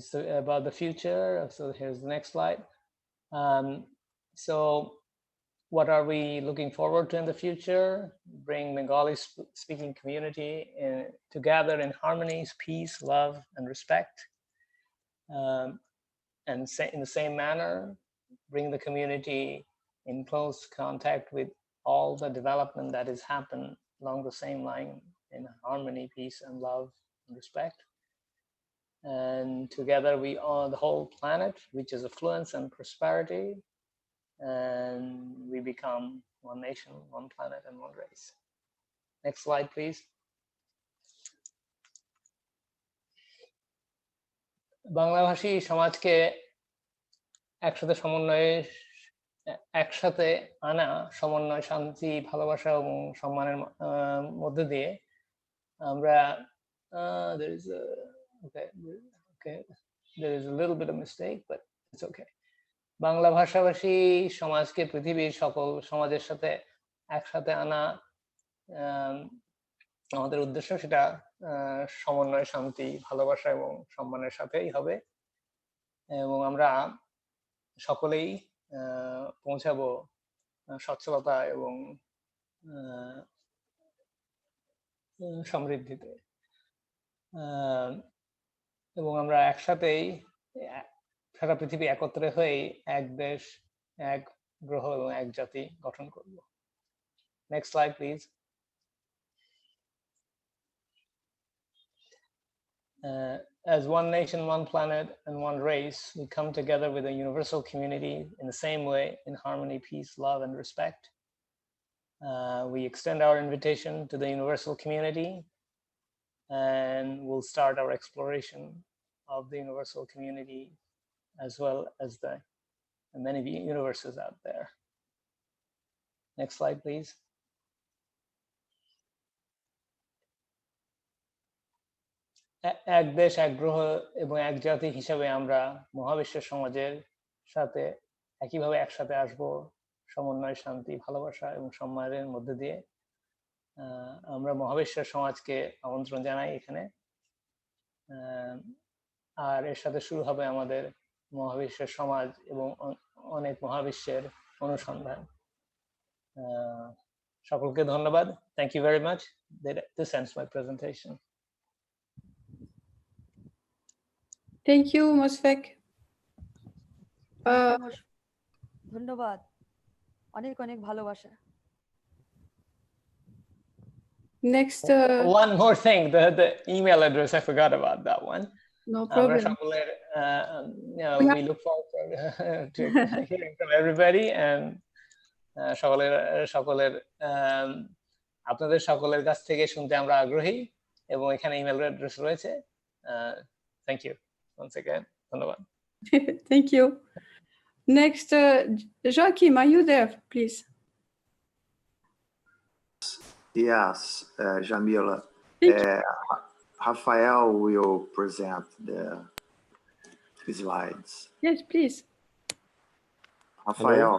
So about the future. So here's the next slide. So what are we looking forward to in the future? Bring Bengali speaking community together in harmonies, peace, love, and respect. And in the same manner, bring the community in close contact with all the development that has happened along the same line, in harmony, peace, and love, and respect. And together we own the whole planet, reaches affluence and prosperity, and we become one nation, one planet, and one race. Next slide, please. বাংলাভাষী সমাজকে একসাথে আনা, সমন্বয়, শান্তি, ভালোবাসা এবং সম্মানের মধ্যে দিয়ে আমরা there is a little bit of mistake, but it's okay. Bangla ভাষাভাষী সমাজকে পৃথিবীর সকল সমাজের সাথে একসাথে আনা আমাদের উদ্দেশ্য। সেটা সমন্বয়, শান্তি, ভালোবাসা এবং সম্মানের সাথেই হবে, এবং আমরা সকলেই পৌঁছাবো সচ্ছলতা এবং সমৃদ্ধিতে। এবং আমরা একসাথেই সারা পৃথিবী একত্রে হয়েই এক দেশ, এক গ্রহ এবং এক জাতি গঠন করব। Next slide, please. As one nation, one planet, and one race, we come together with a universal community in the same way, in harmony, peace, love, and respect. We extend our invitation to the universal community, and we'll start our exploration of the universal community as well as the many universes out there. Next slide, please. এক দেশ, এক গ্রহ এবং এক জাতি হিসাবে আমরা মহাবিশ্বের সমাজের সাথে একইভাবে একসাথে আসব, সমন্বয়, শান্তি, ভালোবাসা এবং সম্মানের মধ্যে দিয়ে। আমরা মহাবিশ্বের সমাজকে আমন্ত্রণ জানাই এখানে, আর এর সাথে শুরু হবে আমাদের মহাবিশ্বের সমাজ এবং অনেক মহাবিশ্বের অনুসন্ধান। সকলকে ধন্যবাদ। Thank you very much. This ends my presentation. Thank you, Mosfek. ধন্যবাদ, অনেক অনেক ভালোবাসা। Next, one more thing, the email address, I forgot about that one. No problem. We look forward to hearing from everybody, and আপনাদের সকলের কাছ থেকে শুনতে আমরা আগ্রহী এবং এখানে ইমেল অ্যাড্রেস রয়েছে। Thank you once again. ধন্যবাদ। Thank you. Next, Joachim, are you there, please? Yes, Jamila. Rafael will present the slides. Yes, please. Rafael.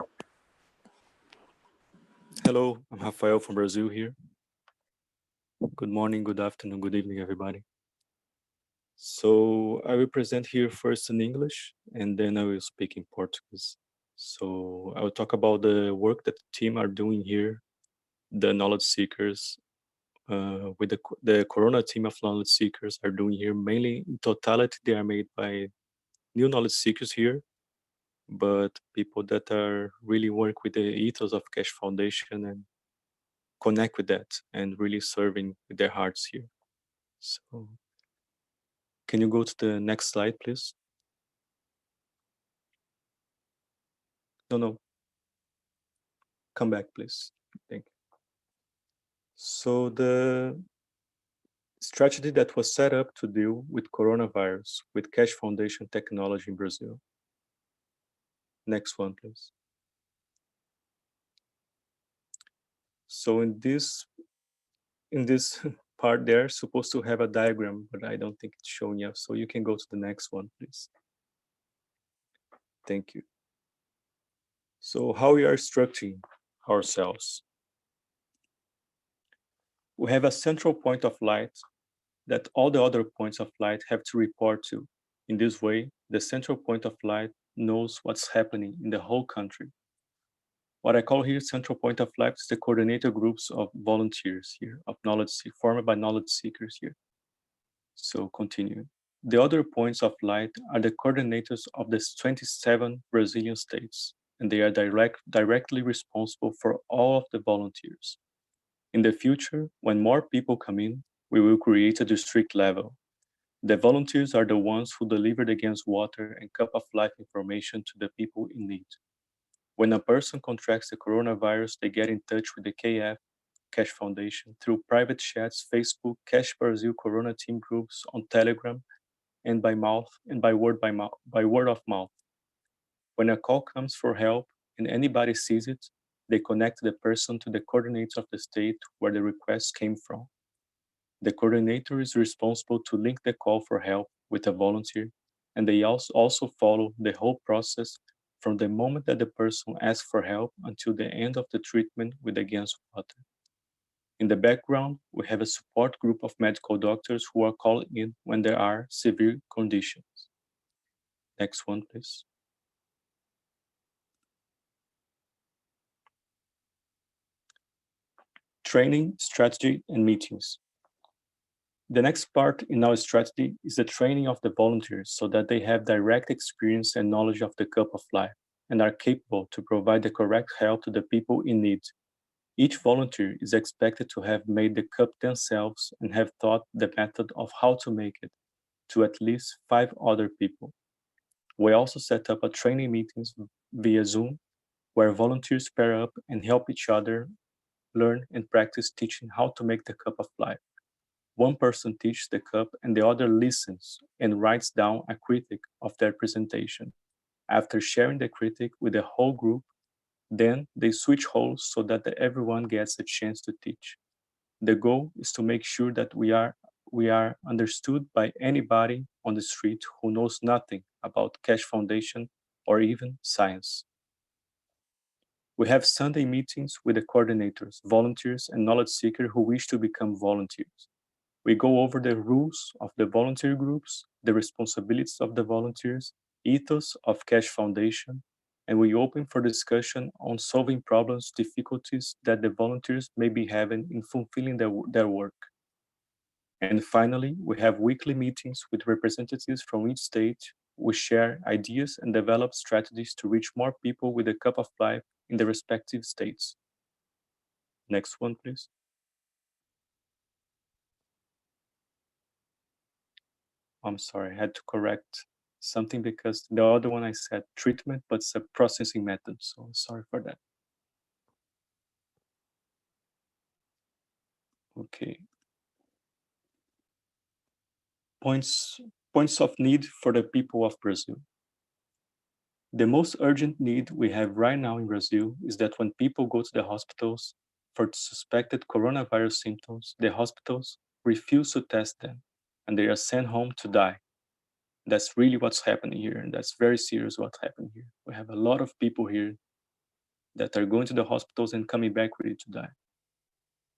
Hello, I'm Rafael from Brazil here. Good morning, good afternoon, good evening, everybody. So I will present here first in English, and then I will speak in Portuguese. So I will talk about the work that the team are doing here, the knowledge seekers, with the Corona team of knowledge seekers are doing here. Mainly in totality, they are made by new knowledge seekers here, but people that are really work with the ethos of Keshe Foundation and connect with that and really serving with their hearts here. So can you go to the next slide, please? No. Come back, please. Thank you. So the strategy that was set up to deal with coronavirus with Keshe Foundation technology in Brazil. Next one, please. So in this part, they're supposed to have a diagram, but I don't think it's showing yet. So you can go to the next one, please. Thank you. So how we are structuring ourselves. We have a central point of light that all the other points of light have to report to. In this way, the central point of light knows what's happening in the whole country. What I call here central point of light is the coordinator groups of volunteers here, of knowledge formed by knowledge seekers here. So continue. The other points of light are the coordinators of the 27 Brazilian states, and they are directly responsible for all of the volunteers. In the future, when more people come in, we will create a district level. The volunteers are the ones who delivered against water and cup of life information to the people in need. When a person contracts the coronavirus, they get in touch with the KF Keshe Foundation through private chats, Facebook, Keshe Brazil Corona team groups on Telegram, and by word of mouth. When a call comes for help and anybody sees it, they connect the person to the coordinator of the state where the request came from. The coordinator is responsible to link the call for help with a volunteer, and they also follow the whole process from the moment that the person asks for help until the end of the treatment with against water. In the background, we have a support group of medical doctors who are calling in when there are severe conditions. Next one, please. Training, strategy, and meetings. The next part in our strategy is the training of the volunteers so that they have direct experience and knowledge of the cup of life and are capable to provide the correct help to the people in need. Each volunteer is expected to have made the cup themselves and have taught the method of how to make it to at least 5 other people. We also set up a training meetings via Zoom where volunteers pair up and help each other learn and practice teaching how to make the cup of life. One person teaches the cup and the other listens and writes down a critique of their presentation. After sharing the critique with the whole group, then they switch roles so that everyone gets a chance to teach. The goal is to make sure that we are understood by anybody on the street who knows nothing about Keshe Foundation or even science. We have Sunday meetings with the coordinators, volunteers, and knowledge seekers who wish to become volunteers. We go over the rules of the volunteer groups, the responsibilities of the volunteers, ethos of Keshe Foundation, and we open for discussion on solving problems, difficulties that the volunteers may be having in fulfilling their work. And finally, we have weekly meetings with representatives from each state. We share ideas and develop strategies to reach more people with a cup of life in the respective states. Next one, please. I'm sorry, I had to correct something because the other one I said treatment, but it's a processing method. So sorry for that. Okay. Points of need for the people of Brazil. The most urgent need we have right now in Brazil is that when people go to the hospitals for suspected coronavirus symptoms, the hospitals refuse to test them and they are sent home to die. That's really what's happening here, and that's very serious what's happening here. We have a lot of people here that are going to the hospitals and coming back ready to die.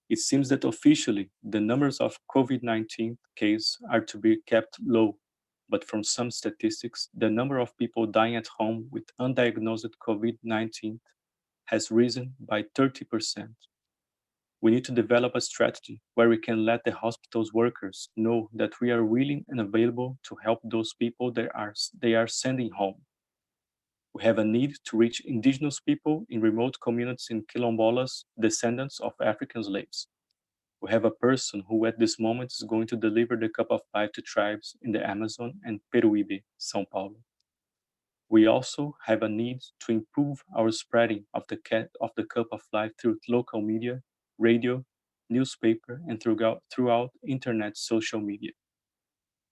It seems that officially the numbers of COVID-19 cases are to be kept low, but from some statistics, the number of people dying at home with undiagnosed COVID-19 has risen by 30%. We need to develop a strategy where we can let the hospital's workers know that we are willing and available to help those people they are sending home. We have a need to reach indigenous people in remote communities in quilombolas, descendants of African slaves. We have a person who at this moment is going to deliver the cup of life to tribes in the Amazon and Peruíbe, São Paulo. We also have a need to improve our spreading of the cup of life through local media, radio, newspaper, and throughout internet social media.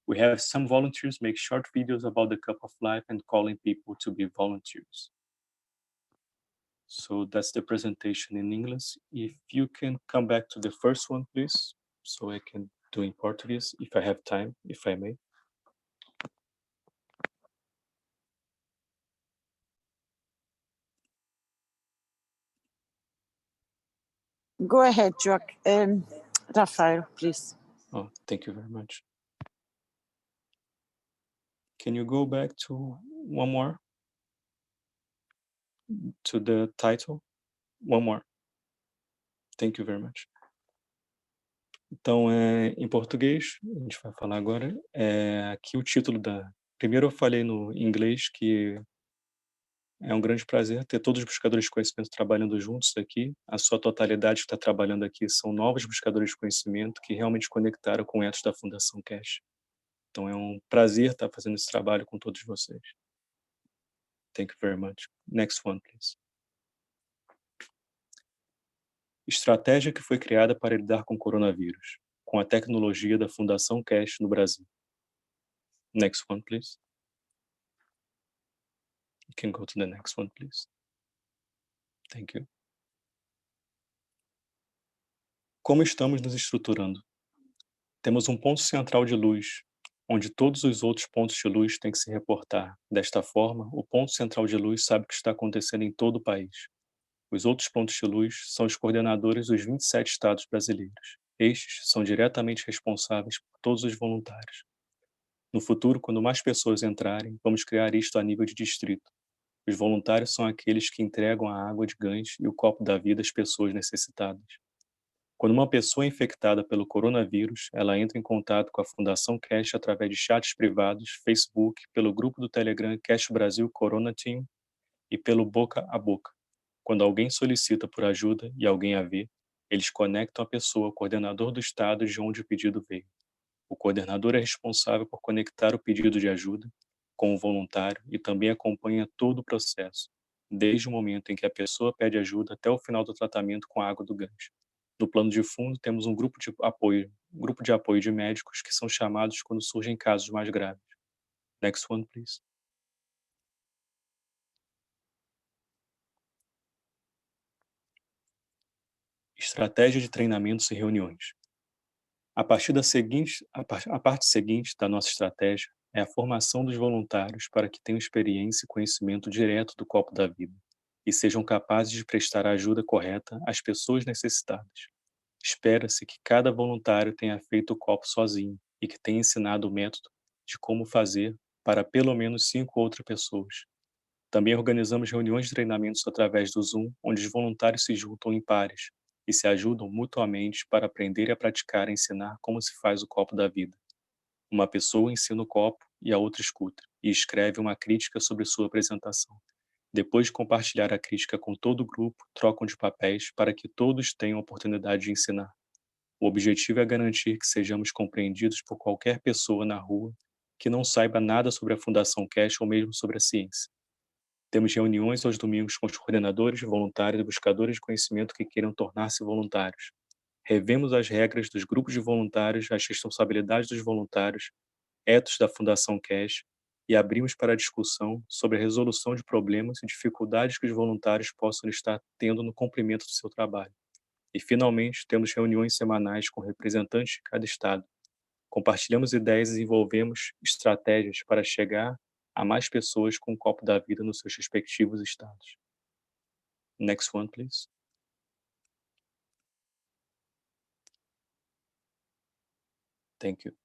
We have some volunteers make short videos about the cup of life and calling people to be volunteers. So that's the presentation in English. If you can come back to the first one, please, so I can do in Portuguese, if I have time, if I may. Go ahead, Rafael, please. Oh, thank you very much. Can you go back to one more? To the title? One more. Thank you very much. Então, em português, a gente vai falar agora. Aqui o título da... Primeiro eu falei no inglês que é um grande prazer ter todos os buscadores de conhecimento trabalhando juntos aqui. A sua totalidade que está trabalhando aqui são novos buscadores de conhecimento que realmente conectaram com o ethos da Fundação Keshe. Então é um prazer estar fazendo esse trabalho com todos vocês. Thank you very much. Next one, please. Estratégia que foi criada para lidar com o coronavírus, com a tecnologia da Fundação Keshe no Brasil. Next one, please. You can go to the next one, please. Thank you. Como estamos nos estruturando? Temos um ponto central de luz, onde todos os outros pontos de luz têm que se reportar. Desta forma, o ponto central de luz sabe o que está acontecendo em todo o país. Os outros pontos de luz são os coordenadores dos 27 estados brasileiros. Estes são diretamente responsáveis por todos os voluntários. No futuro, quando mais pessoas entrarem, vamos criar isto a nível de distrito. Os voluntários são aqueles que entregam a água de gancho e o copo da vida às pessoas necessitadas. Quando uma pessoa é infectada pelo coronavírus, ela entra em contato com a Fundação Keshe através de chats privados, Facebook, pelo grupo do Telegram Keshe Brasil Corona Team e pelo boca a boca. Quando alguém solicita por ajuda e alguém a vê, eles conectam a pessoa ao coordenador do estado de onde o pedido veio. O coordenador é responsável por conectar o pedido de ajuda com o voluntário e também acompanha todo o processo, desde o momento em que a pessoa pede ajuda até o final do tratamento com a água do gancho. No plano de fundo, temos um grupo de apoio de médicos que são chamados quando surgem casos mais graves. Next one, please. Estratégia de treinamentos e reuniões. A parte seguinte da nossa estratégia é a formação dos voluntários para que tenham experiência e conhecimento direto do copo da vida e sejam capazes de prestar a ajuda correta às pessoas necessitadas. Espera-se que cada voluntário tenha feito o copo sozinho e que tenha ensinado o método de como fazer para pelo menos 5 outras pessoas. Também organizamos reuniões de treinamentos através do Zoom, onde os voluntários se juntam em pares e se ajudam mutuamente para aprender e praticar e ensinar como se faz o copo da vida. Uma pessoa ensina o copo e a outra escuta e escreve uma crítica sobre sua apresentação. Depois de compartilhar a crítica com todo o grupo, trocam de papéis para que todos tenham a oportunidade de ensinar. O objetivo é garantir que sejamos compreendidos por qualquer pessoa na rua que não saiba nada sobre a Fundação Keshe ou mesmo sobre a ciência. Temos reuniões aos domingos com os coordenadores, voluntários e buscadores de conhecimento que queiram tornar-se voluntários. Revemos as regras dos grupos de voluntários, as responsabilidades dos voluntários, etos da Fundação Keshe e abrimos para a discussão sobre a resolução de problemas e dificuldades que os voluntários possam estar tendo no cumprimento do seu trabalho. E, finalmente, temos reuniões semanais com representantes de cada estado. Compartilhamos ideias e desenvolvemos estratégias para chegar a mais pessoas com o copo da vida nos seus respectivos estados. Next one, please. Thank you.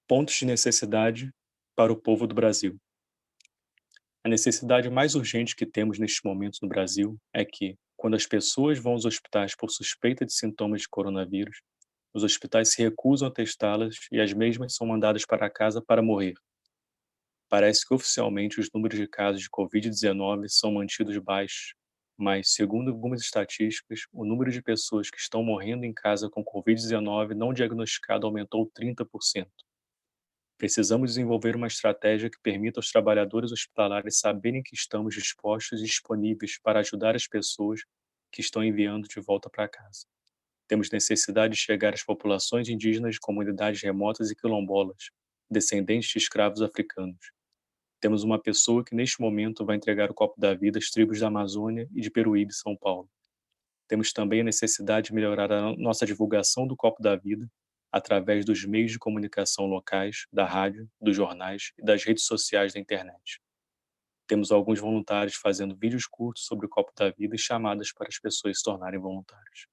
Pontos de necessidade para o povo do Brasil. A necessidade mais urgente que temos neste momento no Brasil é que, quando as pessoas vão aos hospitais por suspeita de sintomas de coronavírus, os hospitais se recusam a testá-las e as mesmas são mandadas para casa para morrer. Parece que oficialmente os números de casos de Covid-19 são mantidos baixos, mas, segundo algumas estatísticas, o número de pessoas que estão morrendo em casa com Covid-19 não diagnosticado aumentou 30%. Precisamos desenvolver uma estratégia que permita aos trabalhadores hospitalares saberem que estamos dispostos e disponíveis para ajudar as pessoas que estão enviando de volta para casa. Temos necessidade de chegar às populações indígenas de comunidades remotas e quilombolas, descendentes de escravos africanos. Temos uma pessoa que neste momento vai entregar o copo da vida às tribos da Amazônia e de Peruíbe, São Paulo. Temos também a necessidade de melhorar a nossa divulgação do copo da vida através dos meios de comunicação locais, da rádio, dos jornais e das redes sociais da internet. Temos alguns voluntários fazendo vídeos curtos sobre o copo da vida e chamadas para as pessoas se tornarem voluntários.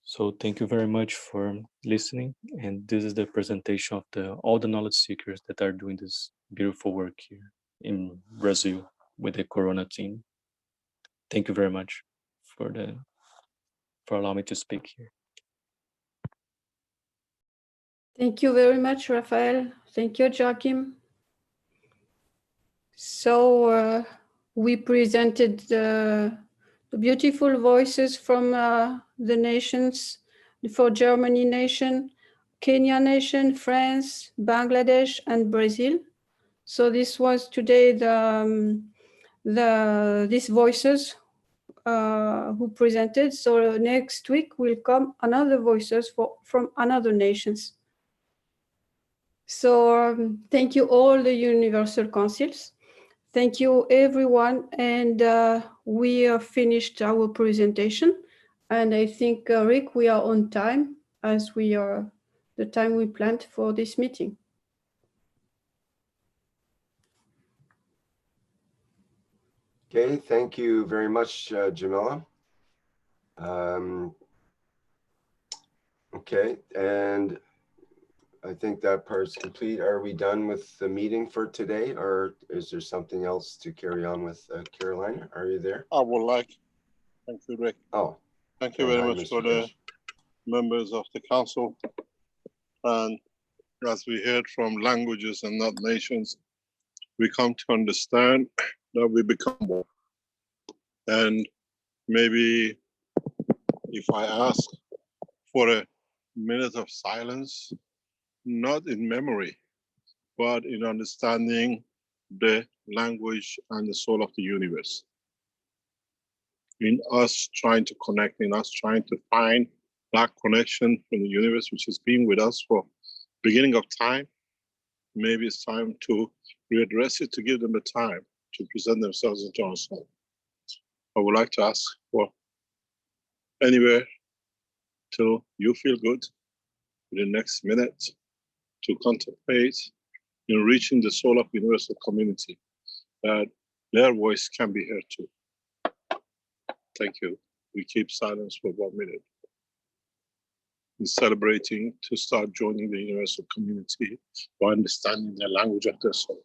So thank you very much for listening, and this is the presentation of all the knowledge seekers that are doing this beautiful work here in Brazil with the Corona team. Thank you very much for allowing me to speak here. Thank you very much, Rafael. Thank you, Joachim. So we presented the beautiful voices from the nations, for Germany nation, Kenya nation, France, Bangladesh, and Brazil. So this was today these voices who presented. So next week will come another voices from another nations. So thank you all the Universal Councils. Thank you everyone, and we have finished our presentation. And I think, Rick, we are on time as we are the time we planned for this meeting. Okay, thank you very much, Jamila. Okay, and I think that part's complete. Are we done with the meeting for today, or is there something else to carry on with? Carolina, are you there? I would like, thank you, Rick. Oh, thank you very much for the members of the council. And as we heard from languages and not nations, we come to understand that we become one. And maybe if I ask for a minute of silence, not in memory, but in understanding the language and the soul of the universe. In us trying to connect, in us trying to find that connection from the universe, which has been with us for beginning of time, maybe it's time to readdress it, to give them the time to present themselves into our soul. I would like to ask for anywhere till you feel good in the next minute to contemplate in reaching the soul of the universal community, that their voice can be heard too. Thank you. We keep silence for 1 minute. In celebrating to start joining the universal community by understanding the language of their soul.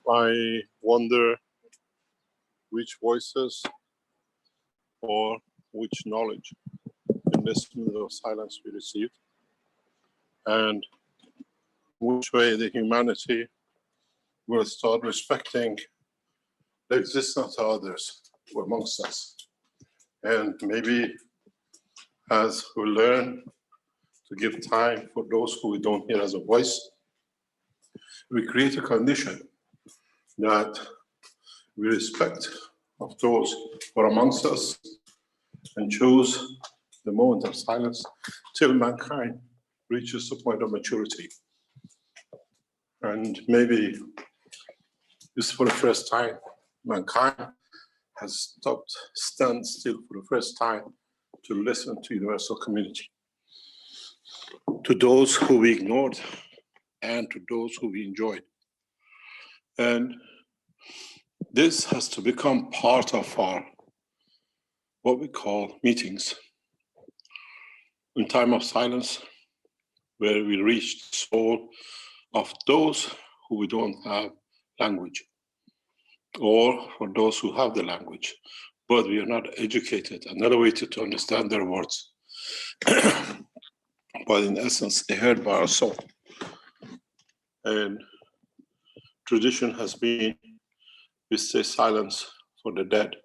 I wonder which voices or which knowledge in this minute of silence we received, and which way the humanity will start respecting the existence of others amongst us. And maybe as we learn to give time for those who we don't hear as a voice, we create a condition that we respect of those who are amongst us and choose the moment of silence till mankind reaches the point of maturity. And maybe this is for the first time, mankind has stand still for the first time to listen to universal community. To those who we ignored and to those who we enjoyed. And this has to become part of our, what we call meetings. In time of silence, where we reach the soul of those who we don't have language, or for those who have the language, but we are not educated, another way to understand their words. But in essence, they heard by our soul. And tradition has been, we stay silent for the dead.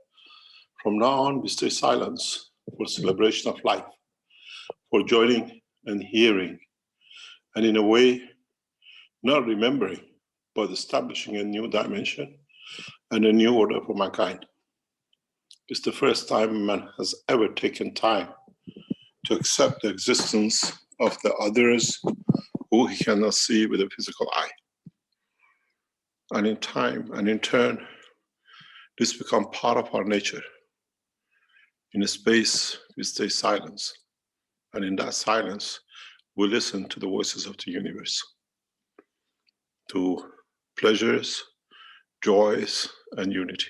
From now on, we stay silent for celebration of life, for joining and hearing, and in a way, not remembering, but establishing a new dimension and a new order for mankind. It's the first time man has ever taken time to accept the existence of the others who he cannot see with a physical eye. And in time and in turn, This becomes part of our nature. In a space, we stay silent. And in that silence, we listen to the voices of the universe, to pleasures, joys, and unity.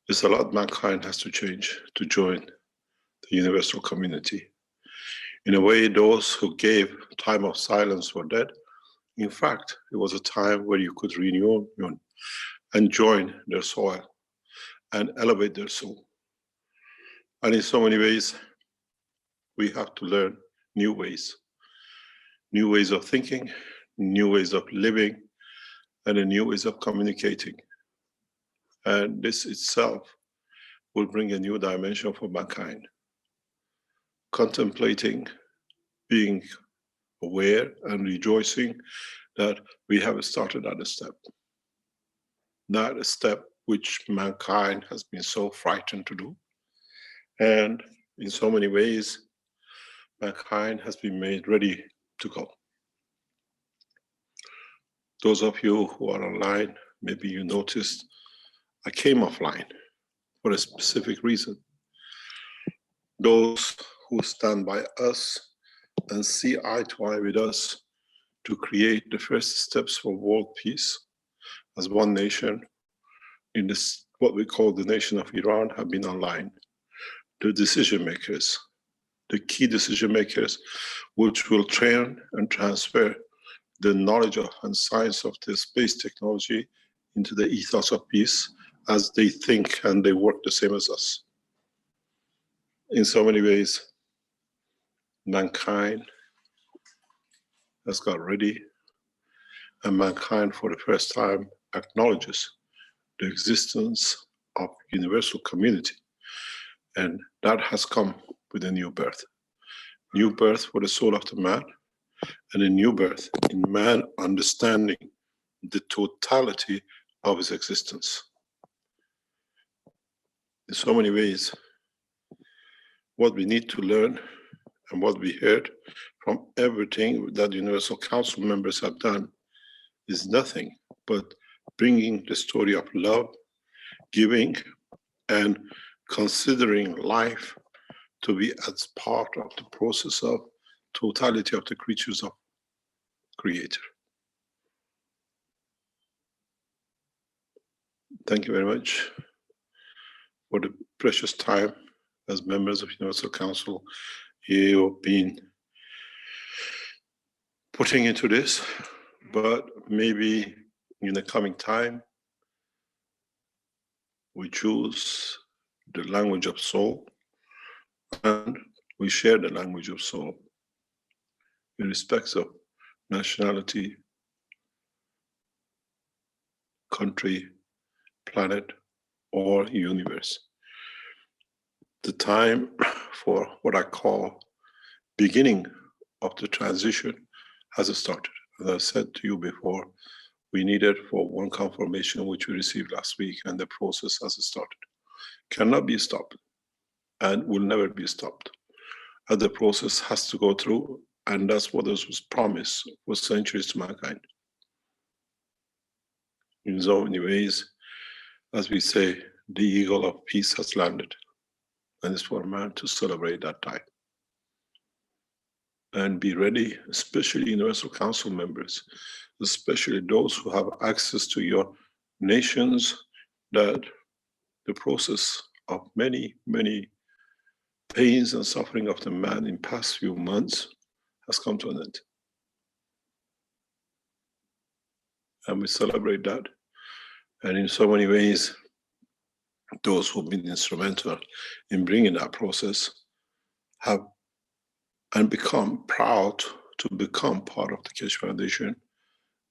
It's a lot mankind has to change to join the universal community. In a way, those who gave time of silence were dead. In fact, it was a time where you could renew and join their soil and elevate their soul. And in so many ways, we have to learn new ways of thinking, new ways of living, and new ways of communicating. And this itself will bring a new dimension for mankind. Contemplating, being aware and rejoicing that we have started at a step. Not a step which mankind has been so frightened to do. And in so many ways, mankind has been made ready to go. Those of you who are online, maybe you noticed I came offline for a specific reason. Those who stand by us and see eye to eye with us to create the first steps for world peace as one nation in this, what we call the nation of Iran, have been online. The decision makers, the key decision makers, which will train and transfer the knowledge of and science of the space technology into the ethos of peace as they think and they work the same as us. In so many ways, mankind has got ready, and mankind for the first time acknowledges the existence of universal community. And that has come with a new birth. New birth for the soul of the man, and a new birth in man understanding the totality of his existence. In so many ways, what we need to learn and what we heard from everything that Universal Council members have done is nothing but bringing the story of love, giving, and considering life to be as part of the process of totality of the creatures of Creator. Thank you very much for the precious time as members of Universal Council you have been putting into this, but maybe in the coming time, we choose the language of soul and we share the language of soul in respect of nationality, country, planet, or universe. The time for what I call beginning of the transition has started. As I said to you before, we needed for one confirmation which we received last week, and the process has started. Cannot be stopped and will never be stopped. And the process has to go through, and that's what was promised for centuries to mankind. In so many ways, as we say, the eagle of peace has landed, and it's for man to celebrate that time. And be ready, especially Universal Council members, especially those who have access to your nations, that the process of many, many pains and suffering of the man in past few months has come to an end. And we celebrate that. And in so many ways, those who've been instrumental in bringing that process have and become proud to become part of the Keshe Foundation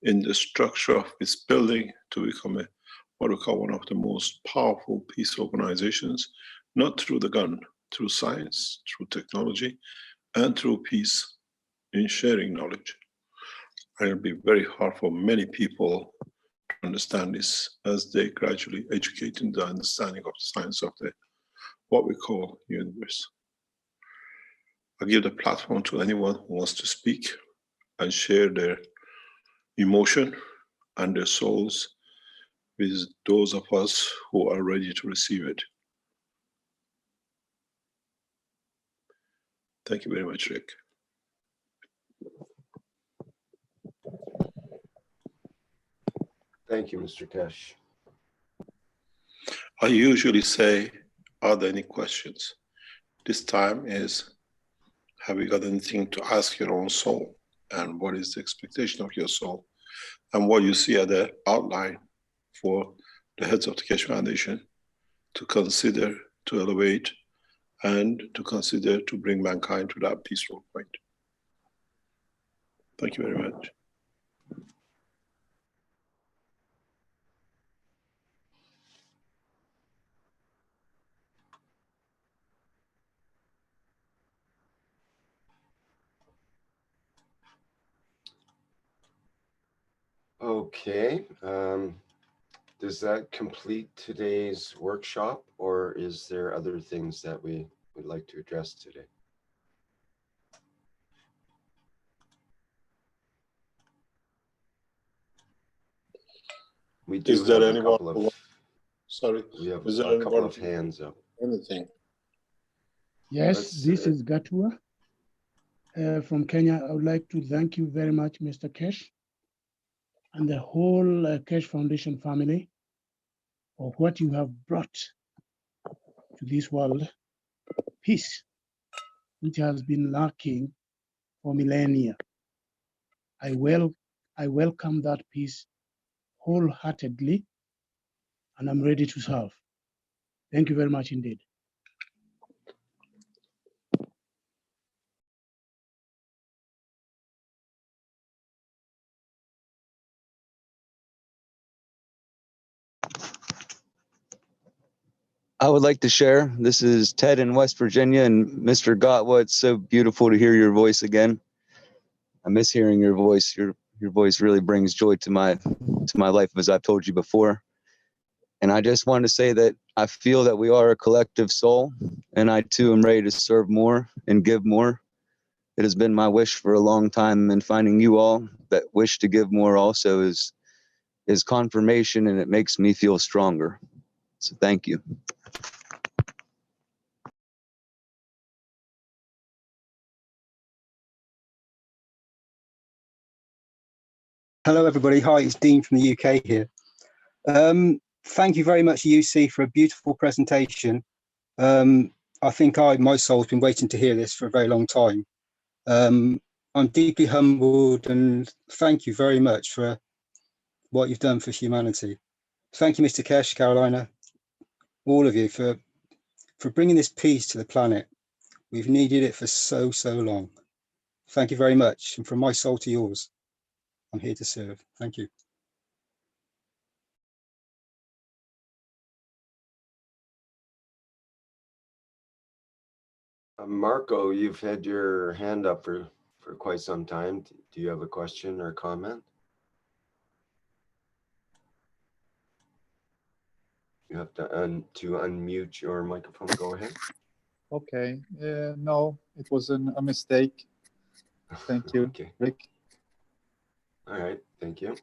in the structure of its building to become what we call one of the most powerful peace organizations, not through the gun, through science, through technology, and through peace in sharing knowledge. And it'll be very hard for many people to understand this as they gradually educate in the understanding of the science of the what we call universe. I give the platform to anyone who wants to speak and share their emotion and their souls with those of us who are ready to receive it. Thank you very much, Rick. Thank you, Mr. Keshe. I usually say, are there any questions? This time is, have you got anything to ask your own soul? And what is the expectation of your soul? And what you see at the outline for the heads of the Keshe Foundation to consider, to elevate, and to consider to bring mankind to that peaceful point. Thank you very much. Okay, does that complete today's workshop, or is there other things that we would like to address today? We do have a couple of, sorry, we have a couple of hands up. Anything? Yes, this is Gatua from Kenya. I would like to thank you very much, Mr. Keshe, and the whole Keshe Foundation family for what you have brought to this world, peace, which has been lacking for millennia. I welcome that peace wholeheartedly, and I'm ready to serve. Thank you very much indeed. I would like to share. This is Ted in West Virginia, and Mr. Gatwa, it's so beautiful to hear your voice again. I miss hearing your voice. Your voice really brings joy to my life, as I've told you before. And I just wanted to say that I feel that we are a collective soul, and I too am ready to serve more and give more. It has been my wish for a long time, and finding you all that wish to give more also is confirmation, and it makes me feel stronger. So thank you. Hello, everybody. Hi, it's Dean from the UK here. Thank you very much, UC, for a beautiful presentation. I think my soul's been waiting to hear this for a very long time. I'm deeply humbled, and thank you very much for what you've done for humanity. Thank you, Mr. Keshe, Carolina, all of you for bringing this peace to the planet. We've needed it for so long. Thank you very much. And from my soul to yours, I'm here to serve. Thank you. Marco, you've had your hand up for quite some time. Do you have a question or comment? You have to unmute your microphone. Go ahead. Okay. No, it was a mistake. Thank you, Okay. Rick. All right. Thank you.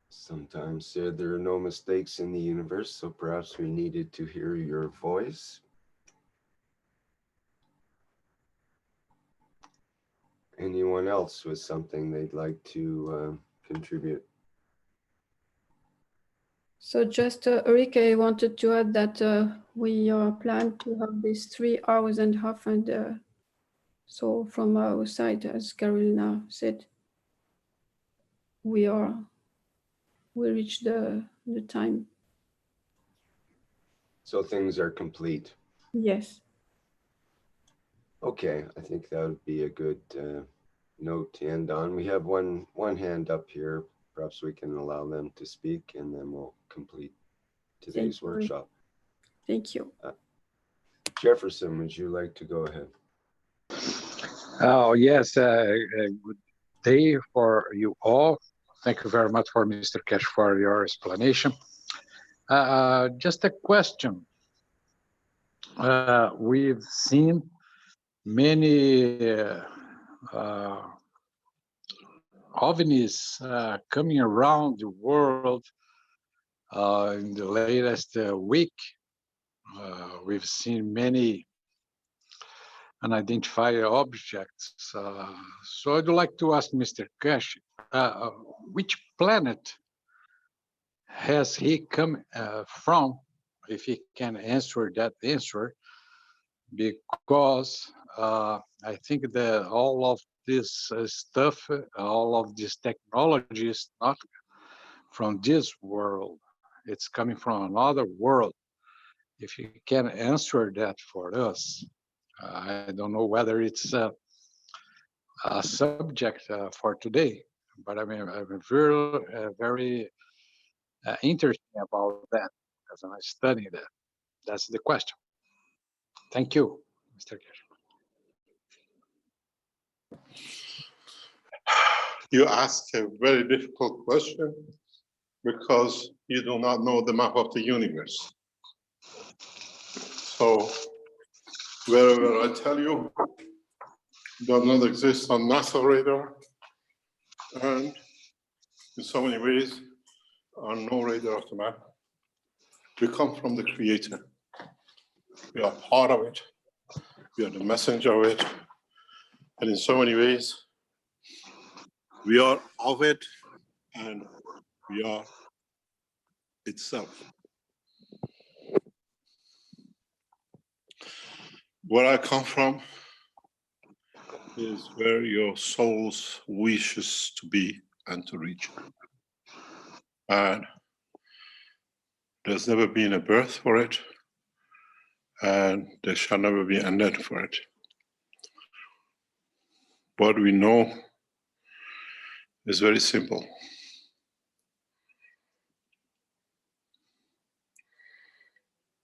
Sometimes there are no mistakes in the universe, so perhaps we needed to hear your voice. Anyone else with something they'd like to contribute? So just Rick, I wanted to add that we plan to have this 3.5 hours, and so from our side, as Carolina said, we reached the time. So things are complete. Yes. Okay, I think that would be a good note to end on. We have one hand up here. Perhaps we can allow them to speak, and then we'll complete today's workshop. Thank you. Jefferson, would you like to go ahead? Oh, yes. Good day for you all. Thank you very much for Mr. Keshe for your explanation. Just a question. We've seen many ovnis coming around the world in the latest week. We've seen many unidentified objects. So I'd like to ask Mr. Keshe, which planet has he come from, if he can answer that answer, because I think that all of this stuff, all of this technology is not from this world. It's coming from another world. If you can answer that for us, I don't know whether it's a subject for today, but I'm very interested about that because I'm studying that. That's the question. Thank you, Mr. Keshe. You ask a very difficult question because you do not know the map of the universe. So wherever I tell you does not exist on NASA radar, and in so many ways are no radar of the map. We come from the Creator. We are part of it. We are the messenger of it. And in so many ways, we are of it and we are itself. Where I come from is where your soul's wishes to be and to reach. And there's never been a birth for it, and there shall never be an end for it. What we know is very simple.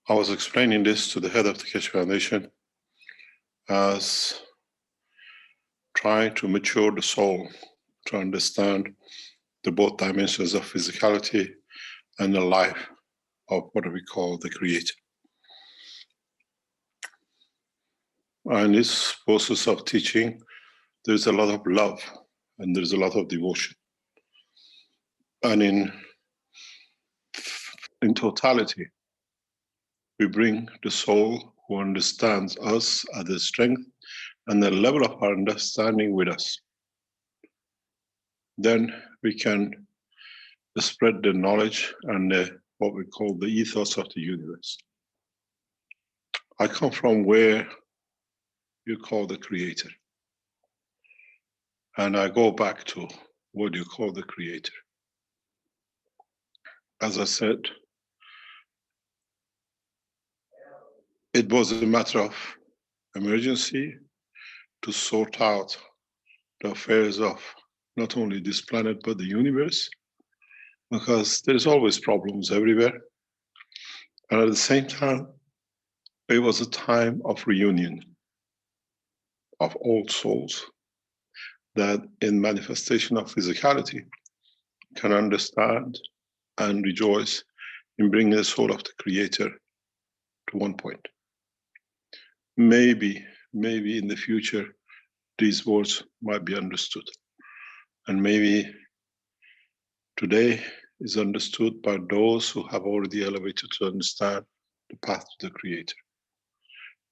I was explaining this to the head of the Keshe Foundation as trying to mature the soul to understand the both dimensions of physicality and the life of what we call the Creator. And this process of teaching, there's a lot of love and there's a lot of devotion. And in totality, we bring the soul who understands us at the strength and the level of our understanding with us. Then we can spread the knowledge and what we call the ethos of the universe. I come from where you call the Creator. And I go back to what you call the Creator. As I said, it was a matter of emergency to sort out the affairs of not only this planet, but the universe, because there's always problems everywhere. And at the same time, it was a time of reunion of old souls that in manifestation of physicality can understand and rejoice in bringing the soul of the Creator to one point. Maybe in the future, these words might be understood. And maybe today is understood by those who have already elevated to understand the path to the Creator.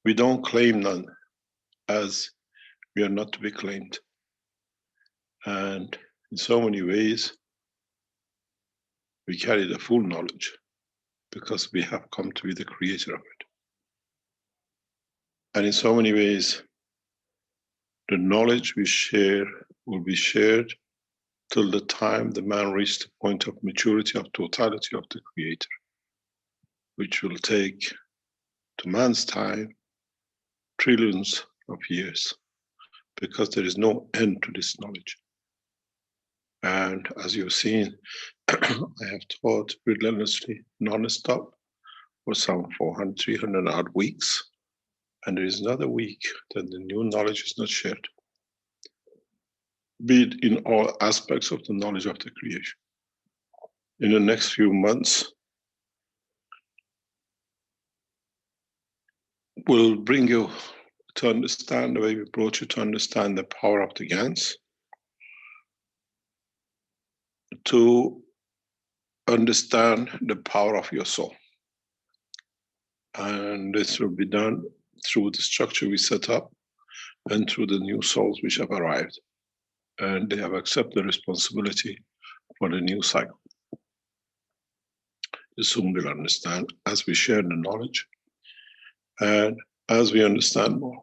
We don't claim none, as we are not to be claimed. And in so many ways, we carry the full knowledge because we have come to be the Creator of it. And in so many ways, the knowledge we share will be shared till the time the man reached the point of maturity of totality of the Creator, which will take, to man's time, trillions of years, because there is no end to this knowledge. And as you've seen, I have taught relentlessly, non-stop, for some 400, 300 odd weeks. And there is another week that the new knowledge is not shared, be it in all aspects of the knowledge of the creation. In the next few months, we'll bring you to understand, the way we brought you to understand the power of the GANs, to understand the power of your soul. And this will be done through the structure we set up and through the new souls which have arrived. And they have accepted the responsibility for the new cycle. You soon will understand as we share the knowledge and as we understand more.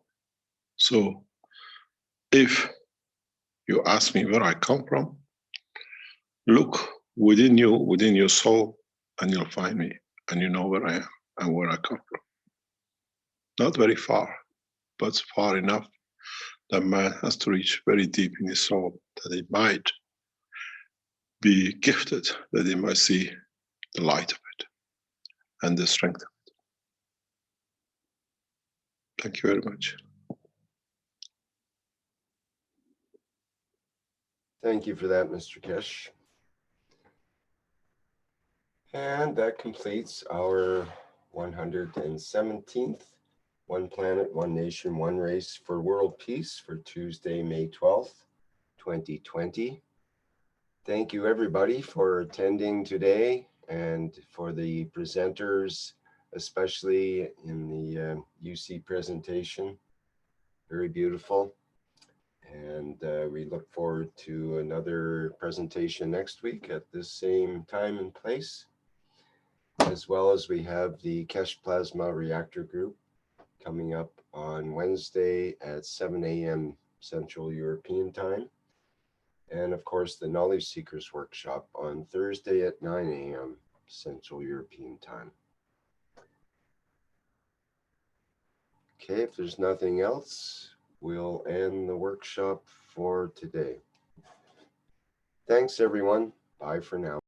So if you ask me where I come from, look within you, within your soul, and you'll find me, and you know where I am and where I come from. Not very far, but far enough that man has to reach very deep in his soul that he might be gifted, that he might see the light of it and the strength of it. Thank you very much. Thank you for that, Mr. Keshe. And that completes our 117th One Planet, One Nation, One Race for World Peace for Tuesday, May 12th, 2020. Thank you, everybody, for attending today and for the presenters, especially in the UC presentation. Very beautiful. And we look forward to another presentation next week at this same time and place, as well as we have the Keshe Plasma Reactor Group coming up on Wednesday at 7 a.m. Central European Time. And of course, the Knowledge Seekers Workshop on Thursday at 9 a.m. Central European Time. Okay, if there's nothing else, we'll end the workshop for today. Thanks, everyone. Bye for now.